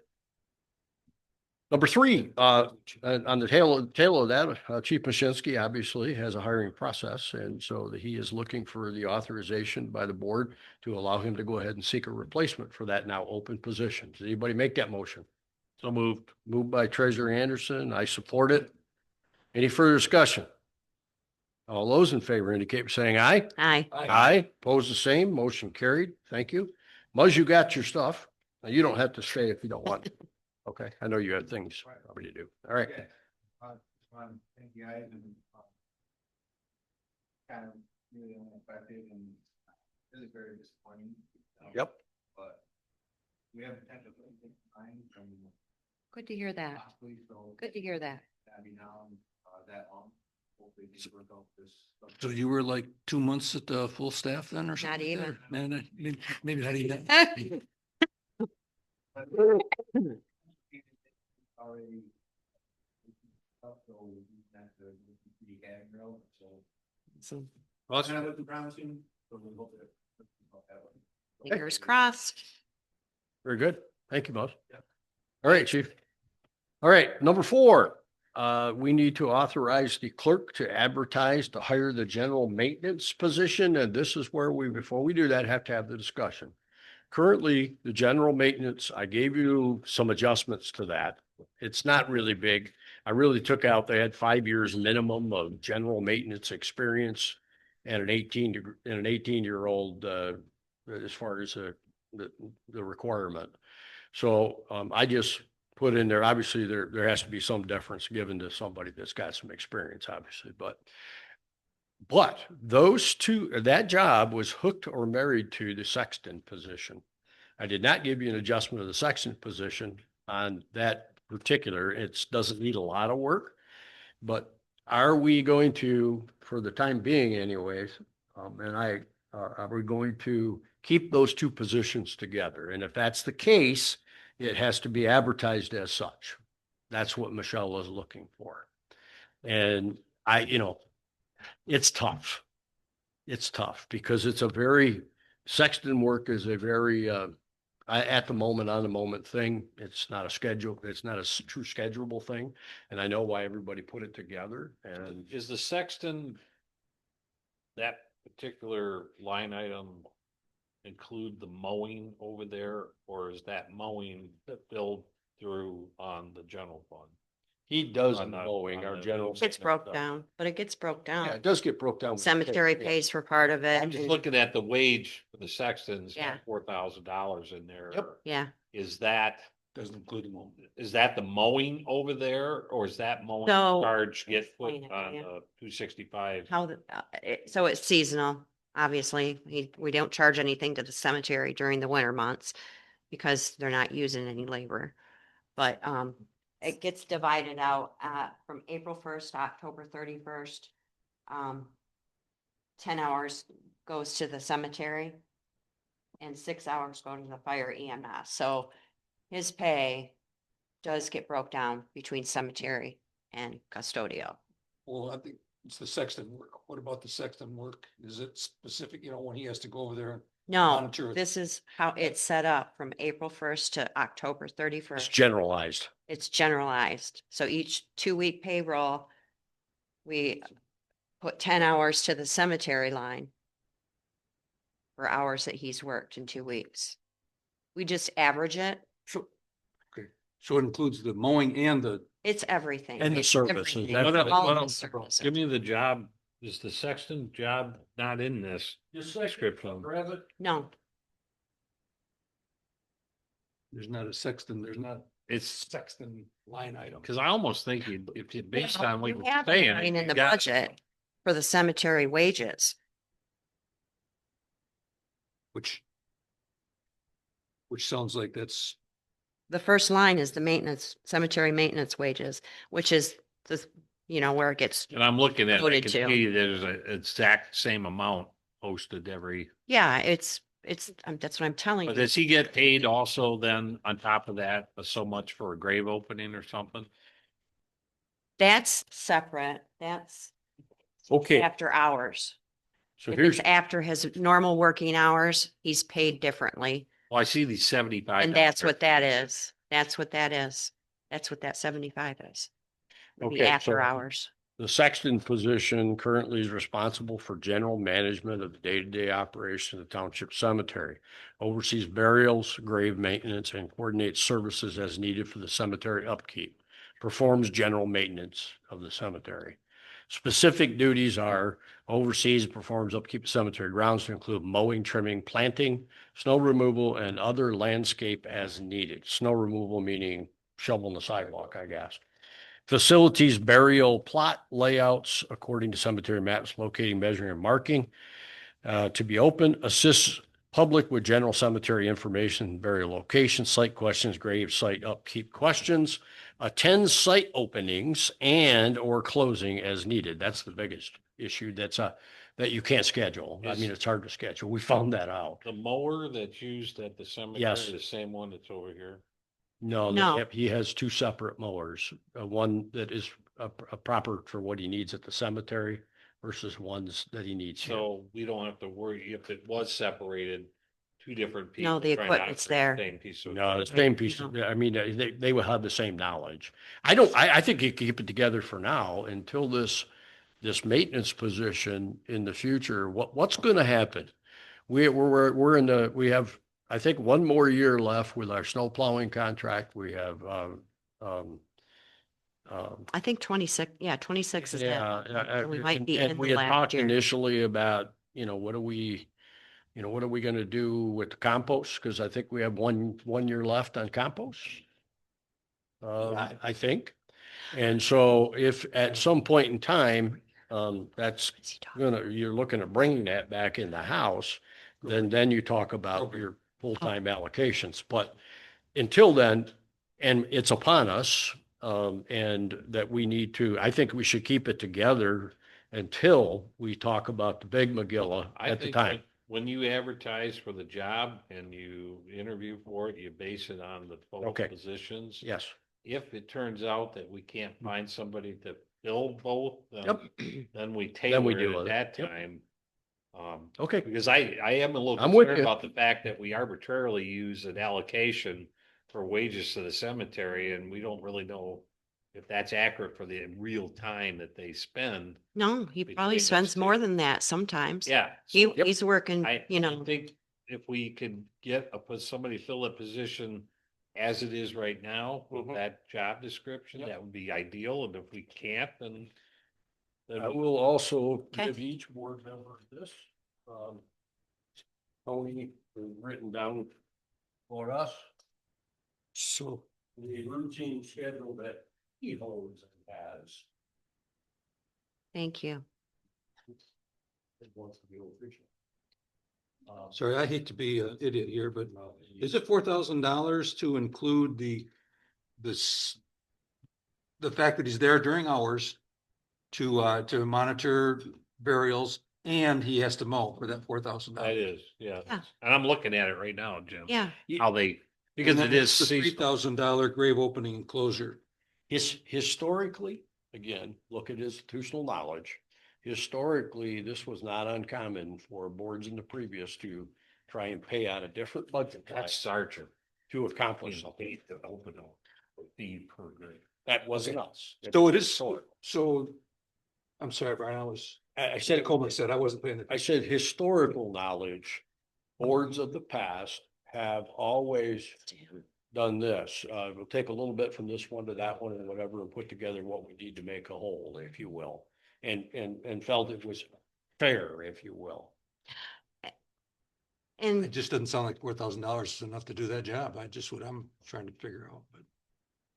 [SPEAKER 1] Number three, on the tail of that, Chief Mashinsky obviously has a hiring process, and so he is looking for the authorization by the board to allow him to go ahead and seek a replacement for that now open position. Does anybody make that motion?
[SPEAKER 5] So moved.
[SPEAKER 1] Moved by Treasurer Anderson. I support it. Any further discussion? All those in favor indicate by saying aye.
[SPEAKER 3] Aye.
[SPEAKER 1] Aye. Opposed, the same. Motion carried. Thank you. Muzz, you got your stuff. Now, you don't have to stay if you don't want. Okay, I know you have things probably to do. All right.
[SPEAKER 6] Okay. Thank you guys and kind of really unaffected and really very disappointing.
[SPEAKER 1] Yep.
[SPEAKER 6] But we have potential time from
[SPEAKER 3] Good to hear that.
[SPEAKER 6] possibly, so
[SPEAKER 3] Good to hear that.
[SPEAKER 6] that'd be now, that long. Hopefully we can work out this.
[SPEAKER 4] So you were like 2 months at the full staff then or something?
[SPEAKER 3] Not even.
[SPEAKER 4] Man, maybe not even.
[SPEAKER 6] Already. So we have to be having real, so.
[SPEAKER 4] So
[SPEAKER 5] Well,
[SPEAKER 6] It's not looking promising, but we hope that.
[SPEAKER 3] Fingers crossed.
[SPEAKER 1] Very good. Thank you, Buzz.
[SPEAKER 6] Yep.
[SPEAKER 1] All right, Chief. All right, number four, we need to authorize the clerk to advertise to hire the general maintenance position. And this is where we, before we do that, have to have the discussion. Currently, the general maintenance, I gave you some adjustments to that. It's not really big. I really took out, they had 5 years minimum of general maintenance experience and an 18-year-old, as far as the requirement. So I just put in there, obviously there has to be some deference given to somebody that's got some experience, obviously, but those two, that job was hooked or married to the sexton position. I did not give you an adjustment of the sexton position on that particular. It doesn't need a lot of work, but are we going to, for the time being anyways, are we going to keep those two positions together? And if that's the case, it has to be advertised as such. That's what Michelle is looking for. And it's tough. It's tough because it's a very, sexton work is a very, at the moment, on the moment thing. It's not a schedule. It's not a true schedulable thing. And I know why everybody put it together. And
[SPEAKER 5] is the sexton, that particular line item include the mowing over there, or is that mowing billed through on the general fund?
[SPEAKER 1] he does
[SPEAKER 5] On the-
[SPEAKER 1] mowing,
[SPEAKER 5] on
[SPEAKER 1] our
[SPEAKER 5] the-
[SPEAKER 1] general.
[SPEAKER 3] Gets broke down, but it gets broke
[SPEAKER 1] Yeah,
[SPEAKER 3] down.
[SPEAKER 1] it does get broke down.
[SPEAKER 3] Cemetery
[SPEAKER 1] Yeah.
[SPEAKER 3] pays for part of it.
[SPEAKER 5] I'm just
[SPEAKER 3] and-
[SPEAKER 5] looking at the wage for the sextons,
[SPEAKER 3] Yeah.
[SPEAKER 5] $4,000 in there.
[SPEAKER 1] Yep.
[SPEAKER 3] Yeah.
[SPEAKER 5] Is that,
[SPEAKER 4] doesn't include the moment.
[SPEAKER 5] is that the mowing over there, or is that mowing
[SPEAKER 3] So-
[SPEAKER 5] charge get put
[SPEAKER 3] Explain it,
[SPEAKER 5] on
[SPEAKER 3] yeah.
[SPEAKER 5] the 265?
[SPEAKER 3] How, so it's seasonal, obviously. We don't charge anything to the cemetery during the winter months because they're not using any labor. But it gets divided out from April 1st to October 31st. 10 hours goes to the cemetery and 6 hours go to the fire EMS. So his pay does get broke down between cemetery and custodial.
[SPEAKER 4] Well, I think it's the sexton work. What about the sexton work? Is it specific, when he has to go over there? and
[SPEAKER 3] No,
[SPEAKER 4] monitor it?
[SPEAKER 3] this is how it's set up from April 1st to October
[SPEAKER 1] It's
[SPEAKER 3] 31st.
[SPEAKER 1] generalized.
[SPEAKER 3] It's generalized. So each 2-week payroll, we put 10 hours to the cemetery line for hours that he's worked in 2 weeks. We just average it.
[SPEAKER 4] So, okay, so it includes the mowing and the,
[SPEAKER 3] It's everything.
[SPEAKER 1] And the
[SPEAKER 3] It's
[SPEAKER 1] services.
[SPEAKER 3] everything.
[SPEAKER 1] That's
[SPEAKER 5] What
[SPEAKER 3] All
[SPEAKER 5] what
[SPEAKER 3] of the
[SPEAKER 5] else?
[SPEAKER 3] services.
[SPEAKER 5] Give me the job, is the sexton job not in this description?
[SPEAKER 3] No,
[SPEAKER 4] there's not a sexton, there's not
[SPEAKER 5] It's,
[SPEAKER 4] sexton line item.
[SPEAKER 5] cause I almost think if you, based on what
[SPEAKER 3] we
[SPEAKER 5] you're
[SPEAKER 3] have a
[SPEAKER 5] saying.
[SPEAKER 3] line in
[SPEAKER 5] you
[SPEAKER 3] the
[SPEAKER 5] got-
[SPEAKER 3] budget for the cemetery wages.
[SPEAKER 4] Which sounds like that's,
[SPEAKER 3] The first line is the maintenance, cemetery maintenance wages, which is the, where it gets,
[SPEAKER 5] And I'm looking at, I
[SPEAKER 3] Voted
[SPEAKER 5] can
[SPEAKER 3] to.
[SPEAKER 5] see there's an exact same amount posted every,
[SPEAKER 3] yeah, it's, that's what I'm telling
[SPEAKER 5] but
[SPEAKER 3] you.
[SPEAKER 5] does he get paid also then on top of that, so much for a grave opening or something?
[SPEAKER 3] That's separate. That's
[SPEAKER 1] Okay,
[SPEAKER 3] after hours.
[SPEAKER 1] so
[SPEAKER 3] If
[SPEAKER 1] here's,
[SPEAKER 3] it's after his normal working hours, he's paid differently.
[SPEAKER 5] Well, I see these 75.
[SPEAKER 3] And that's what that is. That's what that is. That's what that 75 is. Would be
[SPEAKER 1] Okay,
[SPEAKER 3] after
[SPEAKER 1] so-
[SPEAKER 3] hours.
[SPEAKER 1] the sexton position currently is responsible for general management of the day-to-day operation of the township cemetery, oversees burials, grave maintenance, and coordinates services as needed for the cemetery upkeep, performs general maintenance of the cemetery. Specific duties are oversees and performs upkeep of cemetery grounds to include mowing, trimming, planting, snow removal, and other landscape as needed. Snow removal meaning shoveling the sidewalk, I guess. Facilities burial plot layouts according to cemetery maps, locating, measuring, and marking to be open, assists public with general cemetery information, burial locations, site questions, grave site upkeep questions, attends site openings and or closing as needed. That's the biggest issue. That you can't schedule. I mean, it's hard to schedule. We found that out.
[SPEAKER 5] The mower that's used at the cemetery,
[SPEAKER 1] Yes.
[SPEAKER 5] the same one that's over here.
[SPEAKER 1] No,
[SPEAKER 3] No.
[SPEAKER 1] he has two separate mowers, one that is a proper for what he needs at the cemetery versus ones that he needs here.
[SPEAKER 5] So we don't have to worry if it was separated, two different people.
[SPEAKER 3] No, the
[SPEAKER 5] trying to
[SPEAKER 3] equipment's
[SPEAKER 5] operate the
[SPEAKER 3] there.
[SPEAKER 5] Same piece of.
[SPEAKER 1] No, the
[SPEAKER 5] equipment.
[SPEAKER 1] same piece, I mean, they will have the same knowledge. I think you keep it together for now until this maintenance position in the future. What's going to happen? We have, I think, one more year left with our snow plowing contract. We have,
[SPEAKER 3] I think 26, yeah, 26 is that.
[SPEAKER 1] yeah,
[SPEAKER 3] So we might be
[SPEAKER 1] and
[SPEAKER 3] in
[SPEAKER 1] we
[SPEAKER 3] the
[SPEAKER 1] had
[SPEAKER 3] last
[SPEAKER 1] talked
[SPEAKER 3] year.
[SPEAKER 1] initially about, what are we going to do with the compost? Because I think we have one year left on compost. I think. And so if at some point in time, that's
[SPEAKER 3] What's he talking
[SPEAKER 1] you're looking at bringing that back in the house, then you talk about your full-time allocations. But until then, and it's upon us, and that we need to, I think we should keep it together until we talk about the big Megillah
[SPEAKER 5] I
[SPEAKER 1] at the
[SPEAKER 5] think
[SPEAKER 1] time.
[SPEAKER 5] when you advertise for the job and you interview for it, you base it on the total
[SPEAKER 1] Okay.
[SPEAKER 5] positions.
[SPEAKER 1] Yes.
[SPEAKER 5] If it turns out that we can't find somebody to fill both,
[SPEAKER 1] Yep.
[SPEAKER 5] then we
[SPEAKER 1] Then
[SPEAKER 5] tailor
[SPEAKER 1] we
[SPEAKER 5] it
[SPEAKER 1] do
[SPEAKER 5] at
[SPEAKER 1] it.
[SPEAKER 5] that
[SPEAKER 1] Yep.
[SPEAKER 5] time.
[SPEAKER 1] Okay.
[SPEAKER 5] Because I am a little
[SPEAKER 1] I'm with
[SPEAKER 5] concerned
[SPEAKER 1] you.
[SPEAKER 5] about the fact that we arbitrarily use an allocation for wages to the cemetery, and we don't really know if that's accurate for the real time that they spend.
[SPEAKER 3] No, he
[SPEAKER 5] Between
[SPEAKER 3] probably
[SPEAKER 5] those
[SPEAKER 3] spends
[SPEAKER 5] two.
[SPEAKER 3] more than that sometimes.
[SPEAKER 5] Yeah.
[SPEAKER 3] He,
[SPEAKER 5] so
[SPEAKER 3] he's working,
[SPEAKER 5] I
[SPEAKER 3] you
[SPEAKER 5] think if we could put somebody fill a position as it is right now with
[SPEAKER 1] Mhm.
[SPEAKER 5] that job description,
[SPEAKER 1] Yep.
[SPEAKER 5] that would be ideal. And if we can't, then.
[SPEAKER 1] I will also
[SPEAKER 3] Okay.
[SPEAKER 1] give each board member this. Tony, written down for us,
[SPEAKER 4] So,
[SPEAKER 1] the routine schedule that he holds and has.
[SPEAKER 3] thank you.
[SPEAKER 1] It wants to be official.
[SPEAKER 4] sorry, I hate to be an idiot here, but is it $4,000 to include this, the fact that he's there during hours to monitor burials and he has to mow for that $4,000?
[SPEAKER 5] That is, yeah.
[SPEAKER 3] Yeah.
[SPEAKER 5] And I'm looking at it right now, Jim.
[SPEAKER 3] Yeah,
[SPEAKER 5] How they, because it is
[SPEAKER 4] The
[SPEAKER 5] seasonal.
[SPEAKER 4] $3,000 grave opening and closure.
[SPEAKER 1] Historically, again, look at institutional knowledge. Historically, this was not uncommon for boards in the previous to try and pay out a different budget line
[SPEAKER 5] That's Sergeant.
[SPEAKER 1] to accomplish something.
[SPEAKER 5] Paid to open a fee per grade.
[SPEAKER 1] That wasn't us.
[SPEAKER 4] So it is,
[SPEAKER 1] Historical.
[SPEAKER 4] so, I'm sorry, Brian,
[SPEAKER 1] I said,
[SPEAKER 4] Coleman said, I wasn't paying
[SPEAKER 1] I
[SPEAKER 4] attention.
[SPEAKER 1] said historical knowledge, boards of the past have always done this. We'll take a little bit from this one to that one and whatever and put together what we need to make a whole, if you will. And felt it was fair, if you will.
[SPEAKER 4] It
[SPEAKER 3] and
[SPEAKER 4] just doesn't sound like $4,000 is enough to do that job. I just what I'm trying to figure out, but.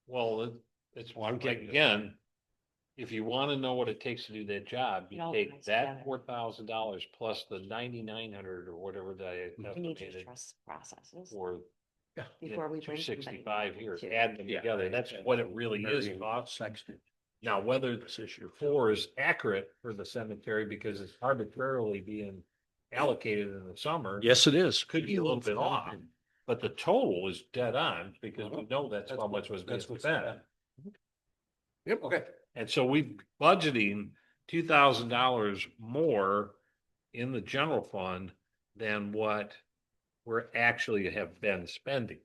[SPEAKER 5] Well, it's,
[SPEAKER 1] Well, I'm
[SPEAKER 5] like,
[SPEAKER 1] getting it.
[SPEAKER 5] again, if you want to know what it takes to do that job,
[SPEAKER 3] It
[SPEAKER 5] you
[SPEAKER 3] all
[SPEAKER 5] take
[SPEAKER 3] ties
[SPEAKER 5] that
[SPEAKER 3] together.
[SPEAKER 5] $4,000 plus the 9,900 or whatever that I
[SPEAKER 3] we need to
[SPEAKER 5] estimated
[SPEAKER 3] trust processes
[SPEAKER 5] for
[SPEAKER 3] before we bring. somebody
[SPEAKER 5] 265 here,
[SPEAKER 3] to-
[SPEAKER 5] add them together. That's what it really is. Bob.
[SPEAKER 1] Sexton.
[SPEAKER 5] Now, whether
[SPEAKER 1] This issue.
[SPEAKER 5] 4 is accurate for the cemetery because it's arbitrarily being allocated in the summer.
[SPEAKER 1] Yes, it is.
[SPEAKER 5] Could be a little bit off, but the total is dead on because we know that's how much was being
[SPEAKER 4] That's what's
[SPEAKER 5] spent.
[SPEAKER 4] spent.
[SPEAKER 1] Yep. Okay.
[SPEAKER 5] And so we budgeting $2,000 more in the general fund than what we're actually have been spending.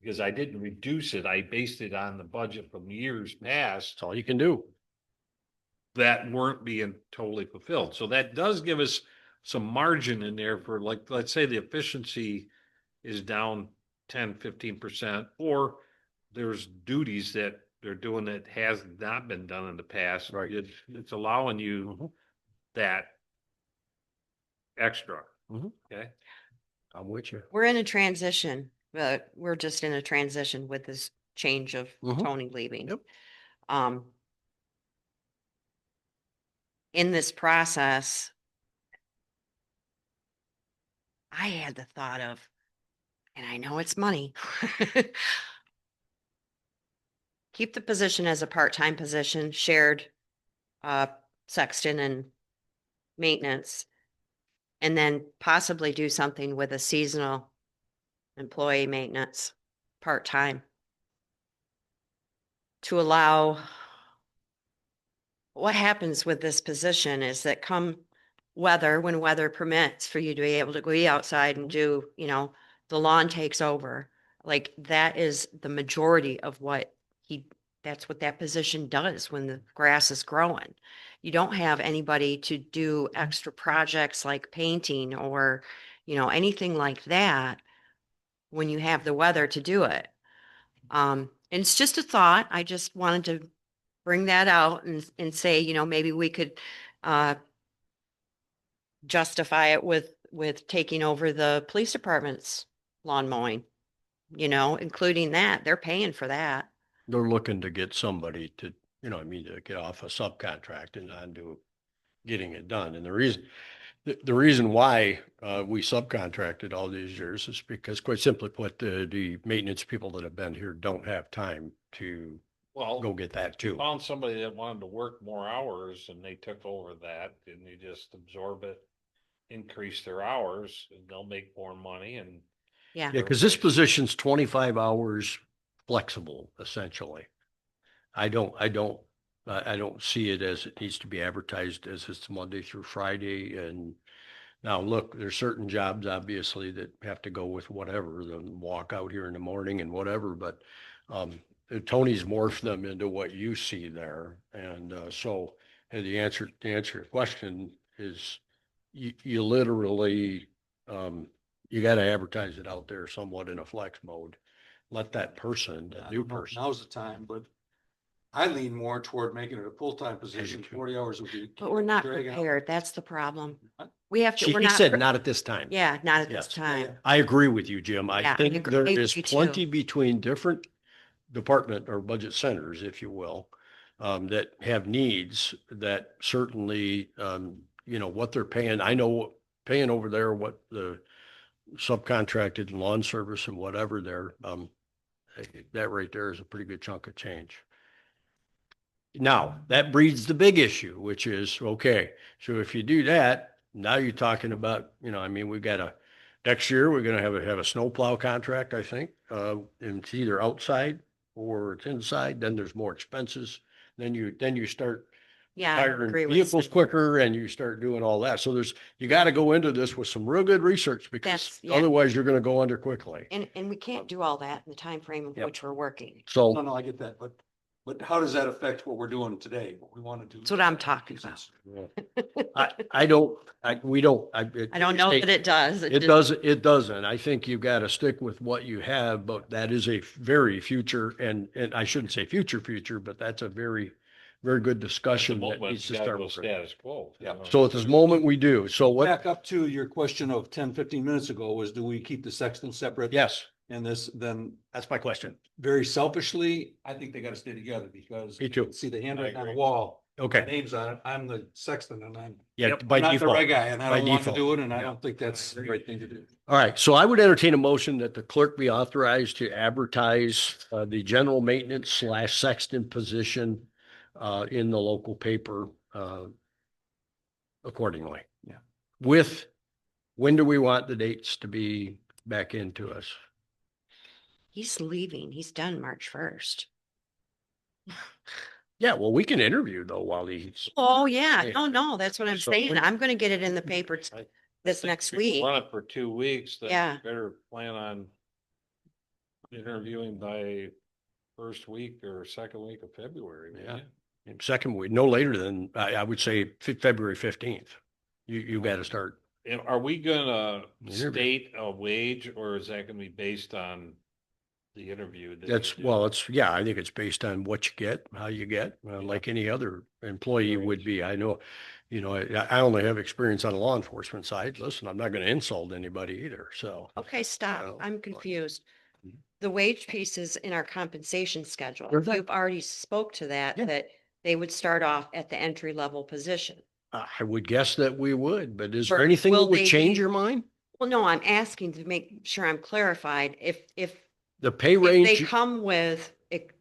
[SPEAKER 5] Because I didn't reduce it, I based it on the budget from years past
[SPEAKER 1] That's all you can do.
[SPEAKER 5] that weren't being totally fulfilled. So that does give us some margin in there for, like, let's say the efficiency is down 10-15%, or there's duties that they're doing that has not been done in the past.
[SPEAKER 1] Right.
[SPEAKER 5] It's allowing you
[SPEAKER 1] Mhm.
[SPEAKER 5] that extra.
[SPEAKER 1] Mhm.
[SPEAKER 5] Okay.
[SPEAKER 1] I'm with you.
[SPEAKER 3] We're in a transition, but we're just in a transition with this change of
[SPEAKER 1] Mhm.
[SPEAKER 3] Tony leaving.
[SPEAKER 1] Yep.
[SPEAKER 3] Um, in this process, I had the thought of, and I know it's money. Keep the position as a part-time position, shared sexton and maintenance, and then possibly do something with a seasonal employee maintenance part-time to allow. What happens with this position is that come weather, when weather permits for you to be able to go outside and do, the lawn takes over. Like that is the majority of what that's what that position does when the grass is growing. You don't have anybody to do extra projects like painting or, anything like that when you have the weather to do it. And it's just a thought. I just wanted to bring that out and say, maybe we could justify it with taking over the police department's lawn mowing, including that. They're paying for that.
[SPEAKER 1] They're looking to get somebody to, to get off a subcontract and onto getting it done. And the reason why we subcontracted all these years is because, quite simply put, the maintenance people that have been here don't have time to
[SPEAKER 5] Well,
[SPEAKER 1] go get that too.
[SPEAKER 5] found somebody that wanted to work more hours and they took over that, and you just absorb it, increase their hours, and they'll make more money. And
[SPEAKER 3] Yeah.
[SPEAKER 1] Yeah, because this position's 25 hours flexible, essentially. I don't see it as it needs to be advertised as it's Monday through Friday. And now look, there's certain jobs obviously that have to go with whatever, the walk out here in the morning and whatever, but Tony's morphed them into what you see there. And and the answer to answer your question is you literally you got to advertise it out there somewhat in a flex mode. Let that person,
[SPEAKER 4] I
[SPEAKER 1] that new
[SPEAKER 4] don't know if
[SPEAKER 1] person.
[SPEAKER 4] now's the time, but I lean more toward making it a full-time position,
[SPEAKER 1] too.
[SPEAKER 4] 40 hours a week.
[SPEAKER 3] But we're not
[SPEAKER 4] Drag it out.
[SPEAKER 3] prepared. That's the problem.
[SPEAKER 4] What?
[SPEAKER 3] We have to,
[SPEAKER 1] He
[SPEAKER 3] we're not.
[SPEAKER 1] said not at this time.
[SPEAKER 3] Yeah, not at this
[SPEAKER 1] Yes.
[SPEAKER 3] time.
[SPEAKER 1] I agree with you, Jim. I
[SPEAKER 3] Yeah, I
[SPEAKER 1] think
[SPEAKER 3] agree
[SPEAKER 1] there
[SPEAKER 3] with
[SPEAKER 1] is
[SPEAKER 3] you too.
[SPEAKER 1] plenty between different department or budget centers, if you will, that have needs that certainly, what they're paying. I know paying over there what the subcontracted lawn service and whatever there, that right there is a pretty good chunk of change. Now, that breeds the big issue, which is, okay, so if you do that, now you're talking about, we've got next year, we're gonna have a snowplow contract, I think. And it's either outside or it's inside, then there's more expenses. Then you start
[SPEAKER 3] Yeah, I
[SPEAKER 1] hiring
[SPEAKER 3] agree with
[SPEAKER 1] vehicles
[SPEAKER 3] Cindy.
[SPEAKER 1] quicker and you start doing all that. So you gotta go into this with some real good research because
[SPEAKER 3] Yeah.
[SPEAKER 1] otherwise you're gonna go under quickly.
[SPEAKER 3] And we can't do all that in the time frame of
[SPEAKER 1] Yep.
[SPEAKER 3] which we're working.
[SPEAKER 1] So.
[SPEAKER 4] No, I get that, but how does that affect what we're doing today, what we want to do?
[SPEAKER 3] That's what I'm talking about.
[SPEAKER 1] I don't, we don't.
[SPEAKER 3] I don't know that it does.
[SPEAKER 1] It doesn't, it doesn't. I think you've got to stick with what you have, but that is a very future and I shouldn't say future, but that's a very, very good discussion that needs to start. with.
[SPEAKER 5] Status quo.
[SPEAKER 4] Yeah.
[SPEAKER 1] So at this moment we do. So what,
[SPEAKER 4] Back up to your question of 10, 15 minutes ago was, do we keep the sexton separate?
[SPEAKER 1] yes,
[SPEAKER 4] And this, then
[SPEAKER 1] that's my question.
[SPEAKER 4] very selfishly, I think they got to stay together because.
[SPEAKER 1] Me
[SPEAKER 4] you
[SPEAKER 1] too.
[SPEAKER 4] can See the handwriting on the
[SPEAKER 5] agree.
[SPEAKER 4] wall. My
[SPEAKER 1] Okay.
[SPEAKER 4] name's on it. I'm the sexton and
[SPEAKER 1] Yeah,
[SPEAKER 5] Yep.
[SPEAKER 1] by
[SPEAKER 4] I'm not the
[SPEAKER 1] default.
[SPEAKER 4] right guy and I
[SPEAKER 1] By
[SPEAKER 4] don't want to
[SPEAKER 1] default.
[SPEAKER 4] do it and I
[SPEAKER 5] Yeah.
[SPEAKER 4] don't think that's the right thing to do.
[SPEAKER 1] All right, so I would entertain a motion that the clerk be authorized to advertise the general maintenance / sexton position in the local paper accordingly.
[SPEAKER 4] Yeah.
[SPEAKER 1] When do we want the dates to be back into us?
[SPEAKER 3] He's leaving. He's done March 1st.
[SPEAKER 1] Yeah, well, we can interview though while he's,
[SPEAKER 3] Oh, yeah.
[SPEAKER 1] Yeah.
[SPEAKER 3] No, that's what I'm
[SPEAKER 1] So
[SPEAKER 3] saying.
[SPEAKER 1] when-
[SPEAKER 3] I'm gonna get it in the paper
[SPEAKER 5] I-
[SPEAKER 3] this
[SPEAKER 5] think
[SPEAKER 3] next
[SPEAKER 5] if you
[SPEAKER 3] week.
[SPEAKER 5] Run it for 2 weeks, then
[SPEAKER 3] Yeah.
[SPEAKER 5] you better plan on interviewing by first week or second week of February.
[SPEAKER 1] Yeah.
[SPEAKER 5] Yeah.
[SPEAKER 1] second week, no later than, I would say February 15th. You got to start.
[SPEAKER 5] And are we gonna
[SPEAKER 1] Interview.
[SPEAKER 5] state a wage or is that gonna be based on the interview? that you
[SPEAKER 1] That's,
[SPEAKER 5] do?
[SPEAKER 1] well, yeah, I think it's based on what you get, how you get, like any other employee would be. I know, I only have experience on the law enforcement side. Listen, I'm not going to insult anybody either. So,
[SPEAKER 3] Okay, stop.
[SPEAKER 1] Well,
[SPEAKER 3] I'm confused.
[SPEAKER 1] Mhm.
[SPEAKER 3] The wage piece is in our compensation schedule.
[SPEAKER 1] Is that-
[SPEAKER 3] You've already spoke to that,
[SPEAKER 1] Yeah.
[SPEAKER 3] that they would start off at the entry level position.
[SPEAKER 1] I would guess that we would, but is there
[SPEAKER 3] Or
[SPEAKER 1] anything that
[SPEAKER 3] will
[SPEAKER 1] would
[SPEAKER 3] they
[SPEAKER 1] change
[SPEAKER 3] be-
[SPEAKER 1] your mind?
[SPEAKER 3] Well, no, I'm asking to make sure I'm clarified. If
[SPEAKER 1] The pay
[SPEAKER 3] they
[SPEAKER 1] range,
[SPEAKER 3] come with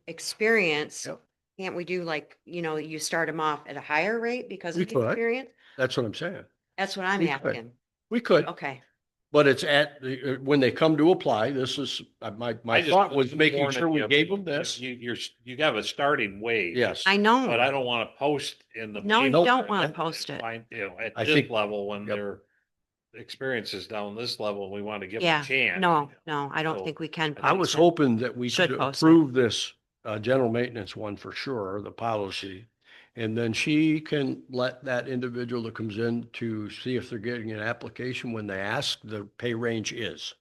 [SPEAKER 3] experience,
[SPEAKER 1] Yep.
[SPEAKER 3] can't we do like, you start them off at a higher rate because
[SPEAKER 1] We
[SPEAKER 3] of the
[SPEAKER 1] could.
[SPEAKER 3] experience?
[SPEAKER 1] that's what I'm saying.
[SPEAKER 3] That's what I'm
[SPEAKER 1] We could.
[SPEAKER 3] asking.
[SPEAKER 1] We could,
[SPEAKER 3] Okay.
[SPEAKER 1] but it's when they come to apply, this is, my
[SPEAKER 5] I just
[SPEAKER 1] thought was making
[SPEAKER 5] warning
[SPEAKER 1] sure we
[SPEAKER 5] you,
[SPEAKER 1] gave them this.
[SPEAKER 5] You have a starting wage.
[SPEAKER 1] Yes.
[SPEAKER 3] I
[SPEAKER 5] But
[SPEAKER 3] know.
[SPEAKER 5] I don't want to post in the.
[SPEAKER 3] No, you
[SPEAKER 5] paper
[SPEAKER 3] don't wanna
[SPEAKER 5] and
[SPEAKER 3] post it.
[SPEAKER 5] find, at
[SPEAKER 1] I
[SPEAKER 5] this
[SPEAKER 1] think-
[SPEAKER 5] level, when
[SPEAKER 1] Yep.
[SPEAKER 5] their experience is down this level, we want to give them
[SPEAKER 3] Yeah,
[SPEAKER 5] a chance.
[SPEAKER 3] no, I don't
[SPEAKER 5] So,
[SPEAKER 3] think we can.
[SPEAKER 1] I was
[SPEAKER 3] post it.
[SPEAKER 1] hoping that we
[SPEAKER 3] Should
[SPEAKER 1] could
[SPEAKER 3] post it.
[SPEAKER 1] approve this general maintenance one for sure, the policy. And then she can let that individual that comes in to see if they're getting an application when they ask, the pay range is.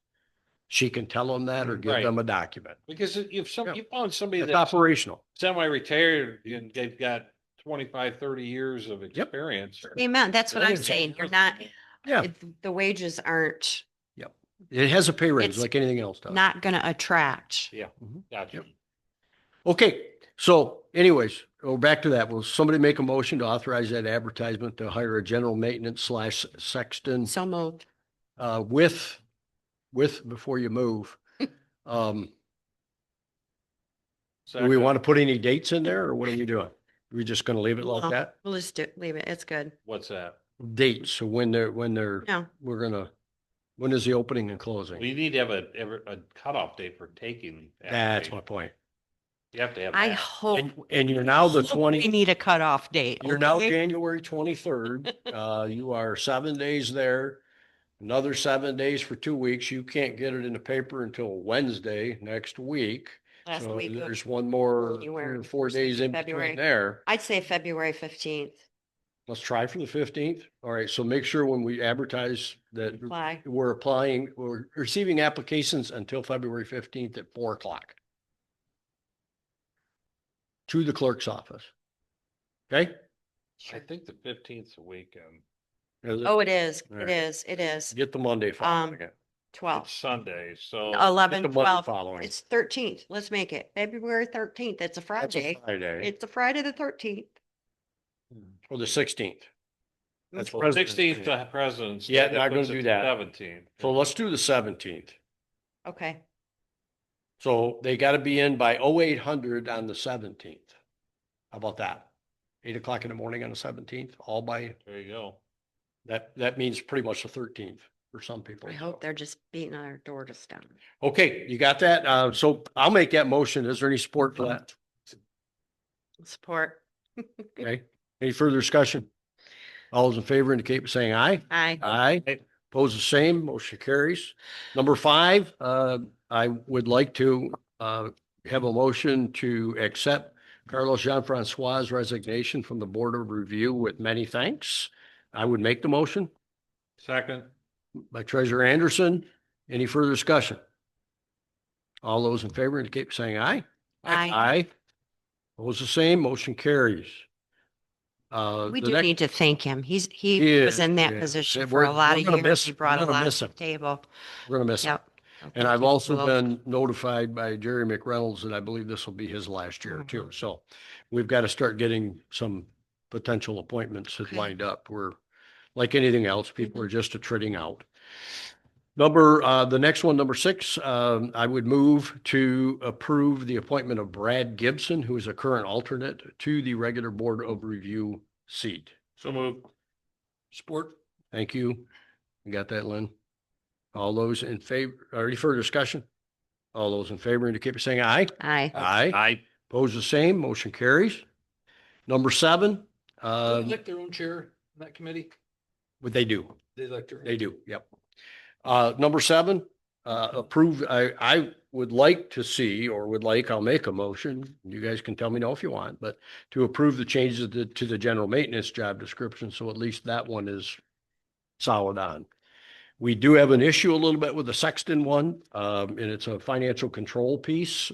[SPEAKER 1] She can tell them that or give
[SPEAKER 5] Right.
[SPEAKER 1] them a document.
[SPEAKER 5] Because if
[SPEAKER 1] Yeah.
[SPEAKER 5] you found somebody
[SPEAKER 1] It's
[SPEAKER 5] that's
[SPEAKER 1] operational.
[SPEAKER 5] semi-retired and they've got 25, 30 years of experience.
[SPEAKER 3] Amen. That's what I'm
[SPEAKER 1] Yeah.
[SPEAKER 3] saying. You're not,
[SPEAKER 1] Yeah,
[SPEAKER 3] the wages aren't,
[SPEAKER 1] it has a pay range
[SPEAKER 3] It's
[SPEAKER 1] like anything else does.
[SPEAKER 3] not gonna attract.
[SPEAKER 5] Yeah,
[SPEAKER 1] Mhm.
[SPEAKER 5] gotcha.
[SPEAKER 1] Yep. Okay, so anyways, go back to that. Will somebody make a motion to authorize that advertisement to hire a general maintenance / sexton
[SPEAKER 3] So moved.
[SPEAKER 1] with, before you move? Do we want to put any dates in there or what are we doing? We're just going to leave it like
[SPEAKER 3] No,
[SPEAKER 1] that?
[SPEAKER 3] We'll just leave it. It's good.
[SPEAKER 5] What's that?
[SPEAKER 1] Dates, so when they're,
[SPEAKER 3] No,
[SPEAKER 1] when is the opening and closing?
[SPEAKER 5] We need to have a cutoff date for taking.
[SPEAKER 1] That's my
[SPEAKER 5] application.
[SPEAKER 1] point.
[SPEAKER 5] You have to have.
[SPEAKER 3] I
[SPEAKER 5] that.
[SPEAKER 3] hope.
[SPEAKER 1] And you're now the
[SPEAKER 3] hope We
[SPEAKER 1] 20,
[SPEAKER 3] need a cutoff date.
[SPEAKER 1] you're now
[SPEAKER 3] okay?
[SPEAKER 1] January 23rd. You are 7 days there. Another 7 days for 2 weeks. You can't get it in the paper until Wednesday next week.
[SPEAKER 3] Last
[SPEAKER 1] So
[SPEAKER 3] week of
[SPEAKER 1] there's one more
[SPEAKER 3] January,
[SPEAKER 1] 4 days in
[SPEAKER 3] February.
[SPEAKER 1] between there.
[SPEAKER 3] I'd say February 15th.
[SPEAKER 1] Let's try for the 15th. All right, so make sure when we advertise that
[SPEAKER 3] Apply.
[SPEAKER 1] we're receiving applications until February 15th at 4 o'clock. To the clerk's office. Okay?
[SPEAKER 5] I think the 15th a weekend.
[SPEAKER 1] Is it?
[SPEAKER 3] Oh, it is.
[SPEAKER 1] All
[SPEAKER 3] It
[SPEAKER 1] right.
[SPEAKER 3] is. It is.
[SPEAKER 1] Get the Monday following it.
[SPEAKER 3] 12,
[SPEAKER 5] It's Sunday, so.
[SPEAKER 3] 11,
[SPEAKER 1] Get the Monday
[SPEAKER 3] 12.
[SPEAKER 1] following.
[SPEAKER 3] It's 13th. Let's make it February 13th. It's a
[SPEAKER 1] That's a
[SPEAKER 3] Friday.
[SPEAKER 1] Friday.
[SPEAKER 3] It's a Friday the 13th.
[SPEAKER 1] Or the 16th. That's
[SPEAKER 5] Well,
[SPEAKER 1] President's
[SPEAKER 5] 16th
[SPEAKER 1] Day.
[SPEAKER 5] to President's.
[SPEAKER 1] Yeah,
[SPEAKER 5] Day,
[SPEAKER 1] not gonna
[SPEAKER 5] puts it
[SPEAKER 1] do
[SPEAKER 5] to
[SPEAKER 1] that.
[SPEAKER 5] 17th.
[SPEAKER 1] So let's do the 17th.
[SPEAKER 3] Okay.
[SPEAKER 1] So they got to be in by 0800 on the 17th. How about that? 8 o'clock in the morning on the 17th, all by,
[SPEAKER 5] There you go.
[SPEAKER 1] that means pretty much the 13th for some people.
[SPEAKER 3] I hope they're just beating on our door to stop.
[SPEAKER 1] Okay, you got that? So I'll make that motion. Is there any support for that?
[SPEAKER 3] Support.
[SPEAKER 1] Okay, any further discussion? All those in favor indicate by saying aye.
[SPEAKER 3] Aye.
[SPEAKER 1] Aye. Pose the same, motion carries. Number 5, I would like to have a motion to accept Carlos Jean-Francois' resignation from the Board of Review with many thanks. I would make the motion
[SPEAKER 5] Second.
[SPEAKER 1] by Treasurer Anderson. Any further discussion? All those in favor indicate by saying aye.
[SPEAKER 3] Aye.
[SPEAKER 1] Aye. Pose the same, motion carries.
[SPEAKER 3] We
[SPEAKER 1] the
[SPEAKER 3] do
[SPEAKER 1] next-
[SPEAKER 3] need to thank him. He
[SPEAKER 1] He
[SPEAKER 3] was in that
[SPEAKER 1] is.
[SPEAKER 3] position
[SPEAKER 1] Yeah,
[SPEAKER 3] for a
[SPEAKER 1] we're-
[SPEAKER 3] lot
[SPEAKER 1] we're
[SPEAKER 3] of
[SPEAKER 1] gonna
[SPEAKER 3] years.
[SPEAKER 1] miss-
[SPEAKER 3] He brought
[SPEAKER 1] we're
[SPEAKER 3] a
[SPEAKER 1] gonna
[SPEAKER 3] lot
[SPEAKER 1] miss
[SPEAKER 3] to
[SPEAKER 1] him.
[SPEAKER 3] the table.
[SPEAKER 1] We're gonna miss it.
[SPEAKER 3] Yep.
[SPEAKER 1] And I've also been notified by Jerry McReynolds that I believe this will be his last year too.
[SPEAKER 3] Mhm.
[SPEAKER 1] So we've got to start getting some potential appointments
[SPEAKER 3] Okay.
[SPEAKER 1] lined up. We're, like anything else, people are just treading out. The next one, number 6, I would move to approve the appointment of Brad Gibson, who is a current alternate to the regular Board of Review seat.
[SPEAKER 5] So move.
[SPEAKER 1] Support. Thank you. You got that, Lynn? All those in favor, any further discussion? All those in favor indicate by saying aye.
[SPEAKER 3] Aye.
[SPEAKER 1] Aye.
[SPEAKER 5] I,
[SPEAKER 1] Pose the same, motion carries. Number 7,
[SPEAKER 4] They elect their own chair in that committee?
[SPEAKER 1] what they do.
[SPEAKER 4] They elect their.
[SPEAKER 1] They do, yep. Number 7, approve, I would like to see, or would like, I'll make a motion. You guys can tell me no if you want, but to approve the changes to the general maintenance job description. So at least that one is solid on. We do have an issue a little bit with the sexton one, and it's a financial control piece.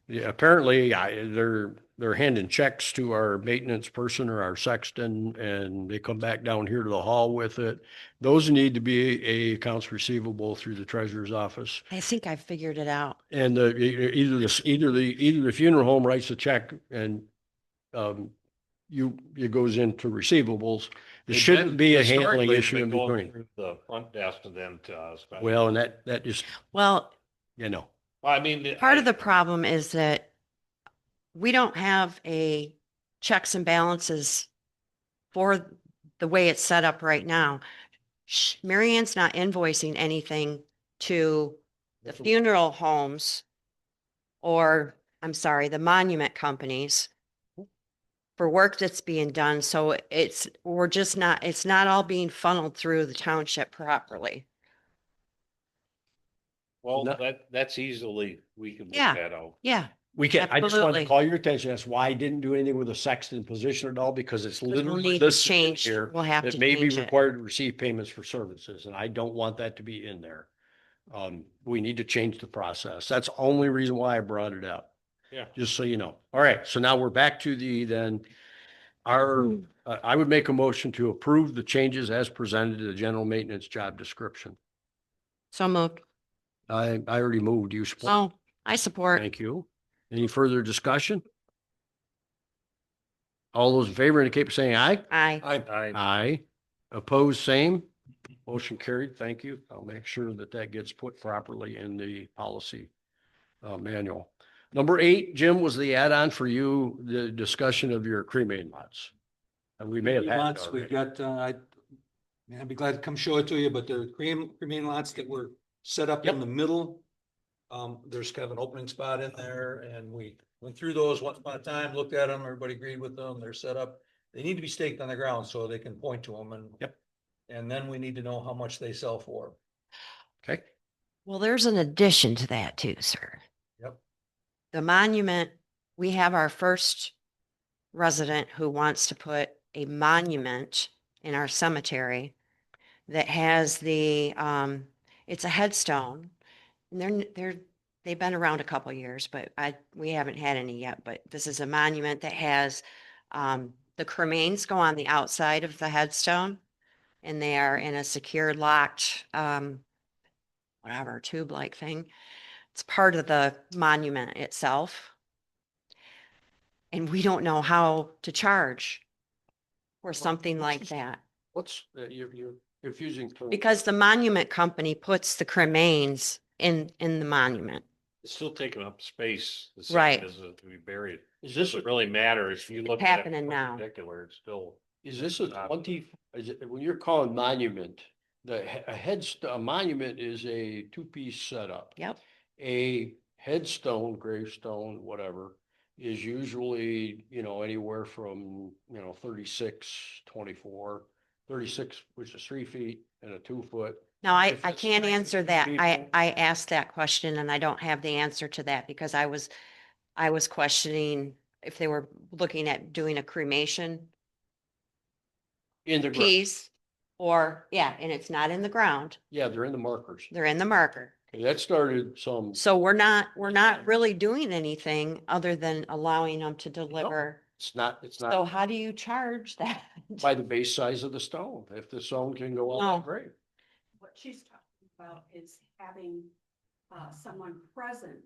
[SPEAKER 1] Yeah, apparently they're handing checks to our maintenance person or our sexton, and they come back down here to the hall with it. Those need to be a accounts receivable through the treasurer's office.
[SPEAKER 3] I think I figured it out.
[SPEAKER 1] And either the funeral home writes a check and it goes into receivables. It shouldn't be a handling
[SPEAKER 5] Historically,
[SPEAKER 1] issue
[SPEAKER 5] been
[SPEAKER 1] in
[SPEAKER 5] going
[SPEAKER 1] between.
[SPEAKER 5] through the front desk and then to us. but-
[SPEAKER 1] Well, and that just,
[SPEAKER 3] Well,
[SPEAKER 1] you know,
[SPEAKER 5] I mean.
[SPEAKER 3] part of the problem is that we don't have a checks and balances for the way it's set up right now. Mary Ann's not invoicing anything to the funeral homes or, I'm sorry, the monument companies for work that's being done. So it's not all being funneled through the township properly.
[SPEAKER 5] Well,
[SPEAKER 1] No.
[SPEAKER 5] that's easily, we can
[SPEAKER 3] Yeah.
[SPEAKER 5] look that out.
[SPEAKER 3] Yeah.
[SPEAKER 1] I just wanted
[SPEAKER 3] Absolutely.
[SPEAKER 1] to call your attention. That's why I didn't do anything with the sexton position at all, because it's
[SPEAKER 3] We'll
[SPEAKER 1] literally
[SPEAKER 3] need to
[SPEAKER 1] listed in
[SPEAKER 3] change,
[SPEAKER 1] here.
[SPEAKER 3] we'll have
[SPEAKER 1] That
[SPEAKER 3] to
[SPEAKER 1] may be
[SPEAKER 3] change it.
[SPEAKER 1] required to receive payments for services, and I don't want that to be in there. We need to change the process. That's the only reason why I brought it up.
[SPEAKER 5] Yeah.
[SPEAKER 1] Just so you know. All right, so now we're back to I would make a motion to approve the changes as presented to the general maintenance job description.
[SPEAKER 3] So moved.
[SPEAKER 1] I already moved. You support?
[SPEAKER 3] Oh, I support.
[SPEAKER 1] Thank you. Any further discussion? All those in favor indicate by saying aye.
[SPEAKER 3] Aye.
[SPEAKER 5] I,
[SPEAKER 1] Aye. Opposed, same. Motion carried. Thank you. I'll make sure that gets put properly in the policy manual. Number 8, Jim, was the add-on for you, the discussion of your cremain lots. And we may have had it
[SPEAKER 4] Lots, we've
[SPEAKER 1] already.
[SPEAKER 4] got, I'd be glad to come show it to you, but there are cremain lots that were set up in
[SPEAKER 1] Yep.
[SPEAKER 4] the middle. There's kind of an opening spot in there, and we went through those once upon a time, looked at them, everybody agreed with them, they're set up. They need to be staked on the ground so they can point to them, and.
[SPEAKER 1] Yep.
[SPEAKER 4] And then we need to know how much they sell for.
[SPEAKER 1] Okay.
[SPEAKER 3] Well, there's an addition to that too, sir.
[SPEAKER 4] Yep.
[SPEAKER 3] The monument, we have our first resident who wants to put a monument in our cemetery that has it's a headstone. And they've been around a couple years, but we haven't had any yet, but this is a monument that has, the cremains go on the outside of the headstone and they are in a secure locked, whatever, tube-like thing. It's part of the monument itself. And we don't know how to charge for something like that.
[SPEAKER 1] What's, you're confusing. terms.
[SPEAKER 3] Because the monument company puts the cremains in the monument.
[SPEAKER 5] it's still taking up space. The same
[SPEAKER 3] Right.
[SPEAKER 5] as to be buried.
[SPEAKER 1] Is this,
[SPEAKER 5] Doesn't really matter if you look. at it
[SPEAKER 3] Happening now.
[SPEAKER 5] perpendicular, it's still.
[SPEAKER 1] is this a 20, when you're calling monument, a monument is a 2-piece setup.
[SPEAKER 3] Yep.
[SPEAKER 1] A headstone, gravestone, whatever, is usually, anywhere from, 36, 24, 36, which is 3 feet, and a 2-foot.
[SPEAKER 3] Now, I
[SPEAKER 1] If it's
[SPEAKER 3] can't
[SPEAKER 1] 3
[SPEAKER 3] answer
[SPEAKER 1] feet
[SPEAKER 3] that.
[SPEAKER 1] deep,
[SPEAKER 3] I asked that question and I don't have the answer to that because I was questioning if they were looking at doing a cremation
[SPEAKER 1] In the ground.
[SPEAKER 3] piece or, yeah, and it's not in the ground.
[SPEAKER 1] Yeah, they're in the markers.
[SPEAKER 3] They're in the marker.
[SPEAKER 1] Okay, that started some,
[SPEAKER 3] So we're not really doing anything other than allowing them to deliver.
[SPEAKER 1] it's not
[SPEAKER 3] So how do you charge that?
[SPEAKER 1] by the base size of the stone. If the stone can go on
[SPEAKER 3] No.
[SPEAKER 1] that grave.
[SPEAKER 2] What she's talking about is having someone present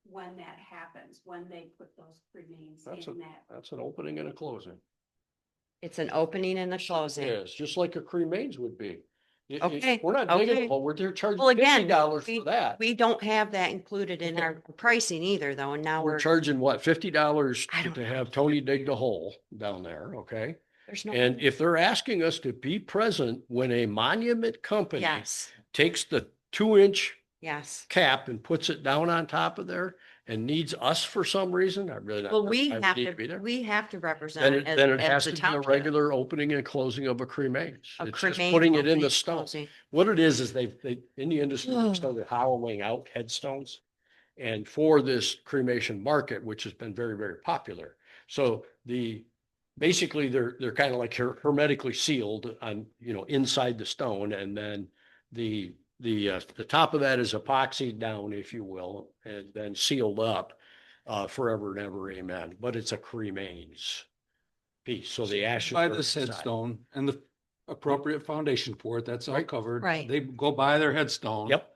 [SPEAKER 2] when that happens, when they put those remains
[SPEAKER 1] That's
[SPEAKER 2] in that.
[SPEAKER 1] That's an opening and a closing.
[SPEAKER 3] It's an opening and a closing.
[SPEAKER 1] Yes, just like a cremains would be.
[SPEAKER 3] Okay,
[SPEAKER 1] We're not digging a
[SPEAKER 3] okay.
[SPEAKER 1] hole, we're there charging
[SPEAKER 3] Well, again,
[SPEAKER 1] $50
[SPEAKER 3] we-
[SPEAKER 1] for that.
[SPEAKER 3] We don't have that included in our pricing either, though, and now
[SPEAKER 1] We're
[SPEAKER 3] we're,
[SPEAKER 1] charging what, $50
[SPEAKER 3] I don't
[SPEAKER 1] to
[SPEAKER 3] know.
[SPEAKER 1] have Tony dig the hole down there, okay?
[SPEAKER 3] there's no.
[SPEAKER 1] And if they're asking us to be present when a monument company
[SPEAKER 3] Yes,
[SPEAKER 1] takes the 2-inch
[SPEAKER 3] yes.
[SPEAKER 1] cap and puts it down on top of there, and needs us for some reason, I really not.
[SPEAKER 3] Well, we
[SPEAKER 1] I
[SPEAKER 3] have
[SPEAKER 1] need be
[SPEAKER 3] to,
[SPEAKER 1] there.
[SPEAKER 3] we have to
[SPEAKER 1] Then
[SPEAKER 3] represent
[SPEAKER 1] it,
[SPEAKER 3] as,
[SPEAKER 1] then it
[SPEAKER 3] as
[SPEAKER 1] has
[SPEAKER 3] the
[SPEAKER 1] to be a
[SPEAKER 3] township.
[SPEAKER 1] regular opening and closing of a cremains.
[SPEAKER 3] A
[SPEAKER 1] It's just
[SPEAKER 3] cremain
[SPEAKER 1] putting it in the
[SPEAKER 3] opening,
[SPEAKER 1] stone.
[SPEAKER 3] closing.
[SPEAKER 1] What it is they, in the industry, they started hollowing out headstones. And for this cremation market, which has been very, very popular. So basically they're kind of like hermetically sealed on, inside the stone. And then the top of that is epoxied down, if you will, and then sealed up, forever and ever, amen. But it's a cremains piece. So the ashes.
[SPEAKER 4] Buy
[SPEAKER 1] are
[SPEAKER 4] this
[SPEAKER 1] inside.
[SPEAKER 4] headstone and the appropriate foundation for it, that's all
[SPEAKER 1] Right.
[SPEAKER 4] covered.
[SPEAKER 3] Right.
[SPEAKER 4] They go buy their headstone.
[SPEAKER 1] Yep.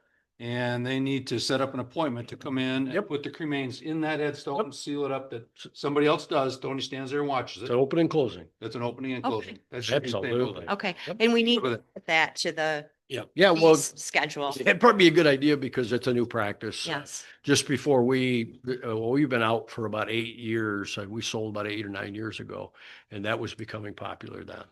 [SPEAKER 4] And they need to set up an appointment to come in and
[SPEAKER 1] Yep.
[SPEAKER 4] put the cremains in that headstone,
[SPEAKER 1] Yep.
[SPEAKER 4] seal it up, that somebody else does. Tony stands there and watches
[SPEAKER 1] It's
[SPEAKER 4] it.
[SPEAKER 1] an open and closing.
[SPEAKER 4] That's an opening and
[SPEAKER 3] Okay.
[SPEAKER 4] closing. That should be the same
[SPEAKER 1] Absolutely.
[SPEAKER 4] opening.
[SPEAKER 3] Okay,
[SPEAKER 1] Yep.
[SPEAKER 3] and we need
[SPEAKER 4] With
[SPEAKER 3] to
[SPEAKER 4] it.
[SPEAKER 3] put that to the
[SPEAKER 1] Yeah. Yeah. Well,
[SPEAKER 3] fees schedule.
[SPEAKER 1] it'd probably be a good idea because it's a new practice.
[SPEAKER 3] Yes.
[SPEAKER 1] Just before we've been out for about 8 years. We sold about 8 or 9 years ago, and that was becoming popular then.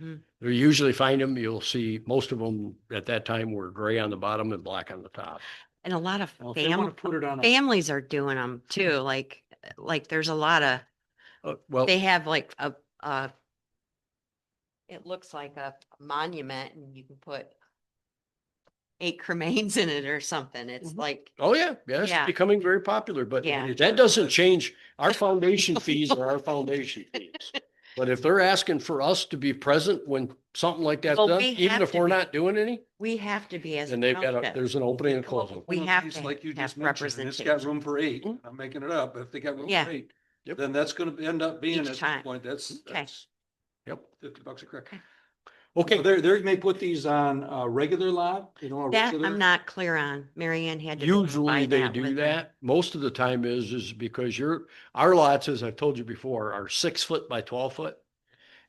[SPEAKER 3] Mhm.
[SPEAKER 1] You usually find them, you'll see most of them at that time were gray on the bottom and black on the top.
[SPEAKER 3] And a lot of
[SPEAKER 4] Well, if they want
[SPEAKER 3] family,
[SPEAKER 4] to put it on a,
[SPEAKER 3] families are doing them too. Like there's a lot of,
[SPEAKER 1] Well,
[SPEAKER 3] they have like it looks like a monument and you can put 8 cremains in it or something. It's
[SPEAKER 1] Mhm.
[SPEAKER 3] like,
[SPEAKER 1] oh yeah, it's
[SPEAKER 3] Yeah.
[SPEAKER 1] becoming very popular, but
[SPEAKER 3] Yeah.
[SPEAKER 1] that doesn't change. Our foundation fees are our foundation fees. But if they're asking for us to be present when something like that's
[SPEAKER 3] Well,
[SPEAKER 1] done,
[SPEAKER 3] we
[SPEAKER 1] even
[SPEAKER 3] have
[SPEAKER 1] if
[SPEAKER 3] to
[SPEAKER 1] we're
[SPEAKER 3] be.
[SPEAKER 1] not doing any,
[SPEAKER 3] we have to be as.
[SPEAKER 1] then
[SPEAKER 3] a
[SPEAKER 1] they've got,
[SPEAKER 3] township.
[SPEAKER 1] there's an opening and closing.
[SPEAKER 3] We
[SPEAKER 4] one of
[SPEAKER 3] have
[SPEAKER 4] these,
[SPEAKER 3] to
[SPEAKER 4] like you
[SPEAKER 3] have
[SPEAKER 4] just mentioned, and it's got room for 8.
[SPEAKER 1] Mhm.
[SPEAKER 4] I'm making it up. If they got room
[SPEAKER 3] Yeah.
[SPEAKER 4] for 8,
[SPEAKER 1] Yep.
[SPEAKER 4] then that's gonna end up being
[SPEAKER 3] Each
[SPEAKER 4] at
[SPEAKER 3] time.
[SPEAKER 4] some point, that's
[SPEAKER 3] Okay.
[SPEAKER 1] Yep.
[SPEAKER 4] $50 a crack.
[SPEAKER 3] Okay.
[SPEAKER 1] Okay.
[SPEAKER 4] They may put these on a regular lot, a
[SPEAKER 3] That
[SPEAKER 4] regular.
[SPEAKER 3] I'm not clear on. Mary Ann had to.
[SPEAKER 1] Usually
[SPEAKER 3] verify
[SPEAKER 1] they
[SPEAKER 3] that
[SPEAKER 1] do
[SPEAKER 3] with her.
[SPEAKER 1] that. Most of the time is because our lots, as I've told you before, are 6 foot by 12 foot.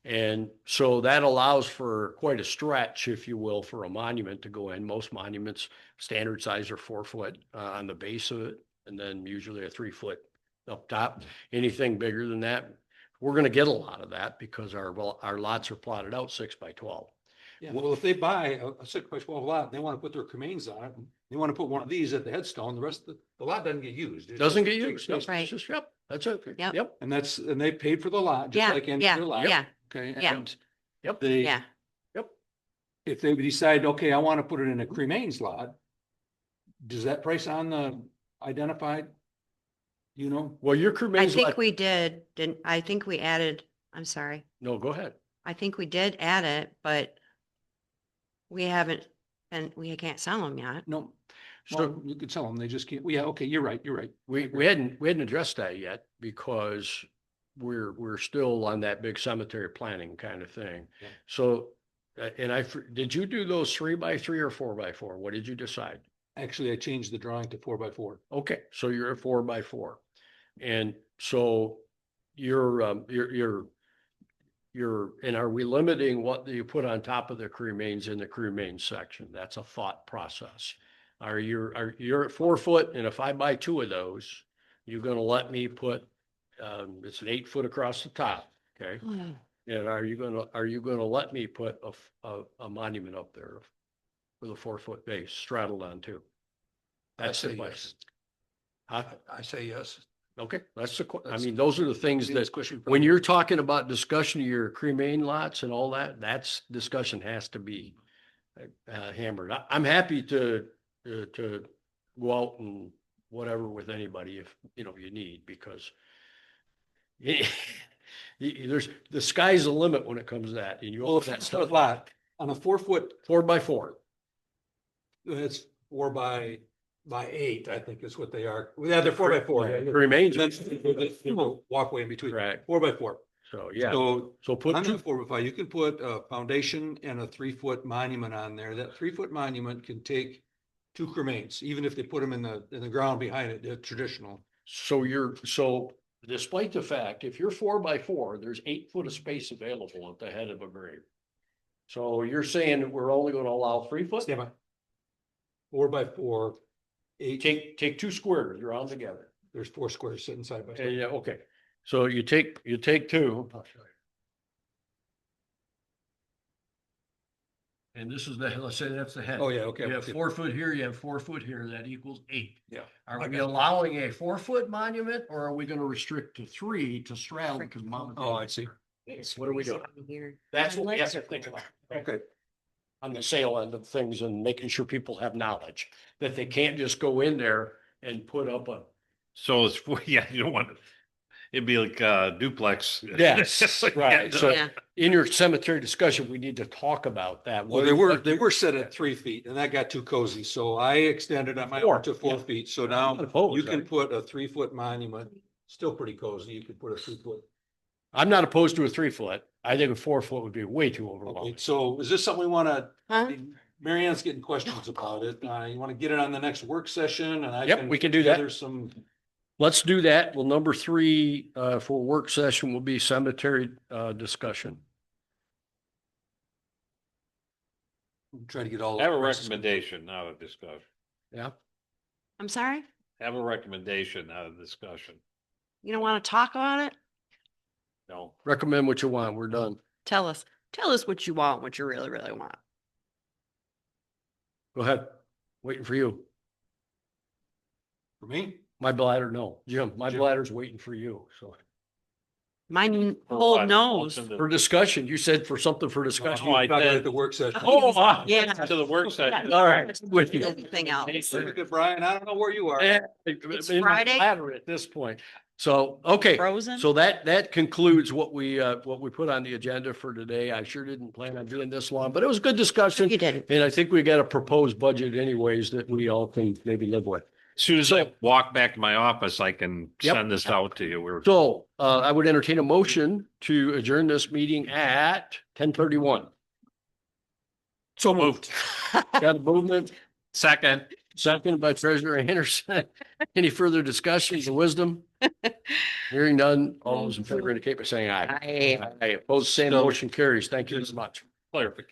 [SPEAKER 1] And so that allows for quite a stretch, if you will, for a monument to go in. Most monuments, standard size are 4 foot on the base of it, and then usually a 3 foot up top. Anything bigger than that, we're going to get a lot of that because our lots are plotted out 6 by 12.
[SPEAKER 4] Yeah, well, if they buy a 6 by 12 lot, and they want to put their cremains on it, and they want to put one of these at the headstone, the rest of the lot doesn't get used. It's
[SPEAKER 1] Doesn't
[SPEAKER 4] just
[SPEAKER 1] get
[SPEAKER 4] big
[SPEAKER 1] used.
[SPEAKER 4] space.
[SPEAKER 1] Yep,
[SPEAKER 3] Right.
[SPEAKER 1] it's just, yep, that's it.
[SPEAKER 3] Yep.
[SPEAKER 1] Yep.
[SPEAKER 4] And they paid for the lot, just
[SPEAKER 3] Yeah,
[SPEAKER 4] like any
[SPEAKER 3] yeah,
[SPEAKER 4] other lot.
[SPEAKER 3] yeah,
[SPEAKER 4] Okay,
[SPEAKER 3] Yeah.
[SPEAKER 4] and
[SPEAKER 1] Yep.
[SPEAKER 4] they,
[SPEAKER 3] yeah.
[SPEAKER 4] if they decide, okay, I want to put it in a cremains lot, does that price on the identified? You know,
[SPEAKER 1] Well, your
[SPEAKER 3] I
[SPEAKER 1] cremains
[SPEAKER 3] think
[SPEAKER 1] lot,
[SPEAKER 3] we did, I think we added, I'm sorry.
[SPEAKER 1] no, go ahead.
[SPEAKER 3] I think we did add it, but we haven't, and we can't sell them yet.
[SPEAKER 4] no,
[SPEAKER 1] So
[SPEAKER 4] well, you could sell them, they just can't, well, yeah, okay, you're right.
[SPEAKER 1] we hadn't addressed that yet because we're still on that big cemetery planning kind of thing.
[SPEAKER 4] Yeah.
[SPEAKER 1] So, did you do those 3 by 3 or 4 by 4? What did you decide?
[SPEAKER 4] Actually, I changed the drawing to 4x4.
[SPEAKER 1] Okay, so you're at 4 by 4. And so and are we limiting what you put on top of the cremains in the cremains section? That's a thought process. You're at 4 foot and if I buy 2 of those, you're gonna let me put, it's an 8 foot across the top, okay? And are you gonna let me put a monument up there with a 4 foot base straddled on too? That's the question. Huh?
[SPEAKER 4] I say yes.
[SPEAKER 1] Okay, I
[SPEAKER 4] That's-
[SPEAKER 1] mean, those are the things that,
[SPEAKER 4] question.
[SPEAKER 1] when you're talking about discussion of your cremain lots and all that, that's discussion has to be hammered. I'm happy to go out and whatever with anybody if, you need, because the sky's the limit when it comes to that. And you
[SPEAKER 4] Well,
[SPEAKER 1] open
[SPEAKER 4] if
[SPEAKER 1] that
[SPEAKER 4] that's a
[SPEAKER 1] stuff,
[SPEAKER 4] lot, on a 4 foot,
[SPEAKER 1] 4 by 4.
[SPEAKER 4] it's 4 by 8, I think is what they are. Yeah, they're 4x4. Yeah.
[SPEAKER 1] Remains,
[SPEAKER 4] Then there's a little walkway in between.
[SPEAKER 1] correct.
[SPEAKER 4] 4x4.
[SPEAKER 1] So, yeah,
[SPEAKER 4] So
[SPEAKER 1] put
[SPEAKER 4] on
[SPEAKER 1] two,
[SPEAKER 4] that 4x5, you can put a foundation and a 3 foot monument on there. That 3 foot monument can take 2 cremains, even if they put them in the ground behind it, they're traditional.
[SPEAKER 1] so despite the fact, if you're 4 by 4, there's 8 foot of space available at the head of a grave. So you're saying that we're only gonna allow 3 foot?
[SPEAKER 4] Stand by. 4x4, 8,
[SPEAKER 1] Take 2 squares, you're on together.
[SPEAKER 4] there's 4 squares sitting side by
[SPEAKER 1] And
[SPEAKER 4] side.
[SPEAKER 1] yeah, okay. So you take 2. I'll show you. And this is the, let's say that's the head.
[SPEAKER 4] Oh, yeah, okay.
[SPEAKER 1] You have 4 foot here, you have 4 foot here, that equals 8.
[SPEAKER 4] Yeah.
[SPEAKER 1] Are
[SPEAKER 4] I
[SPEAKER 1] we
[SPEAKER 4] got it.
[SPEAKER 1] allowing a 4 foot monument or are we gonna restrict to 3 to straddle because mom?
[SPEAKER 4] Oh, I see.
[SPEAKER 1] What are we doing?
[SPEAKER 3] Here.
[SPEAKER 1] That's
[SPEAKER 3] My
[SPEAKER 1] what we have
[SPEAKER 3] legs
[SPEAKER 1] to
[SPEAKER 3] are
[SPEAKER 1] think about.
[SPEAKER 4] Okay.
[SPEAKER 1] On the sale end of things and making sure people have knowledge that they can't just go in there and put up a.
[SPEAKER 5] So it's, yeah, you don't want, it'd be like duplex.
[SPEAKER 1] Yes, right. So
[SPEAKER 3] Yeah.
[SPEAKER 1] in your cemetery discussion, we need to talk about that.
[SPEAKER 4] Well, they were set at 3 feet and that got too cozy. So I extended on my own to 4
[SPEAKER 1] Yeah.
[SPEAKER 4] feet. So now
[SPEAKER 1] Not opposed,
[SPEAKER 4] you can
[SPEAKER 1] right?
[SPEAKER 4] put a 3 foot monument, still pretty cozy. You could put a 3 foot.
[SPEAKER 1] I'm not opposed to a 3 foot. I think a 4 foot would be way too
[SPEAKER 4] Okay,
[SPEAKER 1] overwhelming.
[SPEAKER 4] so is this something we want to,
[SPEAKER 3] Huh?
[SPEAKER 4] Mary Ann's getting questions about it. You want to get it on the next work session and I
[SPEAKER 1] Yep, we can do that.
[SPEAKER 4] There's some,
[SPEAKER 1] Let's do that. Well, number 3 for work session will be cemetery discussion.
[SPEAKER 4] try to get all.
[SPEAKER 5] Have a recommendation, not a discussion.
[SPEAKER 1] Yeah.
[SPEAKER 3] I'm sorry?
[SPEAKER 5] Have a recommendation, not a discussion.
[SPEAKER 3] You don't want to talk about it?
[SPEAKER 5] No.
[SPEAKER 1] Recommend what you want. We're done.
[SPEAKER 3] Tell us what you want, what you really, really want.
[SPEAKER 1] Go ahead. Waiting for you.
[SPEAKER 4] For me?
[SPEAKER 1] My bladder, no. Jim, my
[SPEAKER 4] Jim.
[SPEAKER 1] bladder's waiting for you. So
[SPEAKER 3] Mine
[SPEAKER 5] For
[SPEAKER 3] whole
[SPEAKER 5] what?
[SPEAKER 3] nose.
[SPEAKER 5] What's in
[SPEAKER 1] for
[SPEAKER 5] the-
[SPEAKER 1] discussion, you said for something for discussion.
[SPEAKER 5] Oh, I
[SPEAKER 4] Talk about it
[SPEAKER 5] did.
[SPEAKER 4] at the work session.
[SPEAKER 1] Oh,
[SPEAKER 3] Yeah.
[SPEAKER 5] To the work session.
[SPEAKER 1] all right. With you.
[SPEAKER 3] Anything else.
[SPEAKER 4] Look at Brian, I don't know where you are.
[SPEAKER 3] It's
[SPEAKER 1] In my
[SPEAKER 3] Friday?
[SPEAKER 1] bladder at this point. So, okay.
[SPEAKER 3] Frozen?
[SPEAKER 1] So that concludes what we put on the agenda for today. I sure didn't plan on doing this long, but it was a good discussion.
[SPEAKER 3] You didn't.
[SPEAKER 1] And I think we got a proposed budget anyways that we all can maybe live with.
[SPEAKER 5] As soon as I walk back to my office, I can
[SPEAKER 1] Yep.
[SPEAKER 5] send this out to you. We're
[SPEAKER 1] So I would entertain a motion to adjourn this meeting at 10:31.
[SPEAKER 5] so moved.
[SPEAKER 1] Got a movement,
[SPEAKER 5] Second.
[SPEAKER 1] second by Treasurer Anderson. Any further discussions of wisdom? Hearing none, all those in favor indicate by saying aye.
[SPEAKER 3] I.
[SPEAKER 1] Aye, opposed, same motion carries. Thank you as much.
[SPEAKER 5] Clarification.